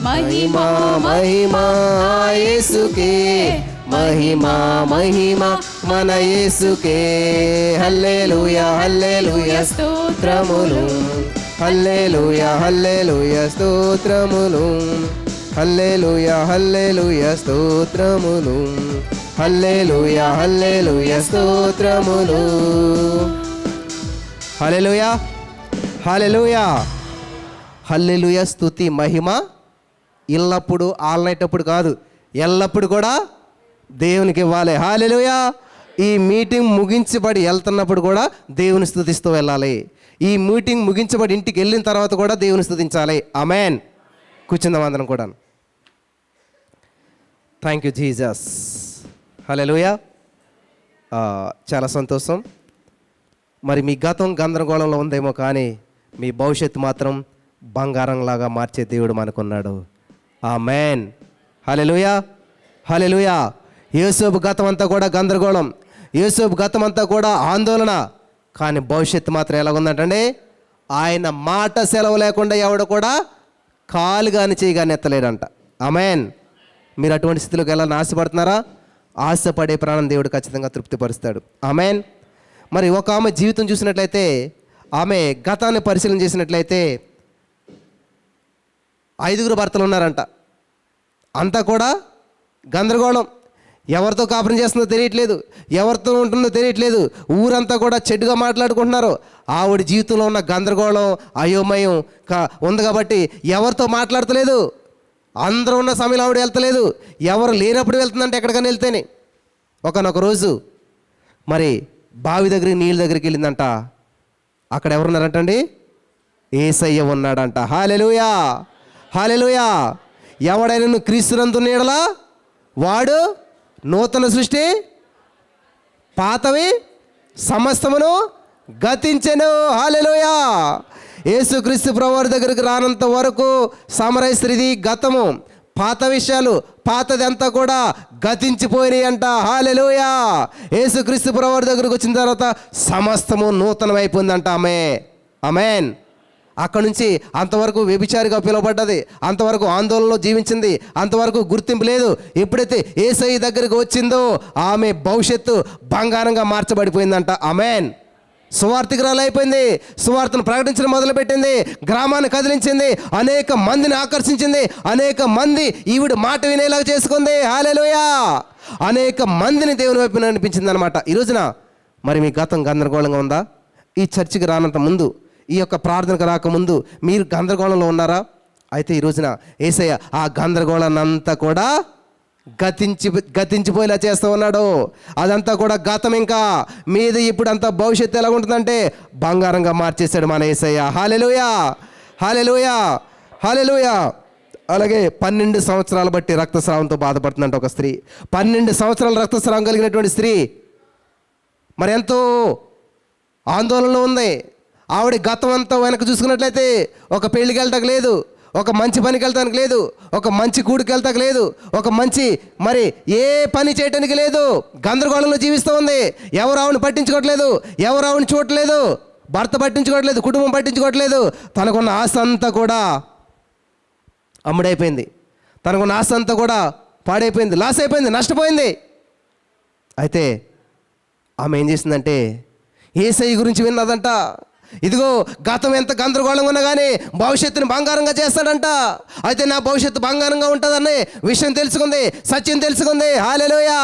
మహిమా మహిమా యేసుకే, మహిమా మహిమా మన యేసుకే. హల్లెలూయా హల్లెలూయా స్తోత్రములు, హల్లెలూయా హల్లెలూయా స్తోత్రములు, హల్లెలూయా హల్లెలూయా స్తోత్రములు, హల్లెలూయా హల్లెలూయా స్తోత్రములు. హల్లెలూయా హల్లెలూయా హల్లెలూయా. స్తుతి మహిమ ఎల్లప్పుడు ఆల్ నైట్ అప్పుడు కాదు, ఎల్లప్పుడు కూడా దేవునికి ఇవ్వాలి. హల్లెలూయా. ఈ మీటింగ్ ముగించబడి వెళ్తున్నప్పుడు కూడా దేవుని స్తుతిస్తూ వెళ్ళాలి. ఈ మీటింగ్ ముగించబడి ఇంటికి వెళ్ళిన తర్వాత కూడా దేవుని స్తుతించాలి. ఆమేన్. కూర్చుందాం అందరం కూడా. Thank you Jesus. హల్లెలూయా. చాలా సంతోషం. మరి మీ గతం గందరగోళంలో ఉందేమో కానీ మీ భవిష్యత్తు మాత్రం బంగారంలాగా మార్చే దేవుడు మనకున్నాడు. ఆమేన్. హల్లెలూయా హల్లెలూయా. యోసేపు గతం అంతా కూడా గందరగోళం, యోసేపు గతం అంతా కూడా ఆందోళన, కానీ భవిష్యత్తు మాత్రం ఎలా ఉందంటండి, ఆయన మాట సెలవు లేకుండా ఎవడు కూడా కాలు కానీ చేయి కానీ ఎత్తలేడంట. ఆమేన్. మీరు అటువంటి స్థితిలోకి వెళ్ళాలని ఆశపడుతున్నారా? ఆశపడే ప్రాణం దేవుడు ఖచ్చితంగా తృప్తిపరుస్తాడు. ఆమేన్. మరి ఒక ఆమె జీవితం చూసినట్లయితే, ఆమె గతాన్ని పరిశీలన చేసినట్లయితే 5 భర్తలు ఉన్నారంట. అంతా కూడా గందరగోళం. ఎవరితో కాపురం చేస్తుందో తెలియట్లేదు, ఎవరితో ఉంటుందో తెలియట్లేదు. ఊరంతా కూడా చెడుగా మాట్లాడుకుంటున్నారు. ఆవిడ జీవితంలో ఉన్న గందరగోళం అయోమయం ఉంది కాబట్టి ఎవరితో మాట్లాడతలేదు. అందరూ ఉన్న సమయంలో ఆవిడ వెళ్తలేదు. ఎవరు లేనప్పుడు వెళ్తుందంటే ఎక్కడికైనా వెళ్తేనే. ఒకనొక రోజు మరి బావి దగ్గరికి నీళ్ళ దగ్గరికి వెళ్ళిందంట. అక్కడ ఎవరున్నారంటండి? యేసయ్య ఉన్నాడంట. హల్లెలూయా హల్లెలూయా. ఎవడైనా నువ్వు క్రీస్తునందు నీడలా వాడు నూతన సృష్టి, పాతవి సమస్తమును గతించెను. హల్లెలూయా. యేసుక్రీస్తు ప్రభువారి దగ్గరికి రానంత వరకు సమరయ స్త్రీది గతము, పాత విషయాలు, పాతది అంతా కూడా గతించిపోయినాయి అంట. హల్లెలూయా. యేసుక్రీస్తు ప్రభువారి దగ్గరికి వచ్చిన తర్వాత సమస్తము నూతనమైపోయిందంట ఆమె. ఆమేన్. అక్కడి నుంచి అంతవరకు వ్యభిచారిగా పిలువబడ్డది, అంతవరకు ఆందోళనలో జీవించింది, అంతవరకు గుర్తింపు లేదు. ఎప్పుడైతే యేసయ్య దగ్గరికి వచ్చిందో ఆమె భవిష్యత్తు బంగారంగా మార్చబడిపోయిందంట. ఆమేన్. సువార్థికురాలు అయిపోయింది. సువార్తను ప్రకటించడం మొదలుపెట్టింది. గ్రామాన్ని కదిలించింది. అనేక మందిని ఆకర్షించింది. అనేక మంది ఈవిడ మాట వినేలాగా చేసుకుంది. హల్లెలూయా. అనేక మందిని దేవుని వైపు నడిపించింది అనమాట. ఈ రోజున మరి మీ గతం గందరగోళంగా ఉందా? ఈ చర్చికి రానంత ముందు, ఈ యొక్క ప్రార్థనకు రాకముందు మీరు గందరగోళంలో అయితే ఈ రోజున యేసయ్య ఆ గందరగోళాన్ని అంతా కూడా గతించిపోయేలా చేస్తూ ఉన్నాడు. అదంతా కూడా గతం. ఇంకా మీద ఇప్పుడు అంతా భవిష్యత్తు ఎలా ఉంటుందంటే బంగారంగా మార్చేశాడు మన యేసయ్య. హల్లెలూయా హల్లెలూయా హల్లెలూయా. అలాగే 12 సంవత్సరాలు బట్టి రక్తస్రావంతో బాధపడుతుందంట ఒక స్త్రీ. 12 సంవత్సరాల రక్తస్రావం కలిగినటువంటి స్త్రీ మరి ఎంతో ఆందోళనలో ఉంది. ఆవిడ గతం అంతా వెనక చూసుకున్నట్లయితే ఒక పెళ్ళికి వెళ్ళటానికి లేదు, ఒక మంచి పనికి వెళ్తానికి లేదు, ఒక మంచి కూడికి వెళ్తానికి లేదు, ఒక మంచి మరి ఏ పని చేయటానికి లేదు. గందరగోళంలో జీవిస్తూ ఉంది. ఎవరు ఆవిడని పట్టించుకోవట్లేదు, ఎవరు ఆవిడని చూడట్లేదు, భర్త పట్టించుకోవట్లేదు, కుటుంబం పట్టించుకోవట్లేదు. తనకున్న ఆశ అంతా కూడా అమ్ముడైపోయింది. తనకున్న ఆశ అంతా కూడా పాడైపోయింది, లాస్ అయిపోయింది, నష్టపోయింది. అయితే ఆమె ఏం చేసిందంటే యేసయ్య గురించి విన్నదంట. ఇదిగో గతం ఎంత గందరగోళంగా ఉన్నా కానీ భవిష్యత్తుని బంగారంగా చేస్తాడంట. అయితే నా భవిష్యత్తు బంగారంగా ఉంటుందని విషయం తెలుసుకుంది, సత్యం తెలుసుకుంది. హల్లెలూయా.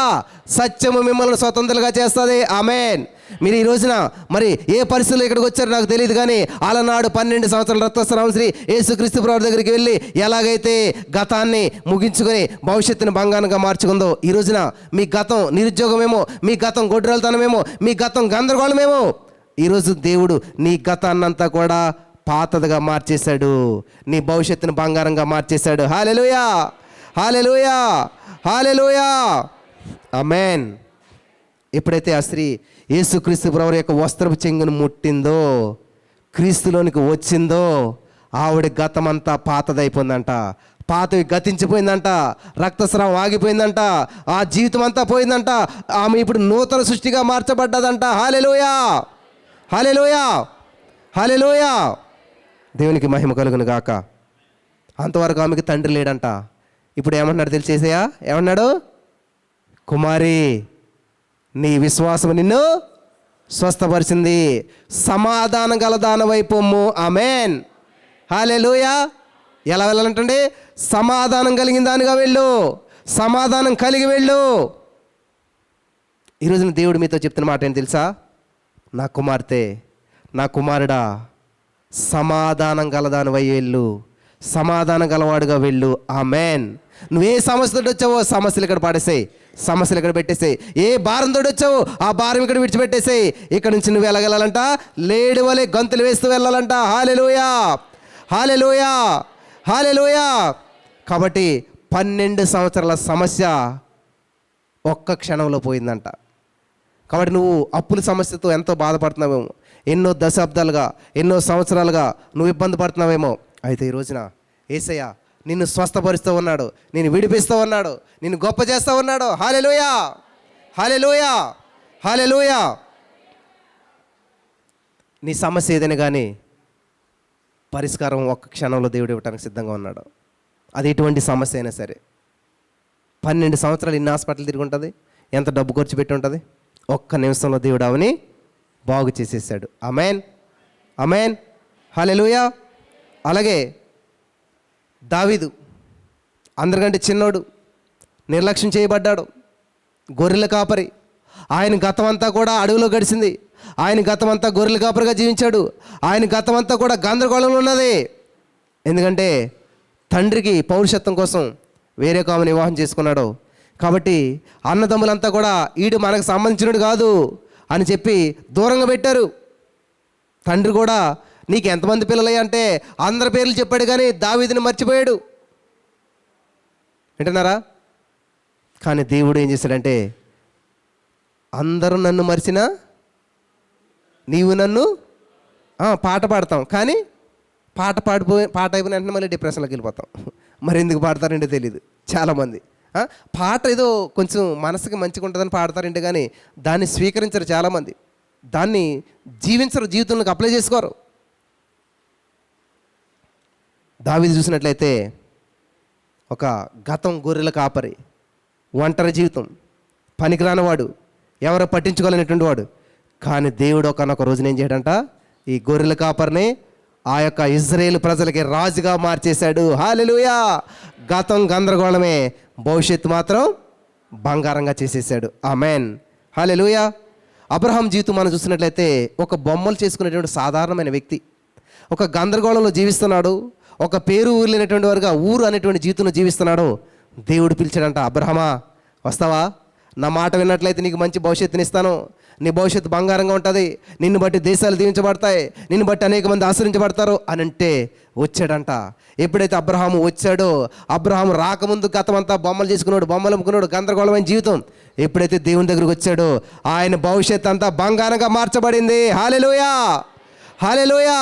సత్యము మిమ్మల్ని స్వతంత్రులుగా చేస్తుంది. ఆమేన్. మీరు ఈ రోజున మరి ఏ పరిస్థితుల్లో ఇక్కడికి వచ్చారో నాకు తెలియదు కానీ అలనాడు 12 సంవత్సరాల రక్తస్రావం శ్రీ యేసుక్రీస్తు ప్రభువు దగ్గరికి వెళ్ళి ఎలాగైతే గతాన్ని ముగించుకొని భవిష్యత్తుని బంగారంగా మార్చుకుందో, ఈ రోజున మీ గతం నిరుద్యోగమేమో, మీ గతం గొడ్రాలతనమేమో, మీ గతం గందరగోళమేమో, ఈరోజు దేవుడు నీ గతాన్నంతా కూడా పాతదిగా మార్చేశాడు, నీ భవిష్యత్తును బంగారంగా మార్చేశాడు. హల్లెలూయా హల్లెలూయా హల్లెలూయా. ఆమేన్. ఎప్పుడైతే ఆ స్త్రీ యేసుక్రీస్తు ప్రభువు యొక్క వస్త్రపు చెంగును ముట్టిందో, క్రీస్తులోనికి వచ్చిందో, ఆవిడ గతమంతా పాతదైపోయిందంట, పాతవి గతించిపోయిందంట, రక్తస్రావం ఆగిపోయిందంట, ఆ జీవితం అంతా పోయిందంట. ఆమె ఇప్పుడు నూతన సృష్టిగా మార్చబడ్డదంట. హల్లెలూయా హల్లెలూయా హల్లెలూయా. దేవునికి మహిమ కలుగును గాక. అంతవరకు ఆమెకి తండ్రి లేడంట. ఇప్పుడు ఏమన్నాడు తెలిసేసయా? ఏమన్నాడు? కుమారి, నీ విశ్వాసం నిన్ను స్వస్థపరిచింది, సమాధానం గల దానవైపు పొమ్ము. ఆమేన్. హల్లెలూయా. ఎలా వెళ్ళాలంటే సమాధానం కలిగిన దానిగా వెళ్ళు, సమాధానం కలిగి వెళ్ళు. ఈరోజున దేవుడు మీతో చెప్తున్న మాట ఏంటి తెలుసా? నా కుమార్తె, నా కుమారుడా, సమాధానం గలదానివై వెళ్ళు, సమాధానం గలవాడుగా వెళ్ళు. ఆమేన్. నువ్వే సమస్యతో వచ్చావో సమస్యలు ఇక్కడ పాడేసాయి, సమస్యలు ఇక్కడ పెట్టేసాయి. ఏ భారంతో వచ్చావో ఆ భారం ఇక్కడ విడిచిపెట్టేసాయి. ఇక్కడ నుంచి నువ్వు వెళ్ళగలంట, లేడి వలె గంతులు వేస్తూ వెళ్ళాలంట. హల్లెలూయా, హల్లెలూయా, హల్లెలూయా. కాబట్టి 12 సంవత్సరాల సమస్య ఒక్క క్షణంలో పోయిందంట. కాబట్టి నువ్వు అప్పుల సమస్యతో ఎంతో బాధపడుతున్నావేమో, ఎన్నో దశాబ్దాలుగా, ఎన్నో సంవత్సరాలుగా నువ్వు ఇబ్బంది పడుతున్నావేమో. అయితే ఈ రోజున యేసయ్య నిన్ను స్వస్థపరుస్తూ ఉన్నాడు, నిన్ను విడిపిస్తూ ఉన్నాడు, నిన్ను గొప్ప చేస్తూ ఉన్నాడు. హల్లెలూయా, హల్లెలూయా, హల్లెలూయా. నీ సమస్య ఏదైనా కానీ పరిష్కారం ఒక్క క్షణంలో దేవుడు ఇవ్వడానికి సిద్ధంగా ఉన్నాడు. అది ఎటువంటి సమస్య అయినా సరే. 12 సంవత్సరాలు ఇన్ని హాస్పిటల్ తిరిగి ఉంటుంది, ఎంత డబ్బు ఖర్చు పెట్టి ఉంటుంది, ఒక్క నిమిషంలో దేవుడు అవని బాగు చేసేసాడు. ఆమేన్, ఆమేన్, హల్లెలూయా. అలాగే దావీదు అందరికంటే చిన్నోడు, నిర్లక్ష్యం చేయబడ్డాడు, గొర్రెల కాపరి. ఆయన గతం అంతా కూడా అడవిలో గడిచింది, ఆయన గతం అంతా గొర్రెల కాపరిగా జీవించాడు. ఆయన గతం అంతా కూడా గందరగోళంలో ఉన్నది. ఎందుకంటే తండ్రికి పౌరుషత్వం కోసం వేరే కామని వివాహం చేసుకున్నాడు. కాబట్టి అన్నదమ్ములంతా కూడా ఈడు మనకు సంబంధించినడు కాదు అని చెప్పి దూరంగా పెట్టారు. తండ్రి కూడా నీకు ఎంతమంది పిల్లలయ్యా అంటే అందరి పేర్లు చెప్పాడు, కానీ దావీదుని మర్చిపోయాడు. వింటున్నారా? కానీ దేవుడు ఏం చేశాడంటే, అందరూ నన్ను మర్చినా నీవు నన్ను పాట పాడతాం, కానీ పాట అయిపోయిన వెంటనే మళ్ళీ డిప్రెషన్లోకి వెళ్ళిపోతాం. మరి ఎందుకు పాడతారంటే తెలియదు చాలామంది. పాట ఏదో కొంచెం మనసుకి మంచిగా ఉంటుందని పాడతారంటే కానీ దాన్ని స్వీకరించరు చాలామంది, దాన్ని జీవించరు, జీవితంలోకి అప్లై చేసుకోరు. దావీదు చూసినట్లయితే ఒక గతం గొర్రెల కాపరి, ఒంటరి జీవితం, పనికిరానివాడు, ఎవరో పట్టించుకోలేనటువంటి వాడు. కానీ దేవుడు ఒకనొక రోజున ఏం చేయడంట, ఈ గొర్రెల కాపరిని ఆ యొక్క ఇజ్రాయేలు ప్రజలకి రాజుగా మార్చేశాడు. హల్లెలూయా. గతం గందరగోళమే, భవిష్యత్తు మాత్రం బంగారంగా చేసేసాడు. ఆమేన్, హల్లెలూయా. అబ్రహాం జీవితం మనం చూసినట్లయితే ఒక బొమ్మలు చేసుకునేటువంటి సాధారణమైన వ్యక్తి, ఒక గందరగోళంలో జీవిస్తున్నాడు, ఒక పేరు ఊరు లేనటువంటి వారుగా ఊరు అనేటువంటి జీవితంలో జీవిస్తున్నాడు. దేవుడు పిలిచాడంట, అబ్రహమా వస్తావా, నా మాట విన్నట్లయితే నీకు మంచి భవిష్యత్తుని ఇస్తాను, నీ భవిష్యత్తు బంగారంగా ఉంటుంది, నిన్ను బట్టి దేశాలు దీవించబడతాయి, నిన్ను బట్టి అనేక మంది ఆశ్రయించబడతారు అని అంటే వచ్చాడంట. ఎప్పుడైతే అబ్రహాము వచ్చాడో, అబ్రహాము రాకముందు గతమంతా బొమ్మలు చేసుకున్నాడు, బొమ్మలు అమ్ముకున్నాడు, గందరగోళమైన జీవితం. ఎప్పుడైతే దేవుని దగ్గరికి వచ్చాడో ఆయన భవిష్యత్తు అంతా బంగారంగా మార్చబడింది. హల్లెలూయా, హల్లెలూయా,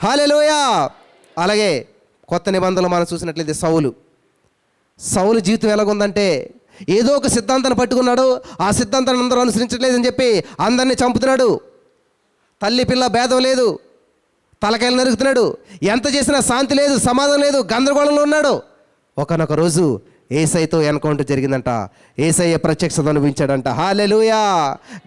హల్లెలూయా. అలాగే కొత్త నిబంధనలు మనం చూసినట్లయితే సౌలు జీవితం ఎలాగుందంటే, ఏదో ఒక సిద్ధాంతాన్ని పట్టుకున్నాడు, ఆ సిద్ధాంతాన్ని అందరూ అనుసరించట్లేదని చెప్పి అందరినీ చంపుతున్నాడు, తల్లి పిల్ల భేదం లేదు, తలకాయలు నరుగుతున్నాడు, ఎంత చేసినా శాంతి లేదు, సమాధానం లేదు, గందరగోళంలో ఉన్నాడు. ఒకనొక రోజు యేసయ్యతో ఎన్కౌంటర్ జరిగిందంట, యేసయ్య ప్రత్యక్షత అనుభవించాడంట. హల్లెలూయా.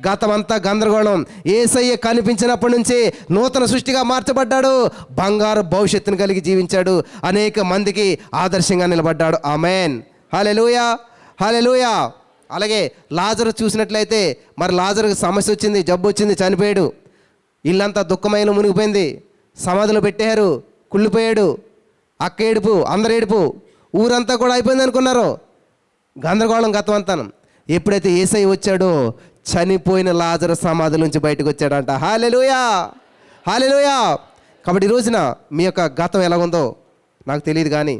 గతమంతా గందరగోళం, యేసయ్య కనిపించినప్పటి నుంచి నూతన సృష్టిగా మార్చబడ్డాడు, బంగారు భవిష్యత్తును కలిగి జీవించాడు, అనేక మందికి ఆదర్శంగా నిలబడ్డాడు. ఆమేన్, హల్లెలూయా, హల్లెలూయా. అలాగే లాజరు చూసినట్లయితే, మరి లాజరుకు సమస్య వచ్చింది, జబ్బు వచ్చింది, చనిపోయాడు. ఇల్లంతా దుఃఖమైన మునిగిపోయింది, సమాధిలో పెట్టారు, కుళ్ళిపోయాడు, అక్క ఏడుపు, అందరు ఏడుపు, ఊరంతా కూడా అయిపోయింది అనుకున్నారు, గందరగోళం గతం అంతాను. ఎప్పుడైతే యేసయ్య వచ్చాడో చనిపోయిన లాజరు సమాధి నుంచి బయటకు వచ్చాడంట. హల్లెలూయా, హల్లెలూయా. కాబట్టి ఈ రోజున మీ యొక్క గతం ఎలాగుందో నాకు తెలియదు, కానీ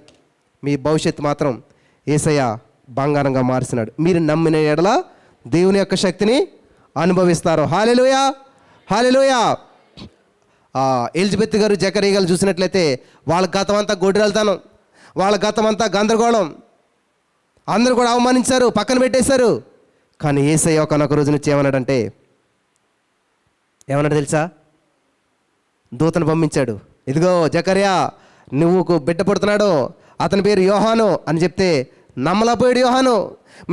మీ భవిష్యత్తు మాత్రం యేసయ్య బంగారంగా మార్చినాడు. మీరు నమ్మిన ఎడల దేవుని యొక్క శక్తిని అనుభవిస్తారు. హల్లెలూయా, హల్లెలూయా. ఎలిజబెత్ గారు, జకరియా గారు చూసినట్లయితే వాళ్ళ గతం అంతా గొడ్రెళ్తాను, వాళ్ళ గతం అంతా గందరగోళం, అందరూ కూడా అవమానించారు, పక్కన పెట్టేశారు. కానీ యేసయ్య ఒకనొక రోజు నుంచి ఏమన్నాడంటే, ఏమన్నాడు తెలుసా? దూతను పంపించాడు, ఇదిగో జకరియా నువ్వు బిడ్డ పుడుతున్నాడు, అతని పేరు యోహాను అని చెప్తే నమ్మలేకపోయాడు యోహాను.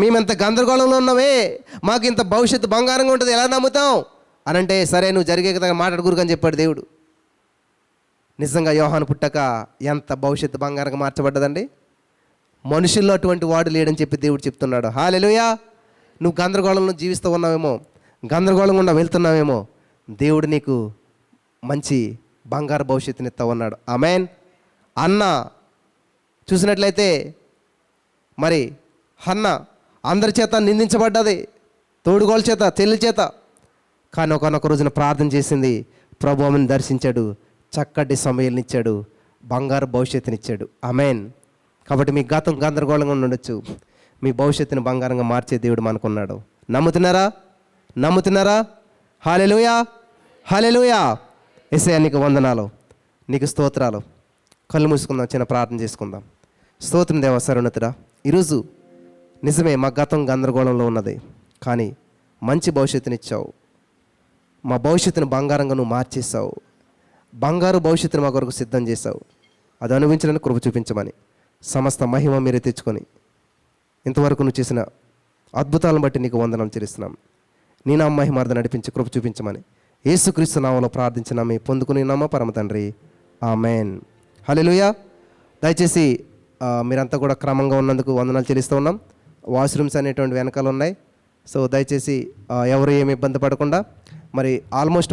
మేమింత గందరగోళంలో ఉన్నామే, మాకు ఇంత భవిష్యత్తు బంగారంగా ఉంటుంది, ఎలా నమ్ముతాం అని అంటే, సరే నువ్వు జరిగే కదా మాట్లాడుకురు అని చెప్పాడు దేవుడు. నిజంగా యోహాను పుట్టక ఎంత భవిష్యత్తు బంగారంగా మార్చబడ్డదండి. మనుషుల్లో అటువంటి వాడు లేడని చెప్పి దేవుడు చెప్తున్నాడు. హల్లెలూయా. నువ్వు గందరగోళంలో జీవిస్తూ ఉన్నావేమో, గందరగోళంగా గుండా వెళ్తున్నావేమో, దేవుడు నీకు మంచి బంగారు భవిష్యత్తుని ఇస్తా ఉన్నాడు. ఆమేన్. అన్న చూసినట్లయితే మరి హన్న అందరి చేత నిందించబడ్డది, తోడుగోళ్ళ చేత, చెల్లి చేత. కానీ ఒకనొక రోజున ప్రార్థన చేసింది, ప్రభు ఆమెను దర్శించాడు, చక్కటి సమయాలనిచ్చాడు, బంగారు భవిష్యత్తునిచ్చాడు. ఆమేన్. కాబట్టి మీ గతం గందరగోళంగా ఉండొచ్చు, మీ భవిష్యత్తుని బంగారంగా మార్చే దేవుడు మనకున్నాడు. నమ్ముతున్నారా? నమ్ముతున్నారా? హల్లెలూయా, హల్లెలూయా. యేసయ్యా నీకు వందనాలు, నీకు స్తోత్రాలు. కళ్ళు మూసుకుందాం, చిన్న ప్రార్థన చేసుకుందాం. స్తోత్రం దేవా, సర్వోన్నతుడా, ఈరోజు నిజమే మా గతం గందరగోళంలో ఉన్నది, కానీ మంచి భవిష్యత్తునిచ్చావు. మా భవిష్యత్తును బంగారంగా నువ్వు మార్చేసావు. బంగారు భవిష్యత్తును మా కొరకు సిద్ధం చేశావు. అది అనుభవించడానికి కృప చూపించమని, సమస్త మహిమ మీరే తెచ్చుకొని ఇంతవరకు నువ్వు చేసిన అద్భుతాలను బట్టి నీకు వందనం చెల్లిస్తున్నాం. నీ నామ మహిమార్థ నడిపించి కృప చూపించమని యేసుక్రీస్తు నామములో ప్రార్థించినామే, పొందుకుని నామ పరమ తండ్రి. ఆమేన్. హల్లెలూయా. దయచేసి మీరంతా కూడా క్రమంగా ఉన్నందుకు వందనాలు చెల్లిస్తూ ఉన్నాం. వాష్రూమ్స్ అనేటువంటి వెనకాల ఉన్నాయి. సో దయచేసి ఎవరు ఏమి ఇబ్బంది పడకుండా, మరి ఆల్మోస్ట్